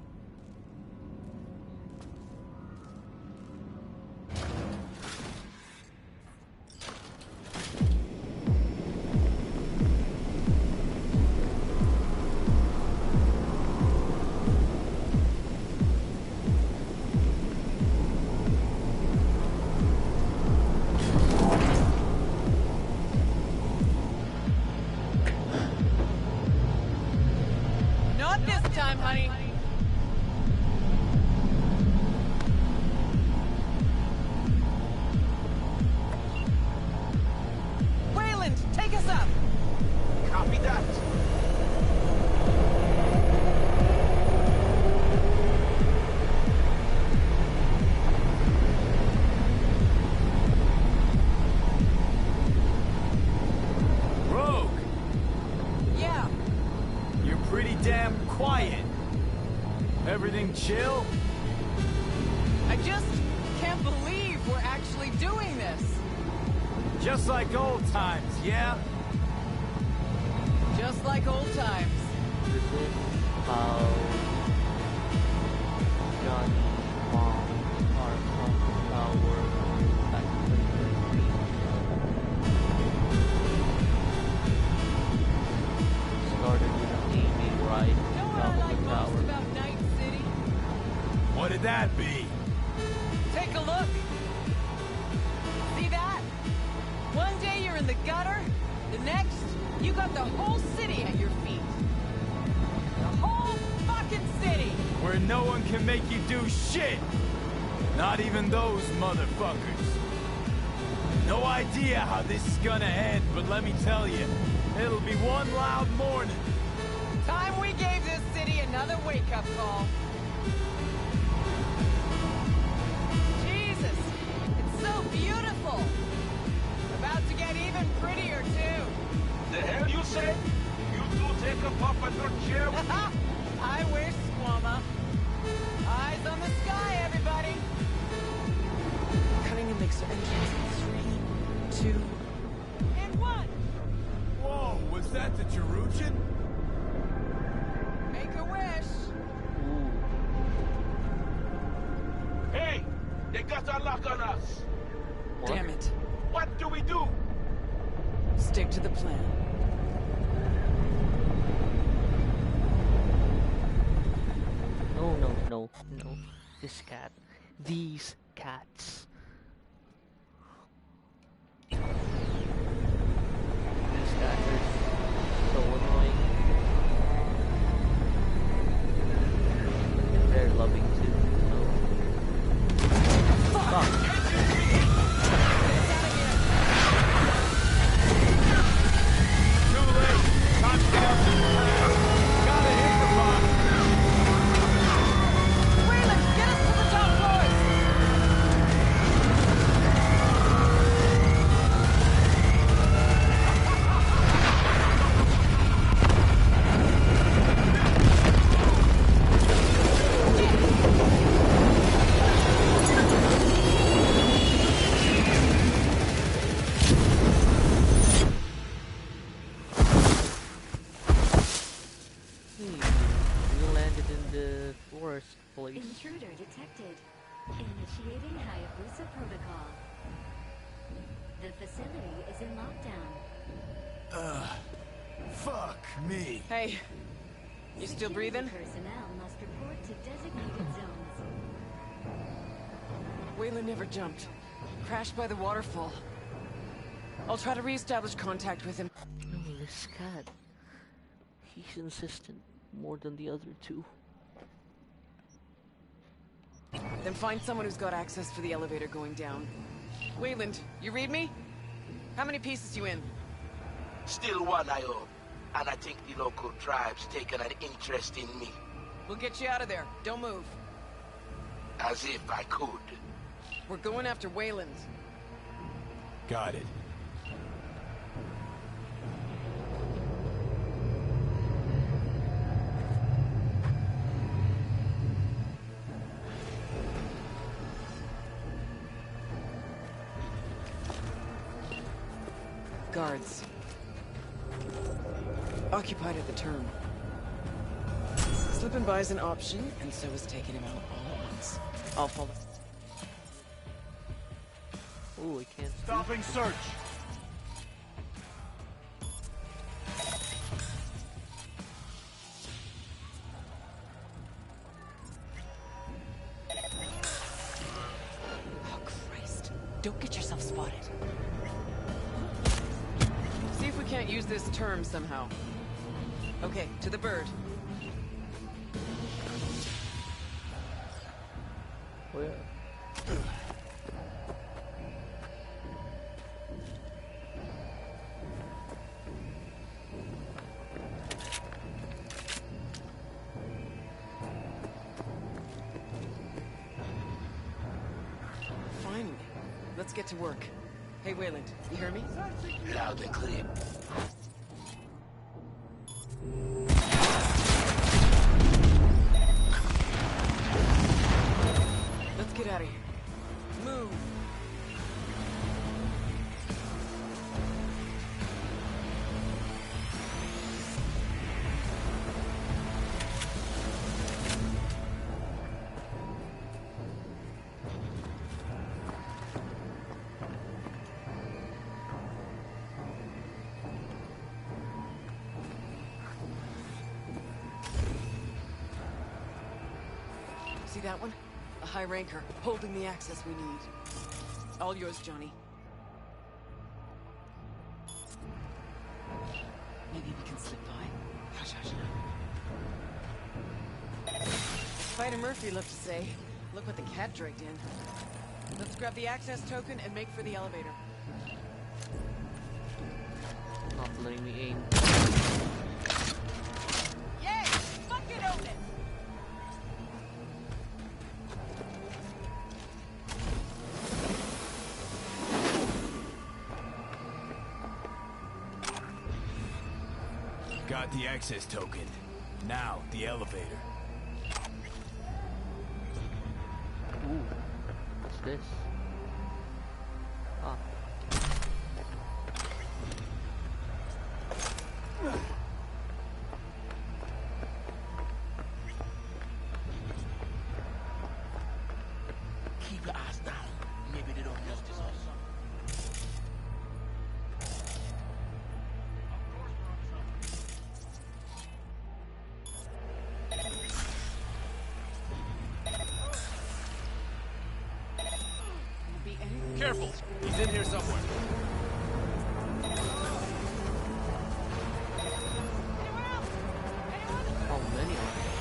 [SPEAKER 19] time, honey. Wayland, take us up!
[SPEAKER 20] Copy that.
[SPEAKER 3] Rogue!
[SPEAKER 19] Yeah.
[SPEAKER 3] You're pretty damn quiet. Everything chill?
[SPEAKER 19] I just can't believe we're actually doing this.
[SPEAKER 3] Just like old times, yeah?
[SPEAKER 19] Just like old times.
[SPEAKER 1] This is how Johnny Mom are from our back in 2023. Started with an AV ride
[SPEAKER 19] Know
[SPEAKER 1] on
[SPEAKER 19] what I
[SPEAKER 1] top
[SPEAKER 19] like
[SPEAKER 1] of the
[SPEAKER 19] most
[SPEAKER 1] tower.
[SPEAKER 19] about Night City?
[SPEAKER 3] What'd that be?
[SPEAKER 19] Take a look. See that? One day you're in the gutter, the next, you got the whole city at your feet. The whole fucking city!
[SPEAKER 3] Where no one can make you do shit! Not even those motherfuckers. No idea how this is gonna end, but let me tell you, it'll be one loud morning.
[SPEAKER 19] Time we gave this city another wake-up call. Jesus, it's so beautiful. About to get even prettier, too.
[SPEAKER 20] The hell you say? You two take a puff and not chill?
[SPEAKER 19] I wish, Squama. Eyes on the sky, everybody. Cutting a mixer entrance in 3, 2, and 1.
[SPEAKER 3] Whoa, was that the Jerusalem?
[SPEAKER 19] Make a wish.
[SPEAKER 20] Hey, they got a lock on us.
[SPEAKER 19] Damn it.
[SPEAKER 20] What do we do?
[SPEAKER 19] Stick to the plan.
[SPEAKER 1] No, no, no, no. This cat. These cats. These cats are so annoying. And they're loving too, so. Fuck!
[SPEAKER 3] Too late. Time's down. Gotta hit the box.
[SPEAKER 19] Wayland, get us to the top floors!
[SPEAKER 1] We landed in the forest place.
[SPEAKER 11] Intruder detected. Initiating Hayabusa protocol. The facility is in lockdown.
[SPEAKER 3] Fuck me.
[SPEAKER 19] Hey, you still breathing?
[SPEAKER 11] Personnel must report to designated zones.
[SPEAKER 19] Wayland never jumped. Crashed by the waterfall. I'll try to re-establish contact with him.
[SPEAKER 1] No, this cat. He's insistent more than the other two.
[SPEAKER 19] Then find someone who's got access for the elevator going down. Wayland, you read me? How many pieces you in?
[SPEAKER 20] Still one I own. And I think the local tribe's taken an interest in me.
[SPEAKER 19] We'll get you out of there. Don't move.
[SPEAKER 20] As if I could.
[SPEAKER 19] We're going after Wayland.
[SPEAKER 3] Got it.
[SPEAKER 19] Guards. Occupied at the turn. Slipping by is an option, and so is taking him out all at once. I'll follow.
[SPEAKER 1] Oh, I can't.
[SPEAKER 3] Stopping search.
[SPEAKER 19] Oh, Christ. Don't get yourself spotted. See if we can't use this term somehow. Okay, to the bird.
[SPEAKER 1] Where?
[SPEAKER 19] Finally. Let's get to work. Hey, Wayland, you hear me?
[SPEAKER 20] Loud and clear.
[SPEAKER 19] Let's get out of here. Move. See that one? A high ranker, holding the access we need. All yours, Johnny. Maybe we can slip by. Hush, hush. Spider Murphy loved to say, look what the cat dragged in. Let's grab the access token and make for the elevator.
[SPEAKER 1] Not letting me aim.
[SPEAKER 19] Yay! Fucking own it!
[SPEAKER 3] Got the access token. Now, the elevator.
[SPEAKER 1] Ooh, what's this? Ah.
[SPEAKER 20] Keep your eyes down. Maybe they don't notice us.
[SPEAKER 3] Careful! He's in here somewhere.
[SPEAKER 1] How many are there?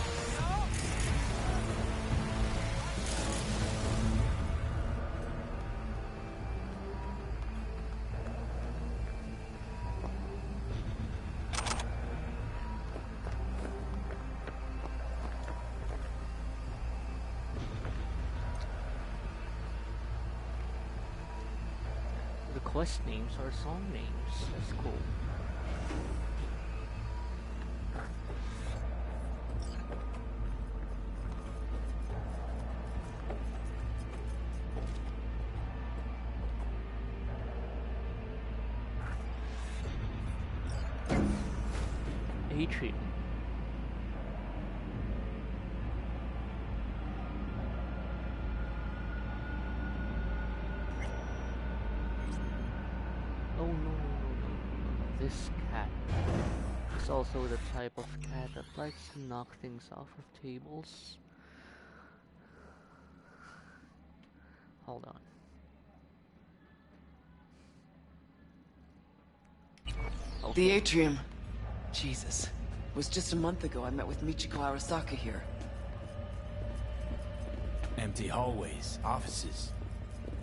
[SPEAKER 1] The quest names are song names. That's cool. Atrium. Oh no, no, no, no, no, no. This cat is also the type of cat that likes to knock things off of tables. Hold on. Okay.
[SPEAKER 19] The atrium. Jesus. It was just a month ago I met with Michiko Arasaka here.
[SPEAKER 3] Empty hallways, offices.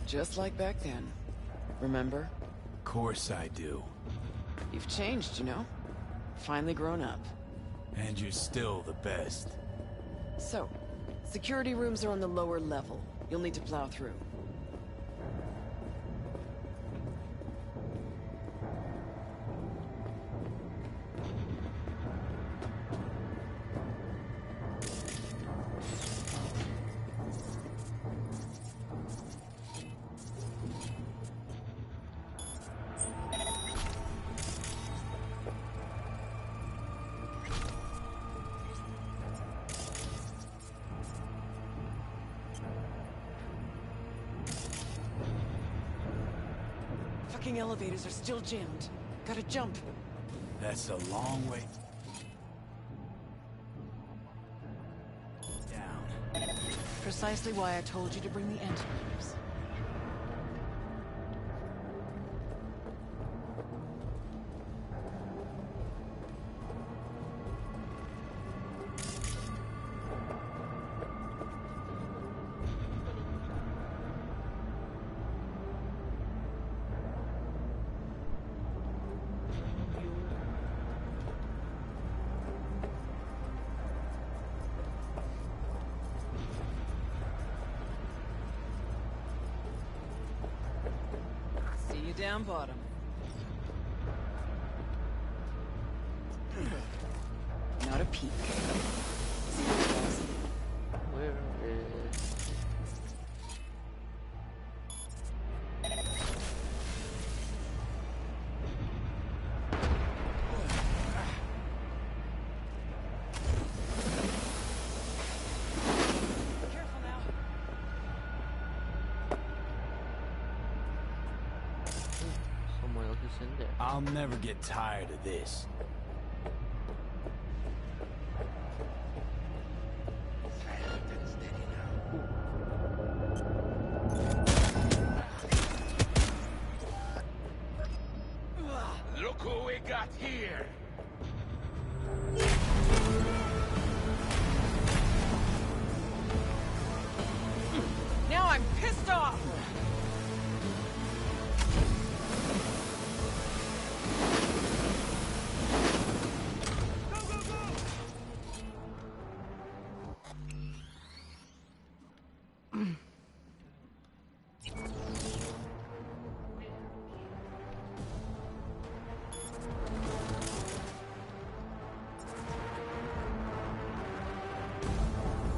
[SPEAKER 19] Just like back then. Remember?
[SPEAKER 3] Course I do.
[SPEAKER 19] You've changed, you know? Finally grown up.
[SPEAKER 3] And you're still the best.
[SPEAKER 19] So, security rooms are on the lower level. You'll need to plow through. Fucking elevators are still jammed. Gotta jump.
[SPEAKER 3] That's a long way down.
[SPEAKER 19] Precisely why I told you to bring the antivirus. down bottom. Not a peek. See what it does.
[SPEAKER 1] Where is... Someone else is in there.
[SPEAKER 3] I'll never get tired of this.
[SPEAKER 20] Look who we got here!
[SPEAKER 19] Now I'm pissed off!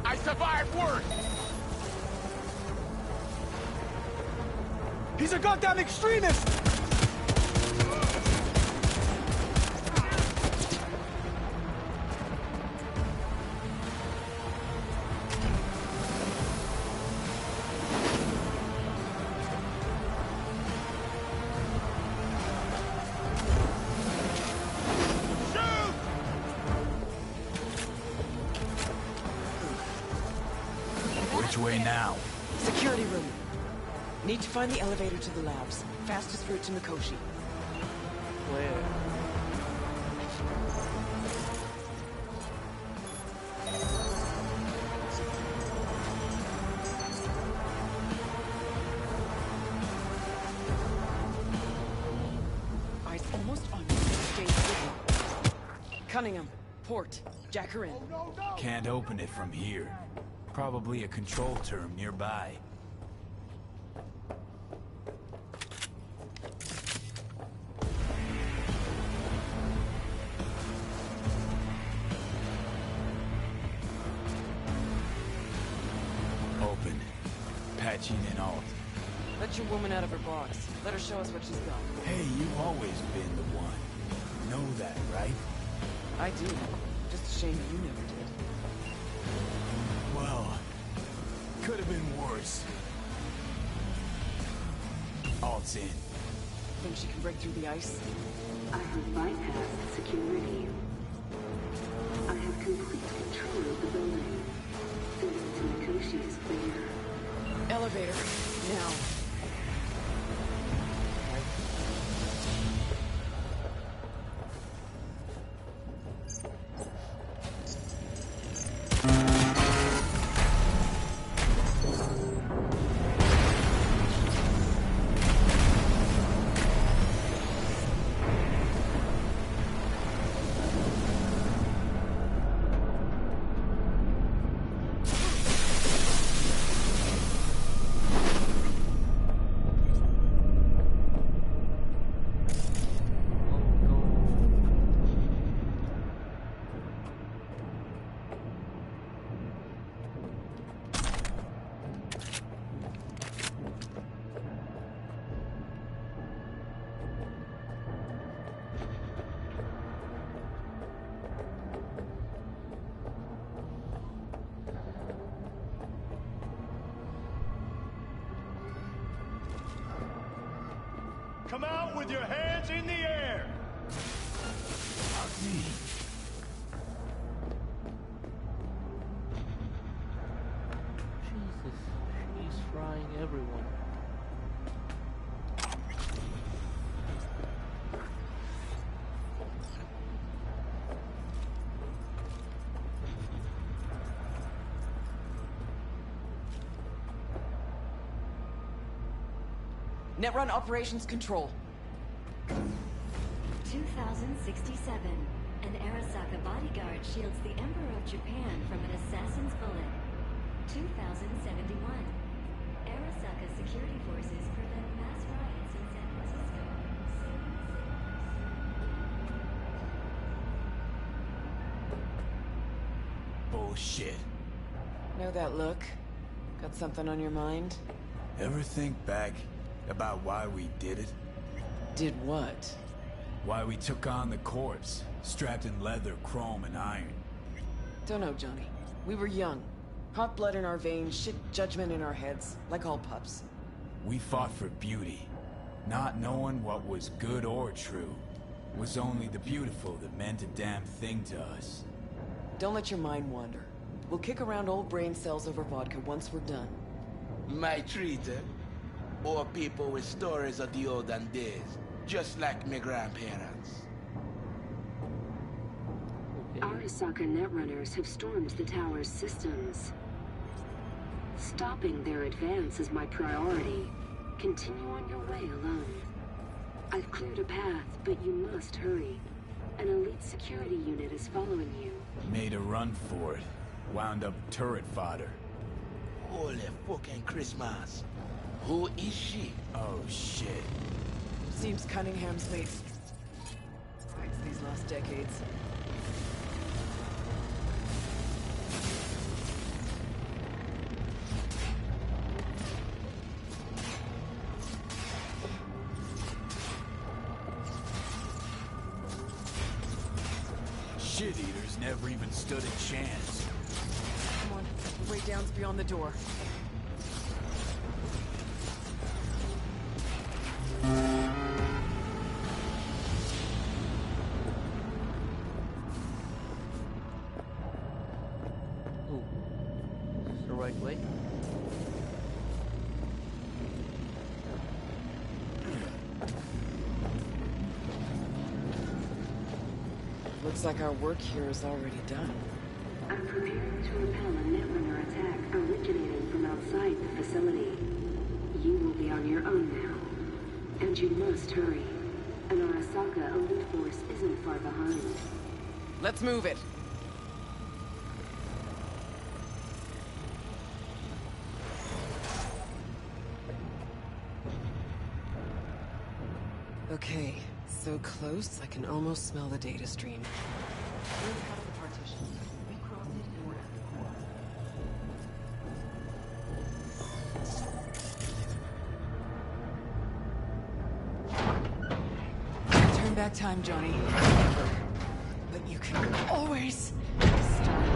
[SPEAKER 20] I survived worse!
[SPEAKER 3] He's a goddamn extremist! Which way now?
[SPEAKER 19] Security room. Need to find the elevator to the labs. Fastest route to Mikoshi.
[SPEAKER 1] Where?
[SPEAKER 19] Eyes almost on me. Stay with me. Cunningham. Port. Jack her in.
[SPEAKER 3] Can't open it from here. Probably a control term nearby. Open. Patching in alt.
[SPEAKER 19] Let your woman out of her box. Let her show us what she's got.
[SPEAKER 3] Hey, you've always been the one. You know that, right?
[SPEAKER 19] I do. Just a shame you never did.
[SPEAKER 3] Well, could have been worse. Alt's in.
[SPEAKER 19] Think she can break through the ice?
[SPEAKER 10] I have bypassed security. I have complete control of the building. This to Mikoshi is clear.
[SPEAKER 19] Elevator. Now.
[SPEAKER 12] Come out with your hands in the air!
[SPEAKER 1] Jesus, she's frying everyone.
[SPEAKER 19] Netrun Operations Control.
[SPEAKER 11] 2067. An Arasaka bodyguard shields the Emperor of Japan from an assassin's bullet. 2071. Arasaka security forces prevent mass riots in San Francisco.
[SPEAKER 3] bullshit.
[SPEAKER 18] Know that look? Got something on your mind?
[SPEAKER 3] Ever think back about why we did it?
[SPEAKER 18] Did what?
[SPEAKER 3] Why we took on the corpse, strapped in leather, chrome, and iron.
[SPEAKER 18] Don't know, Johnny. We were young. Hot blood in our veins, shit judgment in our heads, like all pups.
[SPEAKER 3] We fought for beauty, not knowing what was good or true. It was only the beautiful that meant a damn thing to us.
[SPEAKER 18] Don't let your mind wander. We'll kick around old brain cells over vodka once we're done.
[SPEAKER 20] My treat, eh? Or people with stories of the olden days, just like my grandparents.
[SPEAKER 10] Arasaka netrunners have stormed the tower's systems. Stopping their advance is my priority. Continue on your way alone. I've cleared a path, but you must hurry. An elite security unit is following you.
[SPEAKER 3] Made a run for it. Wound up turret fodder.
[SPEAKER 20] Holy fucking Christmas. Who is she?
[SPEAKER 3] Oh, shit.
[SPEAKER 18] Seems Cunningham's late. Fights these last decades.
[SPEAKER 3] Shit-eaters never even stood a chance.
[SPEAKER 18] Come on, the way down's beyond the door.
[SPEAKER 1] Ooh, is this the right way?
[SPEAKER 18] Looks like our work here is already done.
[SPEAKER 10] I'm preparing to repel a netrunner attack originating from outside the facility. You will be on your own now. And you must hurry. An Arasaka elite force isn't far behind.
[SPEAKER 18] Let's move it. Okay, so close I can almost smell the data stream. We're out of the partition. We cross it and we're at the core. Turn back time, Johnny. Never. But you can always start.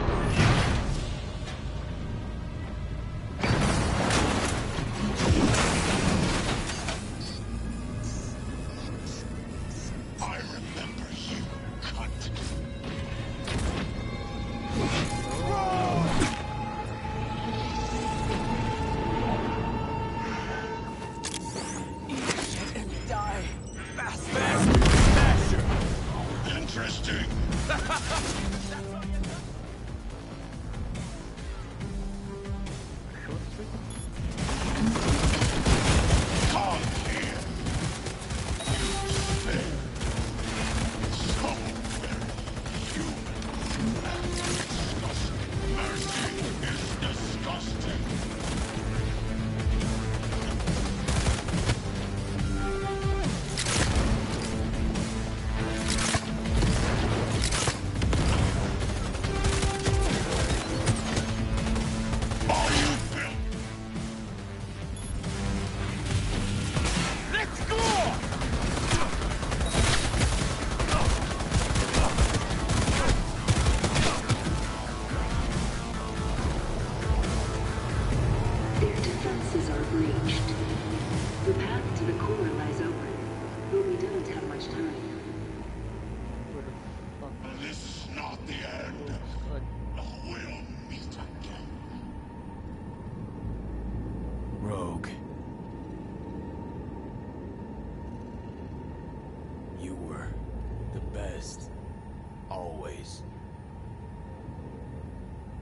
[SPEAKER 3] Rogue. You were the best. Always.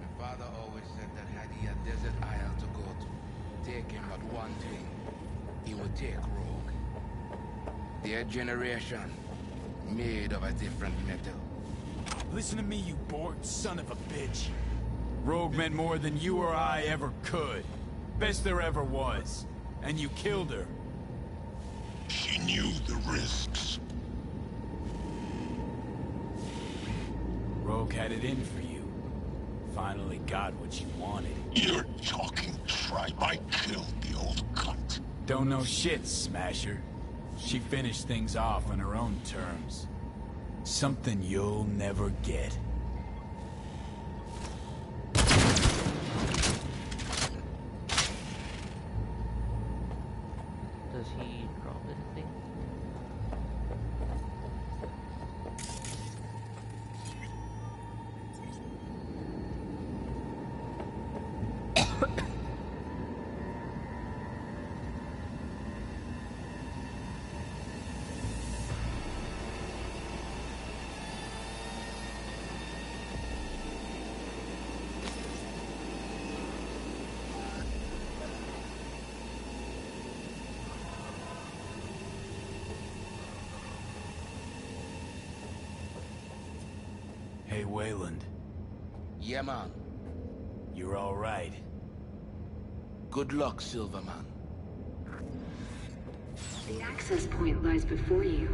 [SPEAKER 20] My father always said that had he a desert isle to go to, take him but one thing. He would take Rogue. Their generation, made of a different metal.
[SPEAKER 3] Listen to me, you bored son of a bitch. Rogue meant more than you or I ever could. Best there ever was. And you killed her.
[SPEAKER 12] She knew the risks.
[SPEAKER 3] Rogue had it in for you. Finally got what you wanted.
[SPEAKER 12] You're talking tripe. I killed the old cunt.
[SPEAKER 3] Don't know shit, Smasher. She finished things off on her own terms. Something you'll never get.
[SPEAKER 1] Does he drop anything?
[SPEAKER 3] Hey, Wayland.
[SPEAKER 20] Yeah, man.
[SPEAKER 3] You're all right.
[SPEAKER 20] Good luck, Silverman.
[SPEAKER 10] The access point lies before you.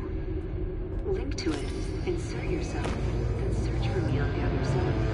[SPEAKER 10] Link to it, insert yourself, then search for me on the other side.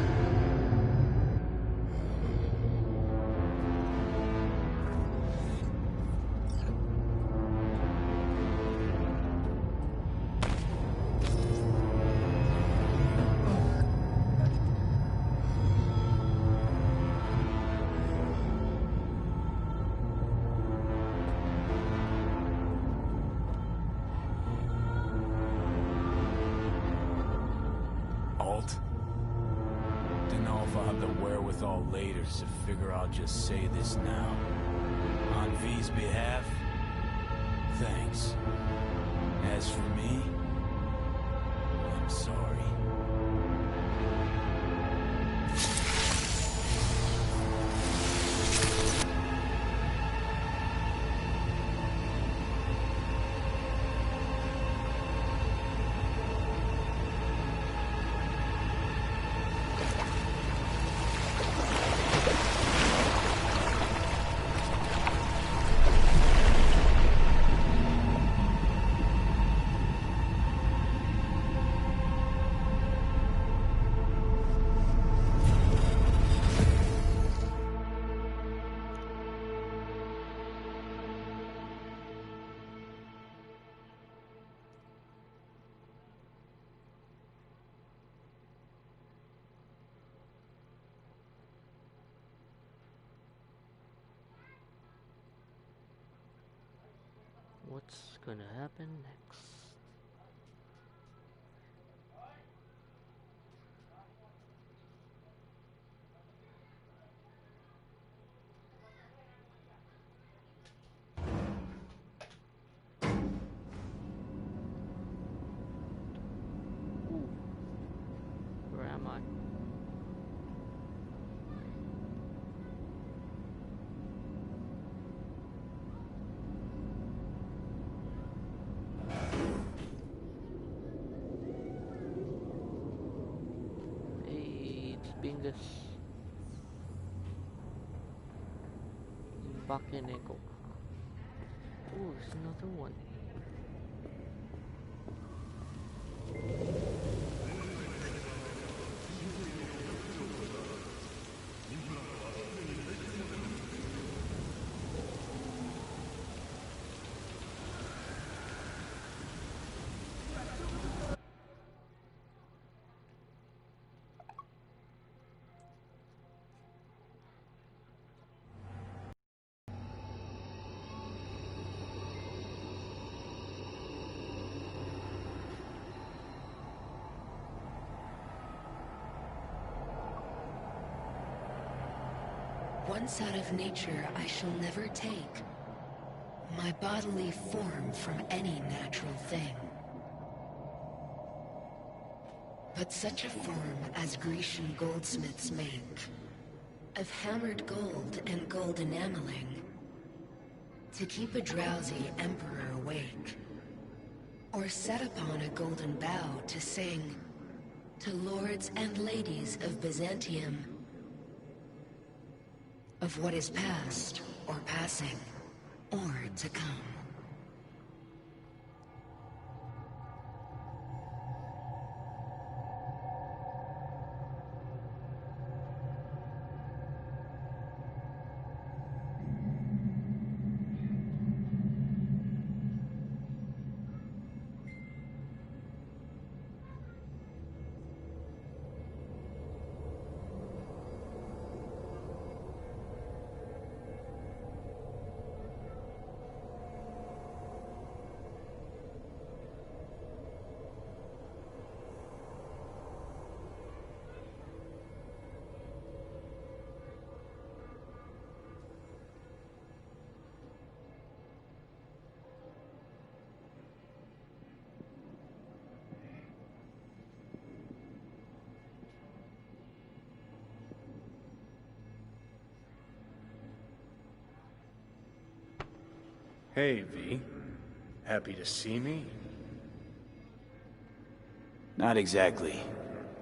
[SPEAKER 3] Later, so figure I'll just say this now. On V's behalf, thanks. As for me, I'm sorry.
[SPEAKER 1] What's gonna happen next? Ooh. Where am I? Bingus. Bakeneko. Oh, there's another one.
[SPEAKER 11] Once out of nature, I shall never take my bodily form from any natural thing. But such a form as Grecian goldsmiths make, of hammered gold and gold enameling, to keep a drowsy emperor awake, or set upon a golden bough to sing to lords and ladies of Byzantium, of what is past, or passing, or to come.
[SPEAKER 6] Hey, V. Happy to see me?
[SPEAKER 3] Not exactly.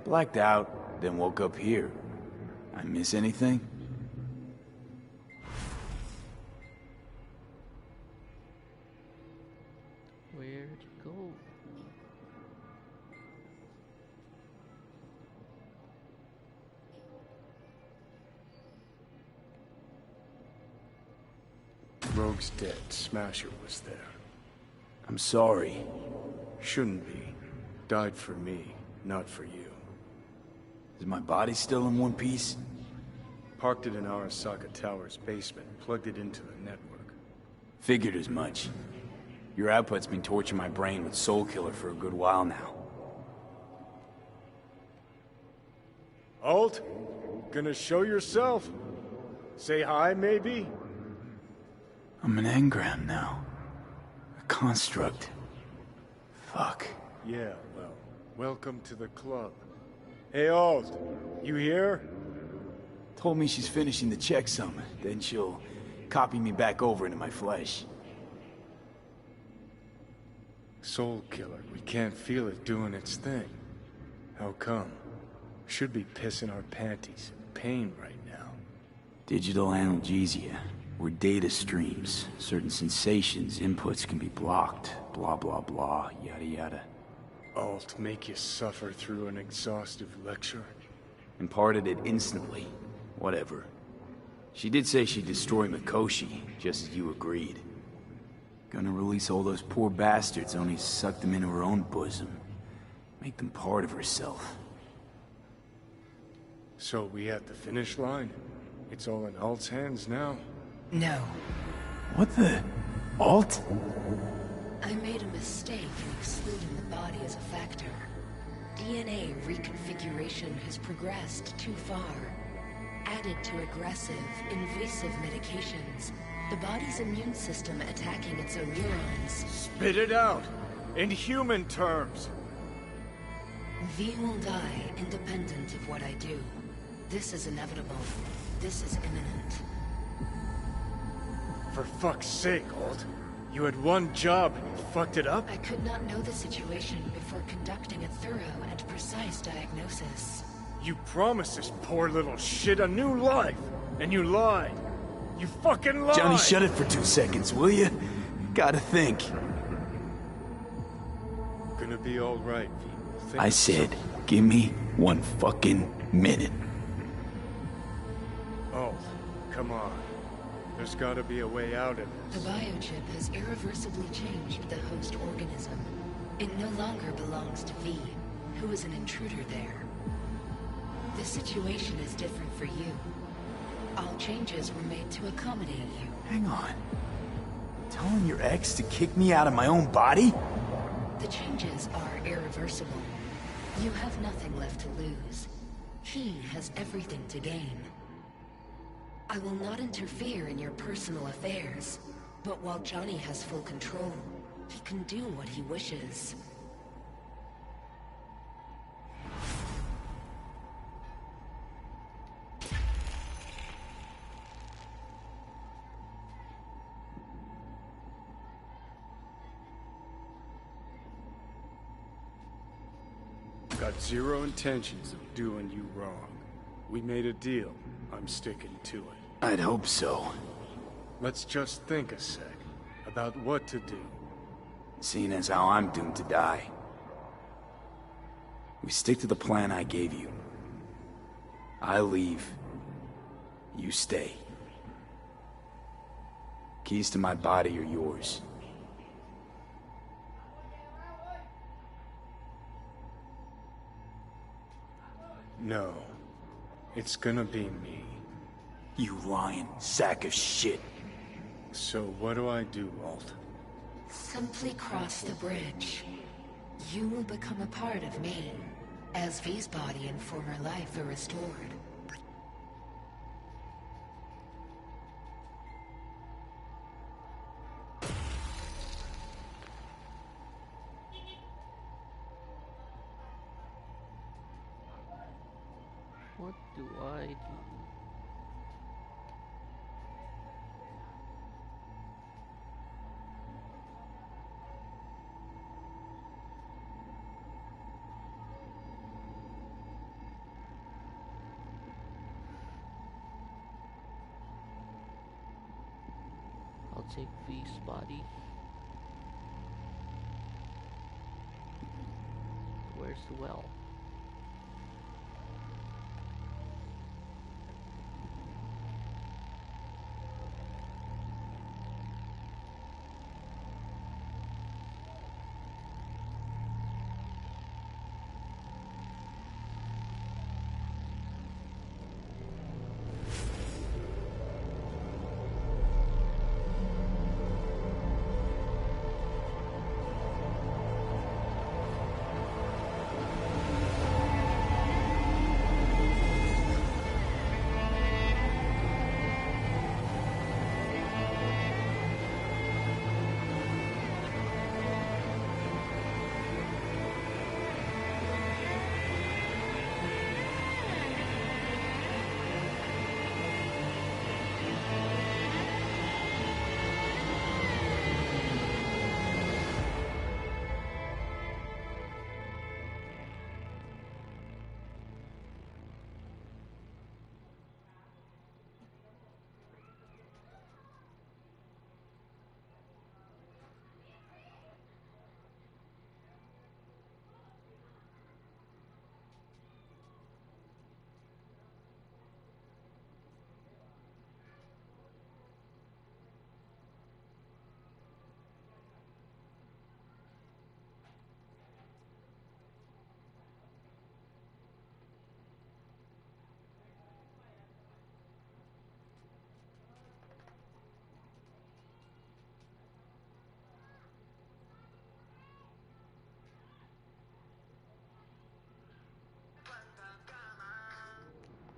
[SPEAKER 3] Blacked out, then woke up here. I miss anything?
[SPEAKER 1] Where'd it go?
[SPEAKER 6] Rogue's dead. Smasher was there.
[SPEAKER 3] I'm sorry.
[SPEAKER 6] Shouldn't be. Died for me, not for you.
[SPEAKER 3] Is my body still in one piece?
[SPEAKER 6] Parked it in Arasaka Tower's basement, plugged it into the network.
[SPEAKER 3] Figured as much. Your output's been torturing my brain with Soul Killer for a good while now.
[SPEAKER 6] Alt? Gonna show yourself? Say hi, maybe?
[SPEAKER 3] I'm an engram now. A construct. Fuck.
[SPEAKER 6] Yeah, well, welcome to the club. Hey, Alt, you here?
[SPEAKER 3] Told me she's finishing the checksum, then she'll copy me back over into my flesh.
[SPEAKER 6] Soul Killer, we can't feel it doing its thing. How come? Should be pissing our panties in pain right now.
[SPEAKER 3] Digital analgesia, where data streams, certain sensations, inputs can be blocked, blah blah blah, yada yada.
[SPEAKER 6] Alt make you suffer through an exhaustive lecture?
[SPEAKER 3] Imparted it instantly. Whatever. She did say she'd destroy Mikoshi, just as you agreed. Gonna release all those poor bastards, only suck them into her own bosom. Make them part of herself.
[SPEAKER 6] So we at the finish line? It's all in Alt's hands now?
[SPEAKER 11] No.
[SPEAKER 3] What the... Alt?
[SPEAKER 11] I made a mistake in excluding the body as a factor. DNA reconfiguration has progressed too far. Added to aggressive, invasive medications, the body's immune system attacking its own neurons.
[SPEAKER 6] Spit it out! In human terms!
[SPEAKER 11] V will die independent of what I do. This is inevitable. This is imminent.
[SPEAKER 6] For fuck's sake, Alt. You had one job and you fucked it up?
[SPEAKER 11] I could not know the situation before conducting a thorough and precise diagnosis.
[SPEAKER 6] You promised this poor little shit a new life, and you lied. You fucking lied!
[SPEAKER 3] Johnny, shut it for 2 seconds, will you? Gotta think.
[SPEAKER 6] Gonna be alright, V.
[SPEAKER 3] I said, give me 1 fucking minute.
[SPEAKER 6] Oh, come on. There's gotta be a way out of
[SPEAKER 11] The
[SPEAKER 6] this.
[SPEAKER 11] biochip has irreversibly changed the host organism. It no longer belongs to V, who is an intruder there. The situation is different for you. All changes were made to accommodate you.
[SPEAKER 3] Hang on. Telling your ex to kick me out of my own body?
[SPEAKER 11] The changes are irreversible. You have nothing left to lose. He has everything to gain. I will not interfere in your personal affairs, but while Johnny has full control, he can do what he wishes.
[SPEAKER 6] Got zero intentions of doing you wrong. We made a deal. I'm sticking to it.
[SPEAKER 3] I'd hope so.
[SPEAKER 6] Let's just think a sec about what to do.
[SPEAKER 3] Seeing as how I'm doomed to die. We stick to the plan I gave you. I leave. You stay. Keys to my body are yours.
[SPEAKER 6] No. It's gonna be me.
[SPEAKER 3] You lying sack of shit.
[SPEAKER 6] So what do I do, Alt?
[SPEAKER 11] Simply cross the bridge. You will become a part of me, as V's body and former life are restored.
[SPEAKER 1] What do I do? I'll take V's body. Where's the well?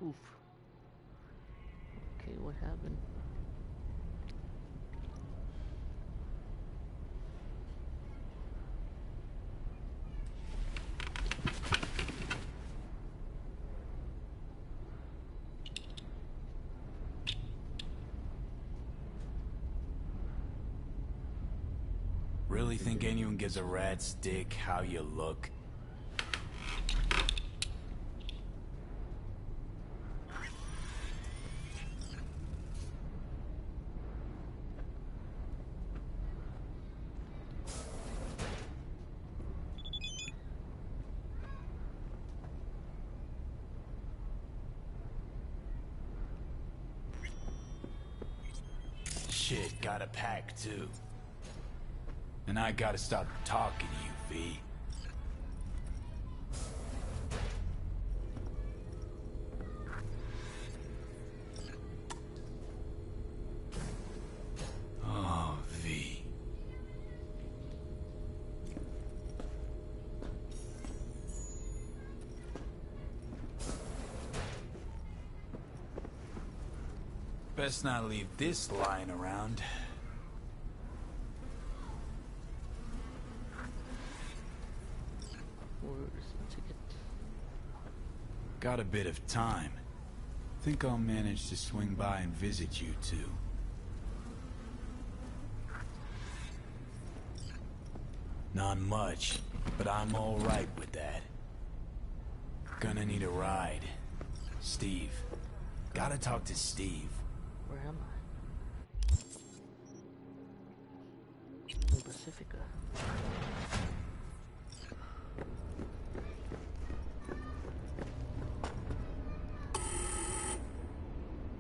[SPEAKER 1] Oof. Okay, what happened?
[SPEAKER 3] Really think anyone gives a rat's dick how you look? Shit, gotta pack too. And I gotta stop talking to you, V. Oh, V. Best not leave this lying around. Got a bit of time. Think I'll manage to swing by and visit you two. Not much, but I'm all right with that. Gonna need a ride. Steve. Gotta talk to Steve.
[SPEAKER 1] Where am I? In Pacifica.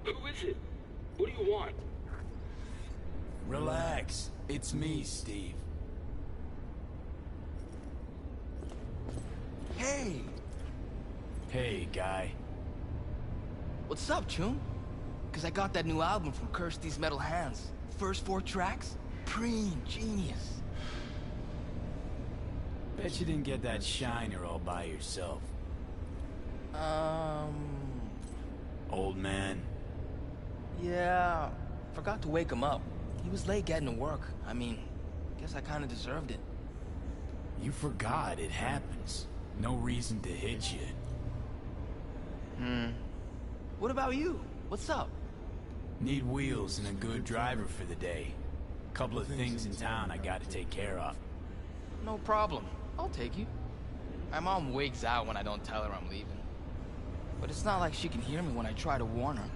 [SPEAKER 21] Who is it? What do you want?
[SPEAKER 3] Relax. It's me, Steve.
[SPEAKER 22] Hey!
[SPEAKER 3] Hey, guy.
[SPEAKER 22] What's up, Chum? Cause I got that new album from Curse These Metal Hands. First 4 tracks? Preen, genius.
[SPEAKER 3] Bet you didn't get that shiner all by yourself. Old man.
[SPEAKER 22] Yeah, forgot to wake him up. He was late getting to work. I mean, guess I kinda deserved it.
[SPEAKER 3] You forgot it happens. No reason to hit you.
[SPEAKER 22] What about you? What's up?
[SPEAKER 3] Need wheels and a good driver for the day. Couple of things in town I gotta take care of.
[SPEAKER 22] No problem. I'll take you. My mom wigs out when I don't tell her I'm leaving. But it's not like she can hear me when I try to warn her.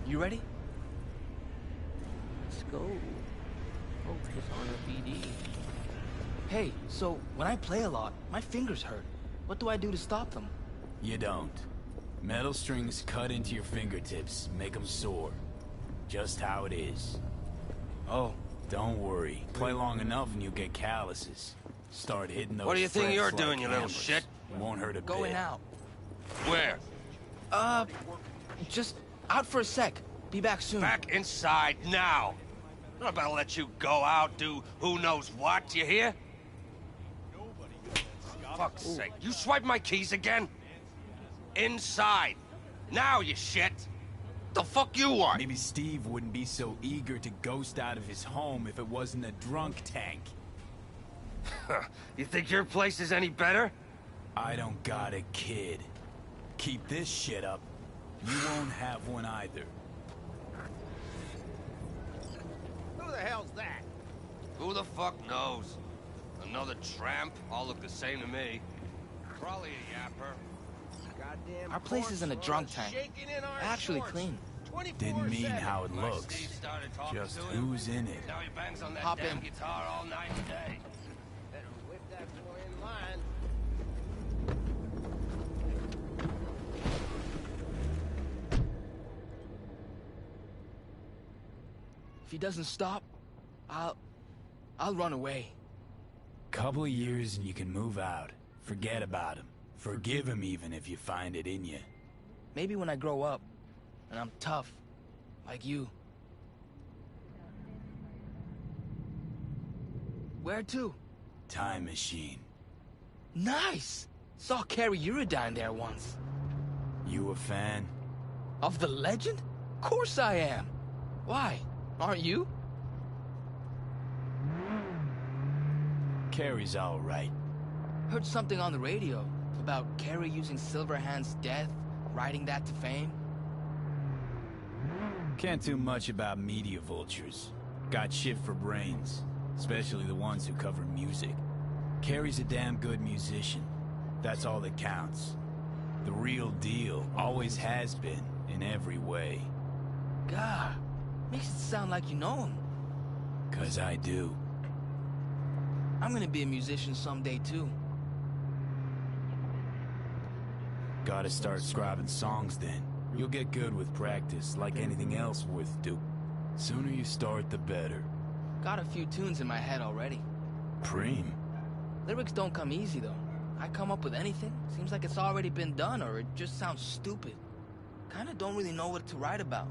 [SPEAKER 22] You ready?
[SPEAKER 1] let's go. Focus on a BD.
[SPEAKER 22] Hey, so when I play a lot, my fingers hurt. What do I do to stop them?
[SPEAKER 3] You don't. Metal strings cut into your fingertips, make them sore. Just how it is.
[SPEAKER 22] Oh.
[SPEAKER 3] Don't worry. Play long enough and you'll get calluses. Start hitting those.
[SPEAKER 5] What do you think
[SPEAKER 3] frets
[SPEAKER 5] you're
[SPEAKER 3] like
[SPEAKER 5] doing, you little
[SPEAKER 3] hammers.
[SPEAKER 5] shit?
[SPEAKER 3] Won't hurt a
[SPEAKER 22] Going
[SPEAKER 3] bit.
[SPEAKER 22] out.
[SPEAKER 5] Where?
[SPEAKER 22] Just out for a sec. Be back soon.
[SPEAKER 5] Back inside now. I'm not about to let you go out, do who knows what, you hear? Fuck's sake, you swipe my keys again? Inside. Now, you shit. The fuck you want?
[SPEAKER 3] Maybe Steve wouldn't be so eager to ghost out of his home if it wasn't a drunk tank.
[SPEAKER 5] You think your place is any better?
[SPEAKER 3] I don't got a kid. Keep this shit up. You won't have one either.
[SPEAKER 5] Who the hell's that? Who the fuck knows? Another tramp? All look the same to me. Probably a yapper. Goddamn.
[SPEAKER 22] Our place isn't a drunk tank. Actually clean.
[SPEAKER 3] Didn't mean how it looks. Just who's in it.
[SPEAKER 5] Now he bangs on that
[SPEAKER 22] Hop
[SPEAKER 5] damn
[SPEAKER 22] in.
[SPEAKER 5] guitar all night and day. Better whip that boy in line.
[SPEAKER 22] If he doesn't stop, I'll run away.
[SPEAKER 3] Couple of years and you can move out. Forget about him. Forgive him even if you find it in you.
[SPEAKER 22] Maybe when I grow up, and I'm tough, like you. Where to?
[SPEAKER 3] Time machine.
[SPEAKER 22] Nice! Saw Carrie Eurodyne there once.
[SPEAKER 3] You a fan?
[SPEAKER 22] Of the legend? Course I am. Why? Aren't you?
[SPEAKER 3] Carrie's all right.
[SPEAKER 22] Heard something on the radio about Carrie using Silverhand's death, riding that to fame.
[SPEAKER 3] Can't do much about media vultures. Got shit for brains, especially the ones who cover music. Carrie's a damn good musician. That's all that counts. The real deal, always has been, in every way.
[SPEAKER 22] God, makes it sound like you know him.
[SPEAKER 3] 'Cause I do.
[SPEAKER 22] I'm gonna be a musician someday too.
[SPEAKER 3] Gotta start scribing songs then. You'll get good with practice, like anything else worth do. Sooner you start, the better.
[SPEAKER 22] Got a few tunes in my head already.
[SPEAKER 3] Preem.
[SPEAKER 22] Lyrics don't come easy though. I come up with anything, seems like it's already been done or it just sounds stupid. Kinda don't really know what to write about.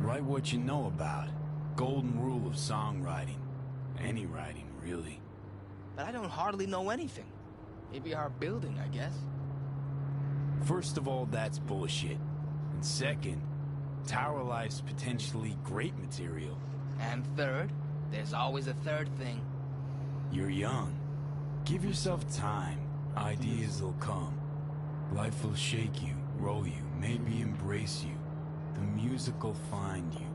[SPEAKER 3] Write what you know about. Golden rule of songwriting. Any writing, really.
[SPEAKER 22] But I don't hardly know anything. Maybe our building, I guess.
[SPEAKER 3] First of all, that's bullshit. And second, Tower Life's potentially great material.
[SPEAKER 22] And third, there's always a third thing.
[SPEAKER 3] You're young. Give yourself time. Ideas will come. Life will shake you, roll you, maybe embrace you. The music will find you.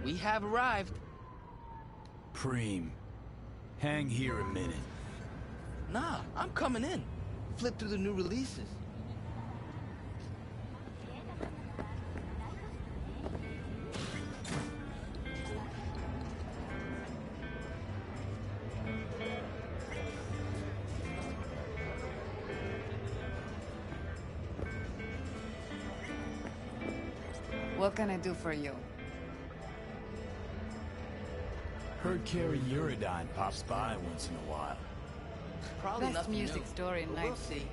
[SPEAKER 22] We have arrived.
[SPEAKER 3] Preem, hang here a minute.
[SPEAKER 22] Nah, I'm coming in. Flip through the new releases.
[SPEAKER 18] What can I do for you?
[SPEAKER 3] Heard Carrie Uridine pops by once in a while.
[SPEAKER 22] Probably
[SPEAKER 18] Best
[SPEAKER 22] nothing
[SPEAKER 18] music
[SPEAKER 22] new,
[SPEAKER 18] store in
[SPEAKER 22] but
[SPEAKER 18] Night
[SPEAKER 22] we'll see.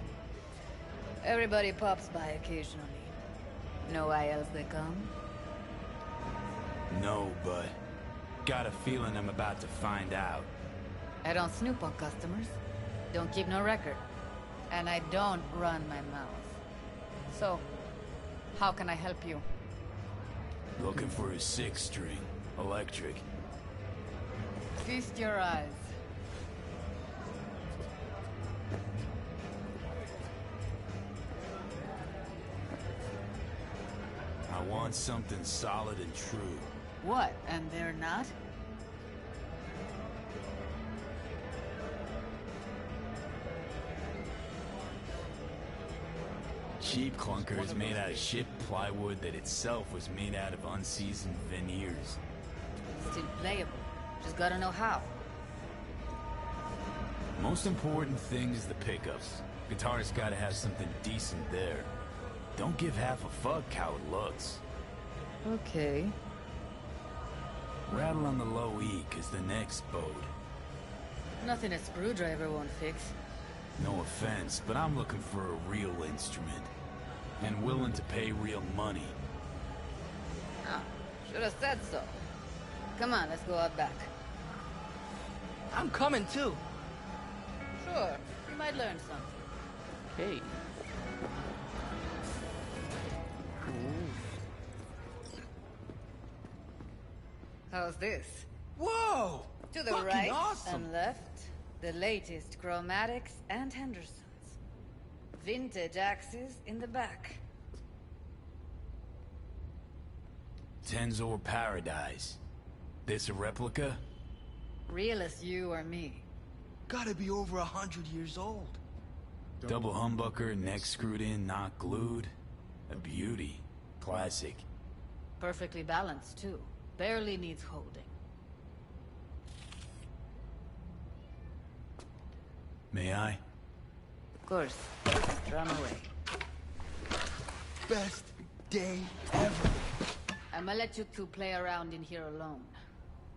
[SPEAKER 18] Everybody pops by occasionally. Know why else they come?
[SPEAKER 3] No, but got a feeling I'm about to find out.
[SPEAKER 18] I don't snoop on customers. Don't keep no record. And I don't run my mouth. So, how can I help you?
[SPEAKER 3] Looking for a six-string, electric.
[SPEAKER 18] Feast your eyes.
[SPEAKER 3] I want something solid and true.
[SPEAKER 18] What, and they're not?
[SPEAKER 3] Cheap clunker is made out of shit plywood that itself was made out of unseasoned veneers.
[SPEAKER 18] Still playable. Just gotta know how.
[SPEAKER 3] Most important thing is the pickups. Guitarist gotta have something decent there. Don't give half a fuck how it looks.
[SPEAKER 18] Okay.
[SPEAKER 3] Rattle on the low E, cause the neck's bowed.
[SPEAKER 18] Nothing a screwdriver won't fix.
[SPEAKER 3] No offense, but I'm looking for a real instrument. And willing to pay real money.
[SPEAKER 18] Ah, should have said so. Come on, let's go out back.
[SPEAKER 22] I'm coming too.
[SPEAKER 18] Sure, you might learn something.
[SPEAKER 1] Okay.
[SPEAKER 18] How's this?
[SPEAKER 22] Whoa!
[SPEAKER 18] To the
[SPEAKER 22] Fucking
[SPEAKER 18] right
[SPEAKER 22] awesome.
[SPEAKER 18] and left, the latest chromatics and Hendersons. Vintage axes in the back.
[SPEAKER 3] Tensor Paradise. This a replica?
[SPEAKER 18] Real as you or me.
[SPEAKER 22] Gotta be over 100 years old.
[SPEAKER 3] Double humbucker, neck screwed in, not glued. A beauty. Classic.
[SPEAKER 18] Perfectly balanced, too. Barely needs holding.
[SPEAKER 3] May I?
[SPEAKER 18] Of course. Drum away.
[SPEAKER 22] Best day ever.
[SPEAKER 18] I'ma let you two play around in here alone.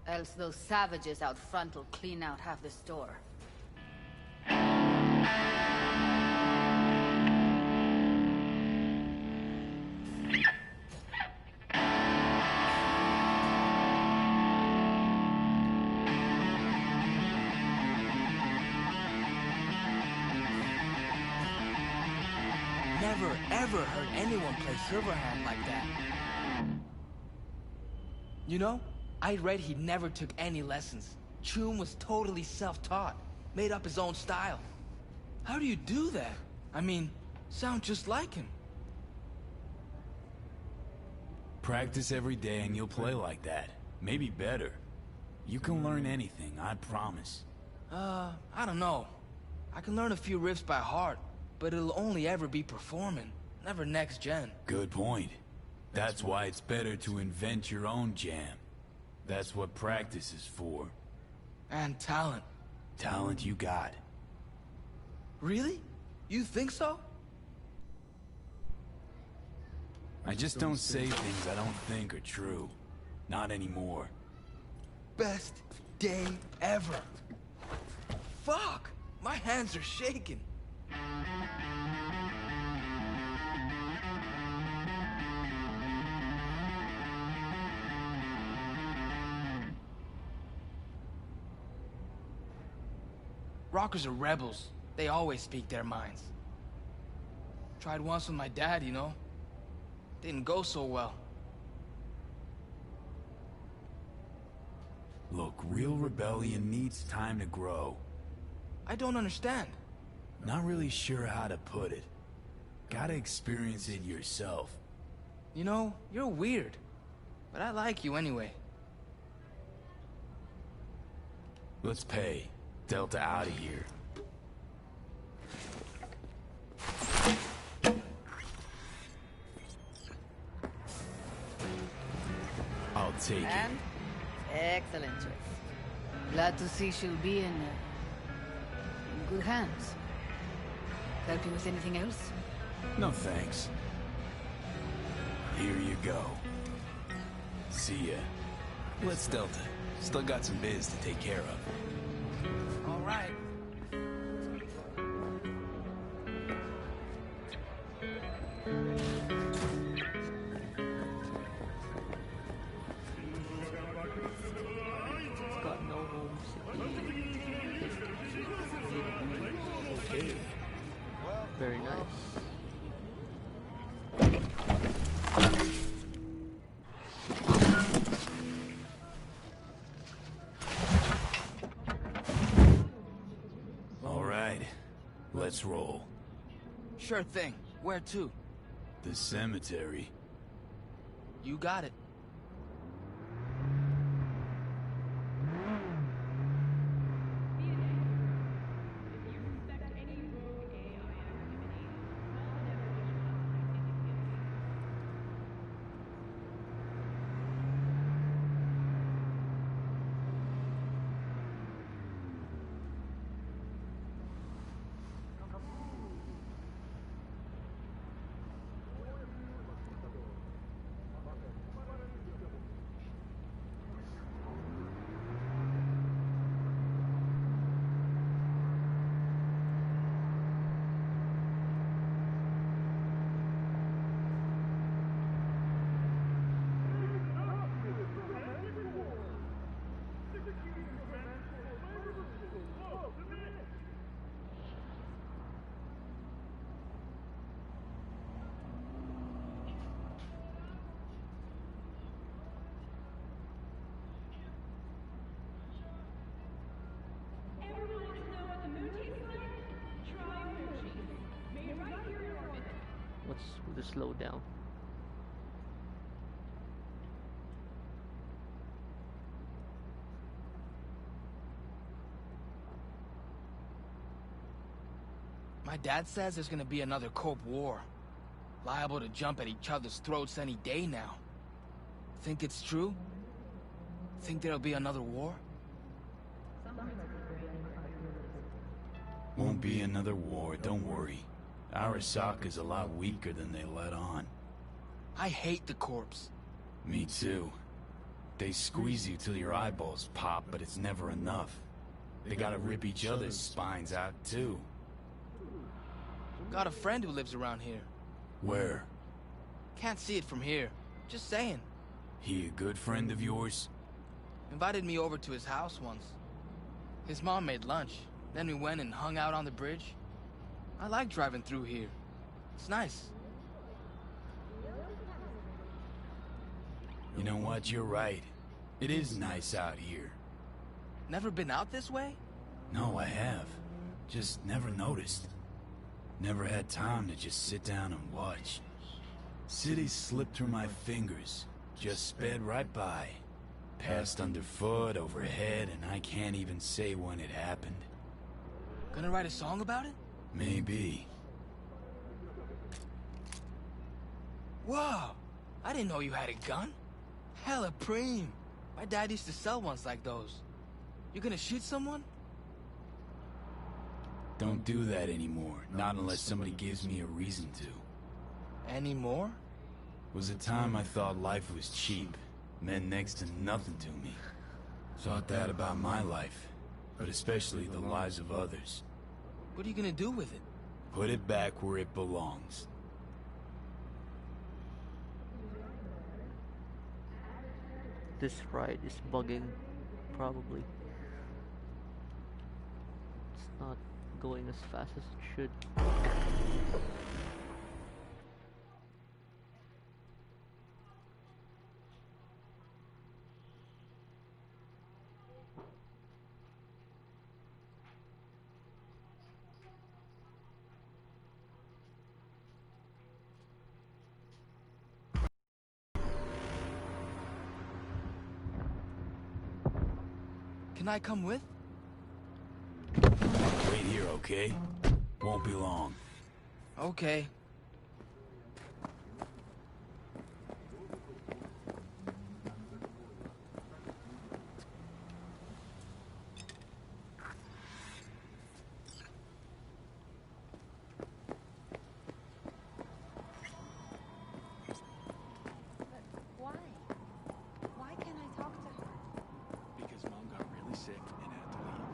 [SPEAKER 18] Else those savages out front will clean out half the store.
[SPEAKER 22] Never, ever heard anyone play Silverhand like that. You know, I read he never took any lessons. Chum was totally self-taught, made up his own style. How do you do that? I mean, sound just like him.
[SPEAKER 3] Practice every day and you'll play like that. Maybe better. You can learn anything, I promise.
[SPEAKER 22] I don't know. I can learn a few riffs by heart, but it'll only ever be performing, never next gen.
[SPEAKER 3] Good point. That's why it's better to invent your own jam. That's what practice is for.
[SPEAKER 22] And talent.
[SPEAKER 3] Talent you got.
[SPEAKER 22] Really? You think so?
[SPEAKER 3] I just don't say things I don't think are true. Not anymore.
[SPEAKER 22] Best day ever. Fuck! My hands are shaking. Rockers are rebels. They always speak their minds. Tried once with my dad, you know. Didn't go so well.
[SPEAKER 3] Look, real rebellion needs time to grow.
[SPEAKER 22] I don't understand.
[SPEAKER 3] Not really sure how to put it. Gotta experience it yourself.
[SPEAKER 22] You know, you're weird. But I like you anyway.
[SPEAKER 3] Let's pay. Delta out of here. I'll take
[SPEAKER 11] And? Excellent choice. Glad to see she'll be in good hands. Help you with anything else?
[SPEAKER 3] it. No thanks. Here you go. See ya. Let's Delta. Still got some biz to take care of.
[SPEAKER 22] All right.
[SPEAKER 1] It's got no home city. Okay. Very nice.
[SPEAKER 3] All right. Let's roll.
[SPEAKER 22] Sure thing. Where to?
[SPEAKER 3] The cemetery.
[SPEAKER 22] You got it.
[SPEAKER 1] What's with the slowdown?
[SPEAKER 22] My dad says there's gonna be another Corp war. Liable to jump at each other's throats any day now. Think it's true? Think there'll be another war?
[SPEAKER 3] Won't be another war, don't worry. Arasaka's a lot weaker than they let on.
[SPEAKER 22] I hate the Corps.
[SPEAKER 3] Me too. They squeeze you till your eyeballs pop, but it's never enough. They gotta rip each other's spines out too.
[SPEAKER 22] Got a friend who lives around here.
[SPEAKER 3] Where?
[SPEAKER 22] Can't see it from here. Just saying.
[SPEAKER 3] He a good friend of yours?
[SPEAKER 22] Invited me over to his house once. His mom made lunch. Then we went and hung out on the bridge. I like driving through here. It's nice.
[SPEAKER 3] You know what, you're right. It is nice out here.
[SPEAKER 22] Never been out this way?
[SPEAKER 3] No, I have. Just never noticed. Never had time to just sit down and watch. Cities slipped through my fingers, just sped right by. Passed underfoot, overhead, and I can't even say when it happened.
[SPEAKER 22] Gonna write a song about it?
[SPEAKER 3] Maybe.
[SPEAKER 22] Whoa! I didn't know you had a gun. Hella preem. My dad used to sell ones like those. You gonna shoot someone?
[SPEAKER 3] Don't do that anymore, not unless somebody gives me a reason to.
[SPEAKER 22] Anymore?
[SPEAKER 3] Was a time I thought life was cheap, meant next to nothing to me. Thought that about my life, but especially the lives of others.
[SPEAKER 22] What are you gonna do with it?
[SPEAKER 3] Put it back where it belongs.
[SPEAKER 1] This ride is bugging, probably. It's not going as fast as it should.
[SPEAKER 22] Can I come with?
[SPEAKER 3] okay? Won't be long.
[SPEAKER 22] Okay.
[SPEAKER 13] Why? Why can't I talk to her?
[SPEAKER 3] Because Mom got really sick and had to leave.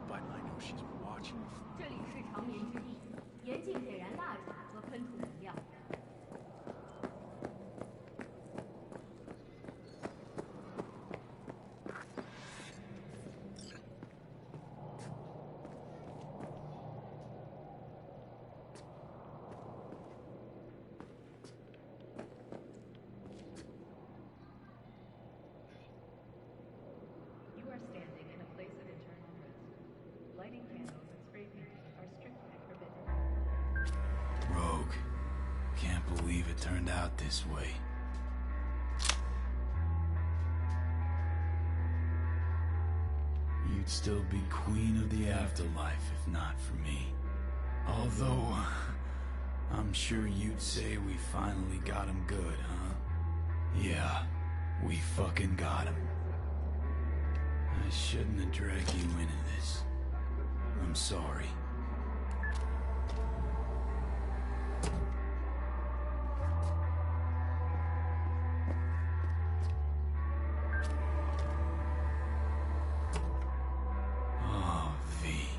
[SPEAKER 3] But I know she's been watching you.
[SPEAKER 7] 这里是长眠之地，严禁点燃蜡烛和喷吐能量。You are standing in a place of eternal rest. Lighting candles and spray painting are strictly forbidden.
[SPEAKER 3] Rogue. Can't believe it turned out this way. You'd still be queen of the afterlife if not for me. Although, I'm sure you'd say we finally got him good, huh? Yeah, we fucking got him. I shouldn't have dragged you into this. I'm sorry. Oh, V.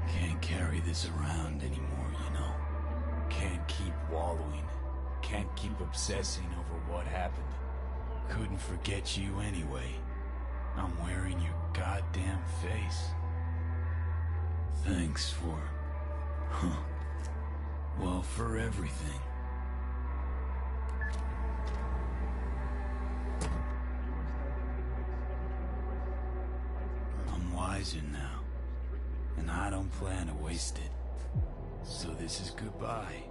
[SPEAKER 3] Can't carry this around anymore, you know. Can't keep wallowing. Can't keep obsessing over what happened. Couldn't forget you anyway. I'm wearing your goddamn face. Thanks for... well, for everything. I'm wiser now, and I don't plan to waste it. So this is goodbye.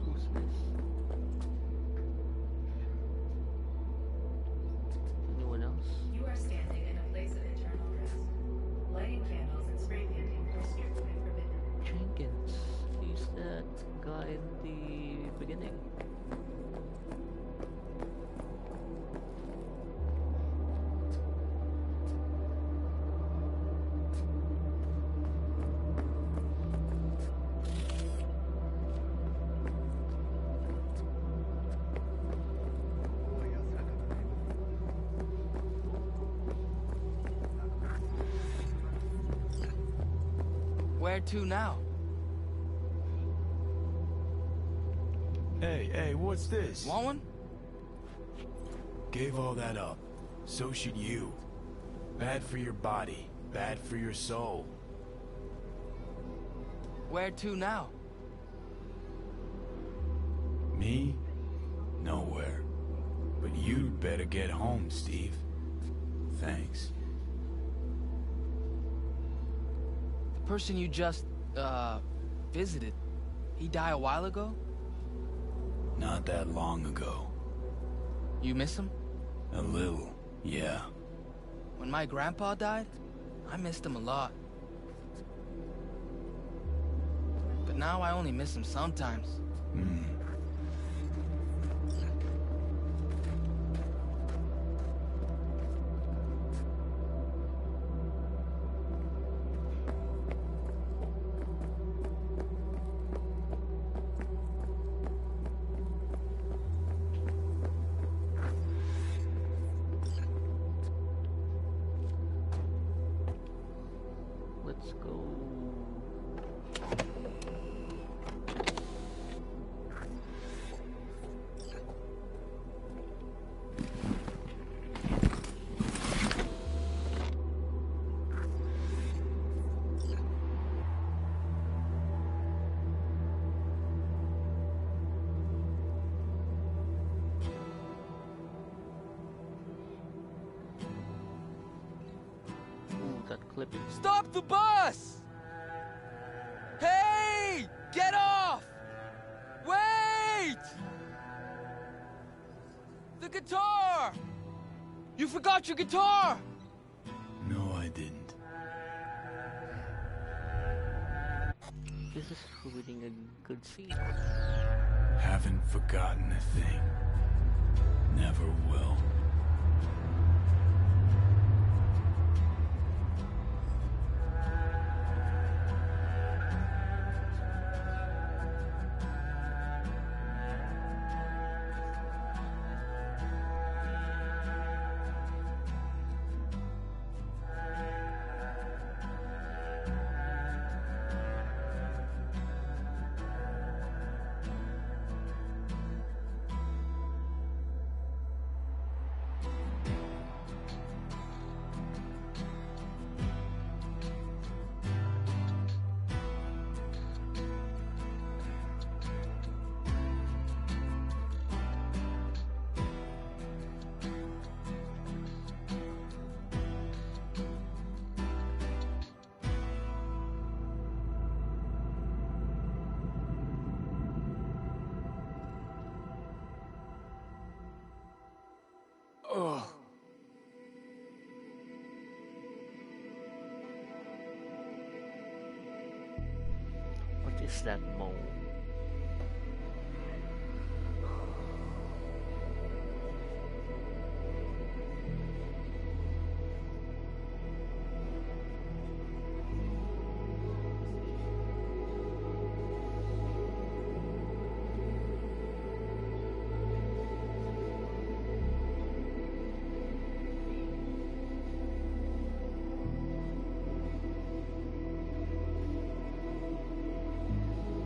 [SPEAKER 1] Who's this? Anyone else?
[SPEAKER 7] You are standing in a place of eternal rest. Lighting candles and spray painting are strictly forbidden.
[SPEAKER 1] Jenkins. He's that guy in the beginning.
[SPEAKER 22] Where to now?
[SPEAKER 3] Hey, what's this?
[SPEAKER 22] Want one?
[SPEAKER 3] Gave all that up. So should you. Bad for your body. Bad for your soul.
[SPEAKER 22] Where to now?
[SPEAKER 3] Me? Nowhere. But you'd better get home, Steve. Thanks.
[SPEAKER 22] The person you just, visited, he died a while ago?
[SPEAKER 3] Not that long ago.
[SPEAKER 22] You miss him?
[SPEAKER 3] A little, yeah.
[SPEAKER 22] When my grandpa died, I missed him a lot. But now I only miss him sometimes.
[SPEAKER 1] Let's go. clip.
[SPEAKER 22] Stop the bus! Hey! Get off! Wait! The guitar! You forgot your guitar!
[SPEAKER 3] No, I didn't.
[SPEAKER 1] This is ruining a good scene.
[SPEAKER 3] Haven't forgotten a thing. Never will.
[SPEAKER 22] Ugh.
[SPEAKER 1] What is that moan?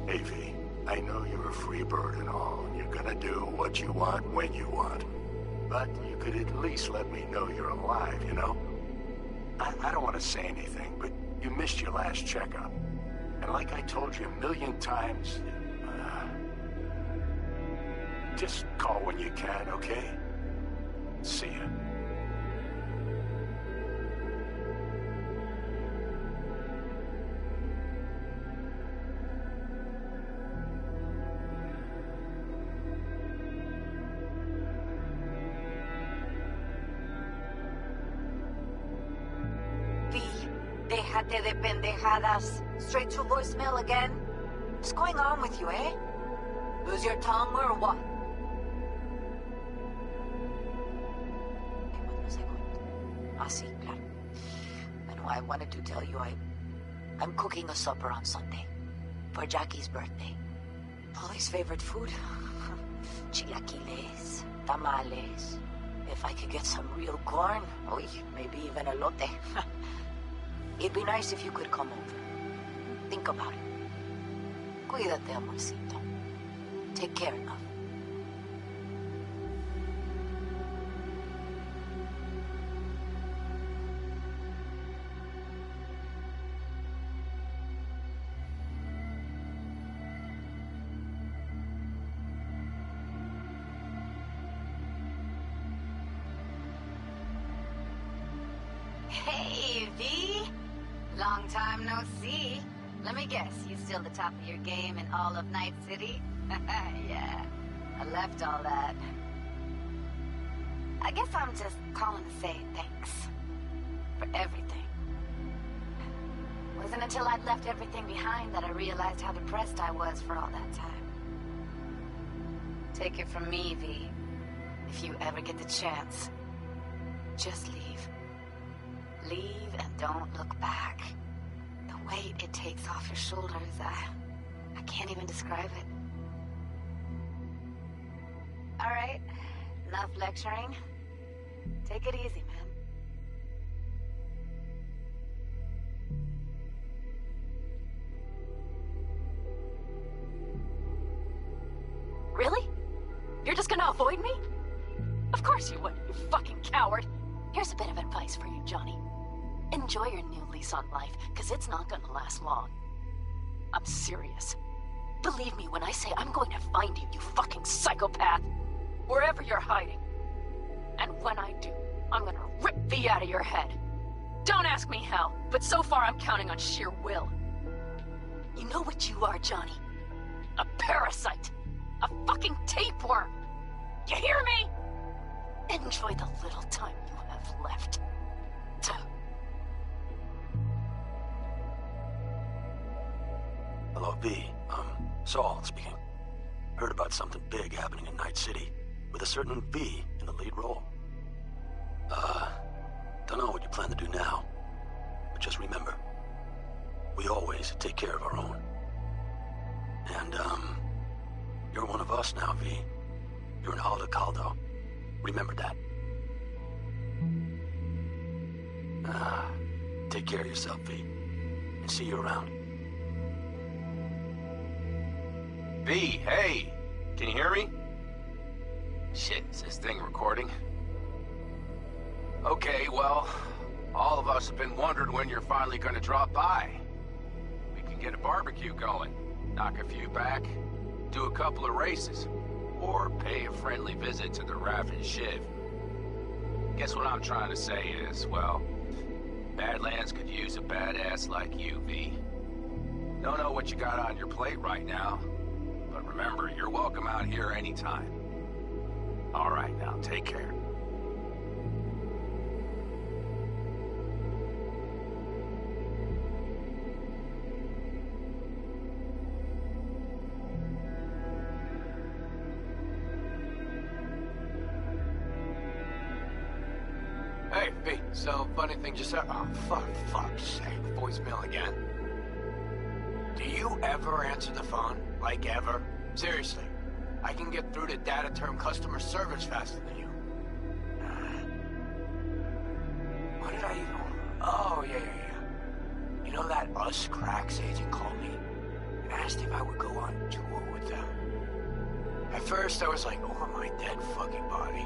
[SPEAKER 12] Hey, V, I know you're a free bird and all, and you're gonna do what you want when you want. But you could at least let me know you're alive, you know? I don't want to say anything, but you missed your last checkup. And like I told you a million times, just call when you can, okay? See ya.
[SPEAKER 4] Déjate de pendejadas. Straight to voicemail again? What's going on with you, eh? Lose your tongue or what? Ah, sí, claro. Bueno, I wanted to tell you I'm cooking a supper on Sunday for Jackie's birthday. Polly's favorite food? Chilaquiles, tamales. If I could get some real corn, maybe even elote. It'd be nice if you could come over. Think about it. Cuídate, amorcito. Take care, love.
[SPEAKER 11] Hey, V! Long time no see. Let me guess, you still the top of your game in all of Night City? Yeah, I left all that. I guess I'm just calling to say thanks. For everything. Wasn't until I'd left everything behind that I realized how depressed I was for all that time. Take it from me, V. If you ever get the chance, just leave. Leave and don't look back. The weight it takes off your shoulders, I can't even describe it. All right, enough lecturing. Take it easy, man.
[SPEAKER 17] Really? You're just gonna avoid me? Of course you would, you fucking coward. Here's a bit of advice for you, Johnny. Enjoy your new lease on life, because it's not gonna last long. I'm serious. Believe me when I say I'm going to find you, you fucking psychopath. Wherever you're hiding. And when I do, I'm gonna rip V out of your head. Don't ask me how, but so far I'm counting on sheer will.
[SPEAKER 4] You know what you are, Johnny?
[SPEAKER 17] A parasite. A fucking tapeworm. You hear me?
[SPEAKER 4] Enjoy the little time you have left.
[SPEAKER 2] Hello, V. Saul speaking. Heard about something big happening in Night City, with a certain V in the lead role. Don't know what you plan to do now, but just remember, we always take care of our own. And, you're one of us now, V. You're an Alda Caldo. Remember that. Take care of yourself, V. And see you around.
[SPEAKER 9] V, hey! Can you hear me? Shit, is this thing recording? Okay, well, all of us have been wondering when you're finally gonna drop by. We can get a barbecue going, knock a few back, do a couple of races, or pay a friendly visit to the Raven Shiv. Guess what I'm trying to say is, well, Badlands could use a badass like you, V. Don't know what you got on your plate right now, but remember, you're welcome out here anytime. All right, now, take care. Hey, V, so funny thing just happened. Oh, fuck's sake, voicemail again. Do you ever answer the phone? Like ever? Seriously, I can get through to data term customer service faster than you. What did I even... Oh, yeah. You know that Us Cracks agent called me and asked if I would go on tour with them. At first, I was like, over my dead fucking body.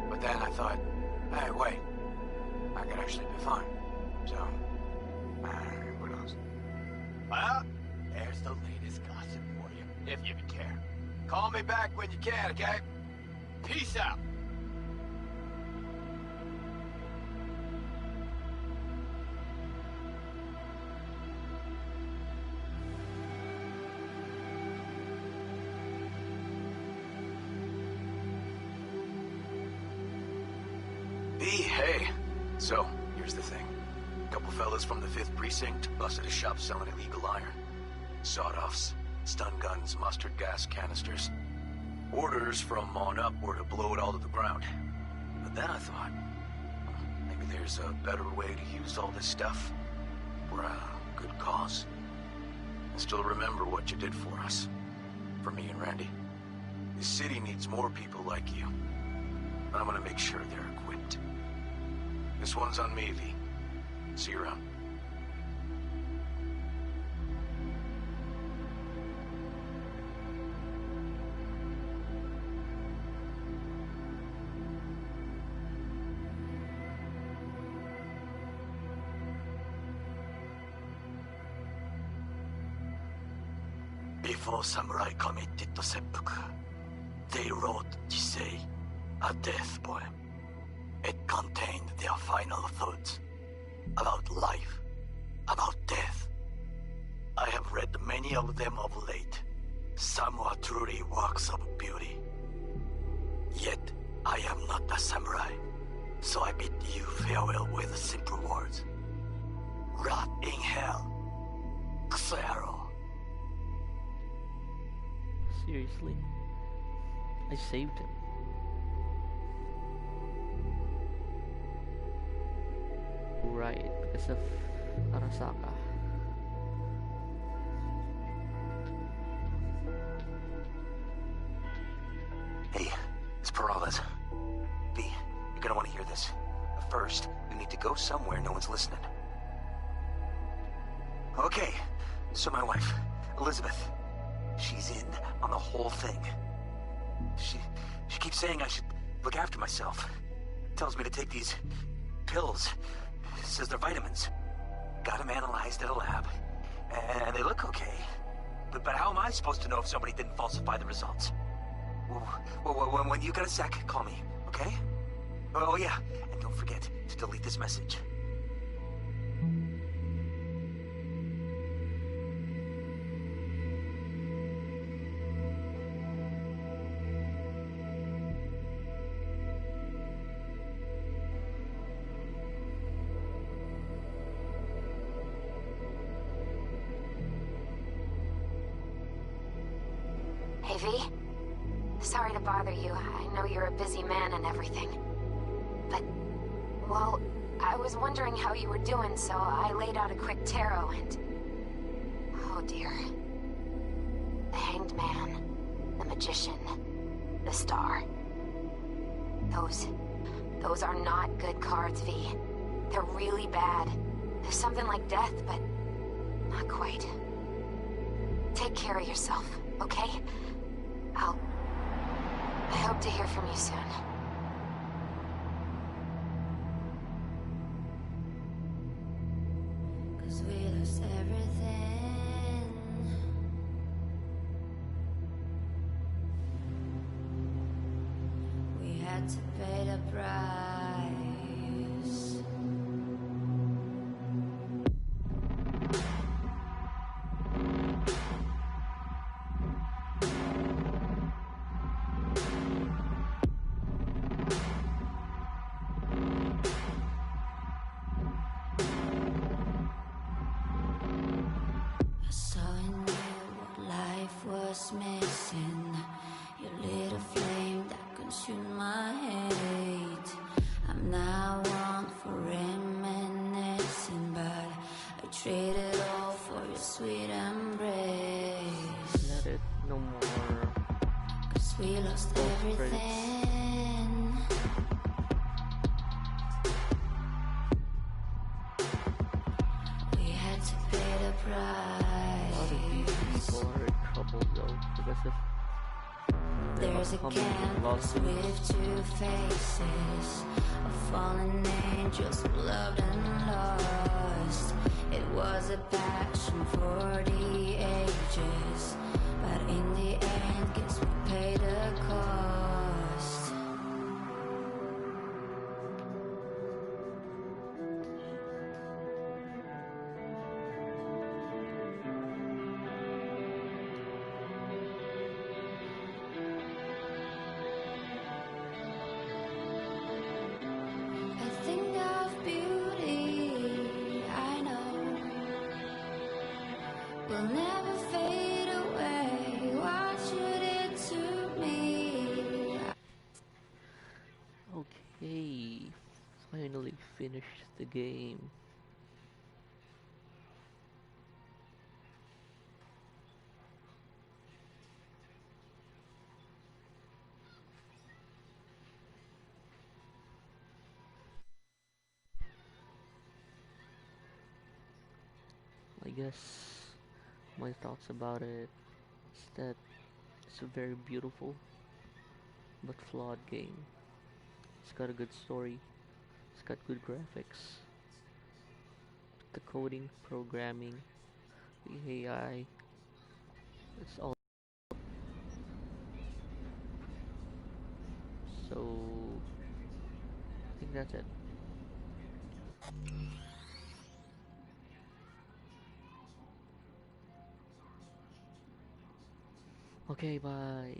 [SPEAKER 9] But then I thought, hey, wait, I could actually be fine. So, who knows? Well, there's the latest gossip for you, if you care. Call me back when you can, okay? Peace out. Hey, so, here's the thing. A couple fellas from the 5th Precinct busted a shop selling illegal iron. Sawed-offs, stun guns, mustard gas canisters. Orders from on up were to blow it all to the ground. But then I thought, maybe there's a better way to use all this stuff for a good cause. I still remember what you did for us. For me and Randy. This city needs more people like you. And I'm gonna make sure they're equipped. This one's on me, V. See you around.
[SPEAKER 2] Before samurai committed to seppuku, they wrote Jisei, a death poem. It contained their final thoughts about life, about death. I have read many of them of late. Some are truly works of beauty. Yet, I am not a samurai, so I bid you farewell with simple words. Rot in hell, Xero.
[SPEAKER 1] Seriously? I saved him. Right, because of Arasaka.
[SPEAKER 2] Hey, it's Peralez. V, you're gonna want to hear this. But first, we need to go somewhere no one's listening. Okay, so my wife, Elizabeth, she's in on the whole thing. She keeps saying I should look after myself. Tells me to take these pills. Says they're vitamins. Got them analyzed at a lab. And they look okay. But how am I supposed to know if somebody didn't falsify the results? Well, when you got a sec, call me, okay? Oh yeah, and don't forget to delete this message.
[SPEAKER 8] Hey, V. Sorry to bother you. I know you're a busy man and everything. But, well, I was wondering how you were doing, so I laid out a quick tarot and... Oh dear. The Hanged Man, the Magician, the Star. Those are not good cards, V. They're really bad. There's something like death, but not quite. Take care of yourself, okay? I hope to hear from you soon.
[SPEAKER 14] Cause we lost everything. We had to pay the price. I saw in you what life was missing. Your little flame that consumed my hate. I'm now one for reminiscing, but I traded all for your sweet embrace.
[SPEAKER 1] Let it no more.
[SPEAKER 14] Cause we lost everything. We had to pay the
[SPEAKER 1] A lot of these
[SPEAKER 14] price.
[SPEAKER 1] people are in trouble though because of
[SPEAKER 14] There's a canvas with two faces of fallen angels who loved and lost. It was a passion for the ages, but in the end, guess we paid the cost. A thing of beauty, I know, will never fade away. What you did to me.
[SPEAKER 1] Okay, finally finished the game. I guess my thoughts about it is that it's a very beautiful but flawed game. It's got a good story, it's got good graphics, the coding, programming, the AI, it's all. So I think that's it. Okay, bye.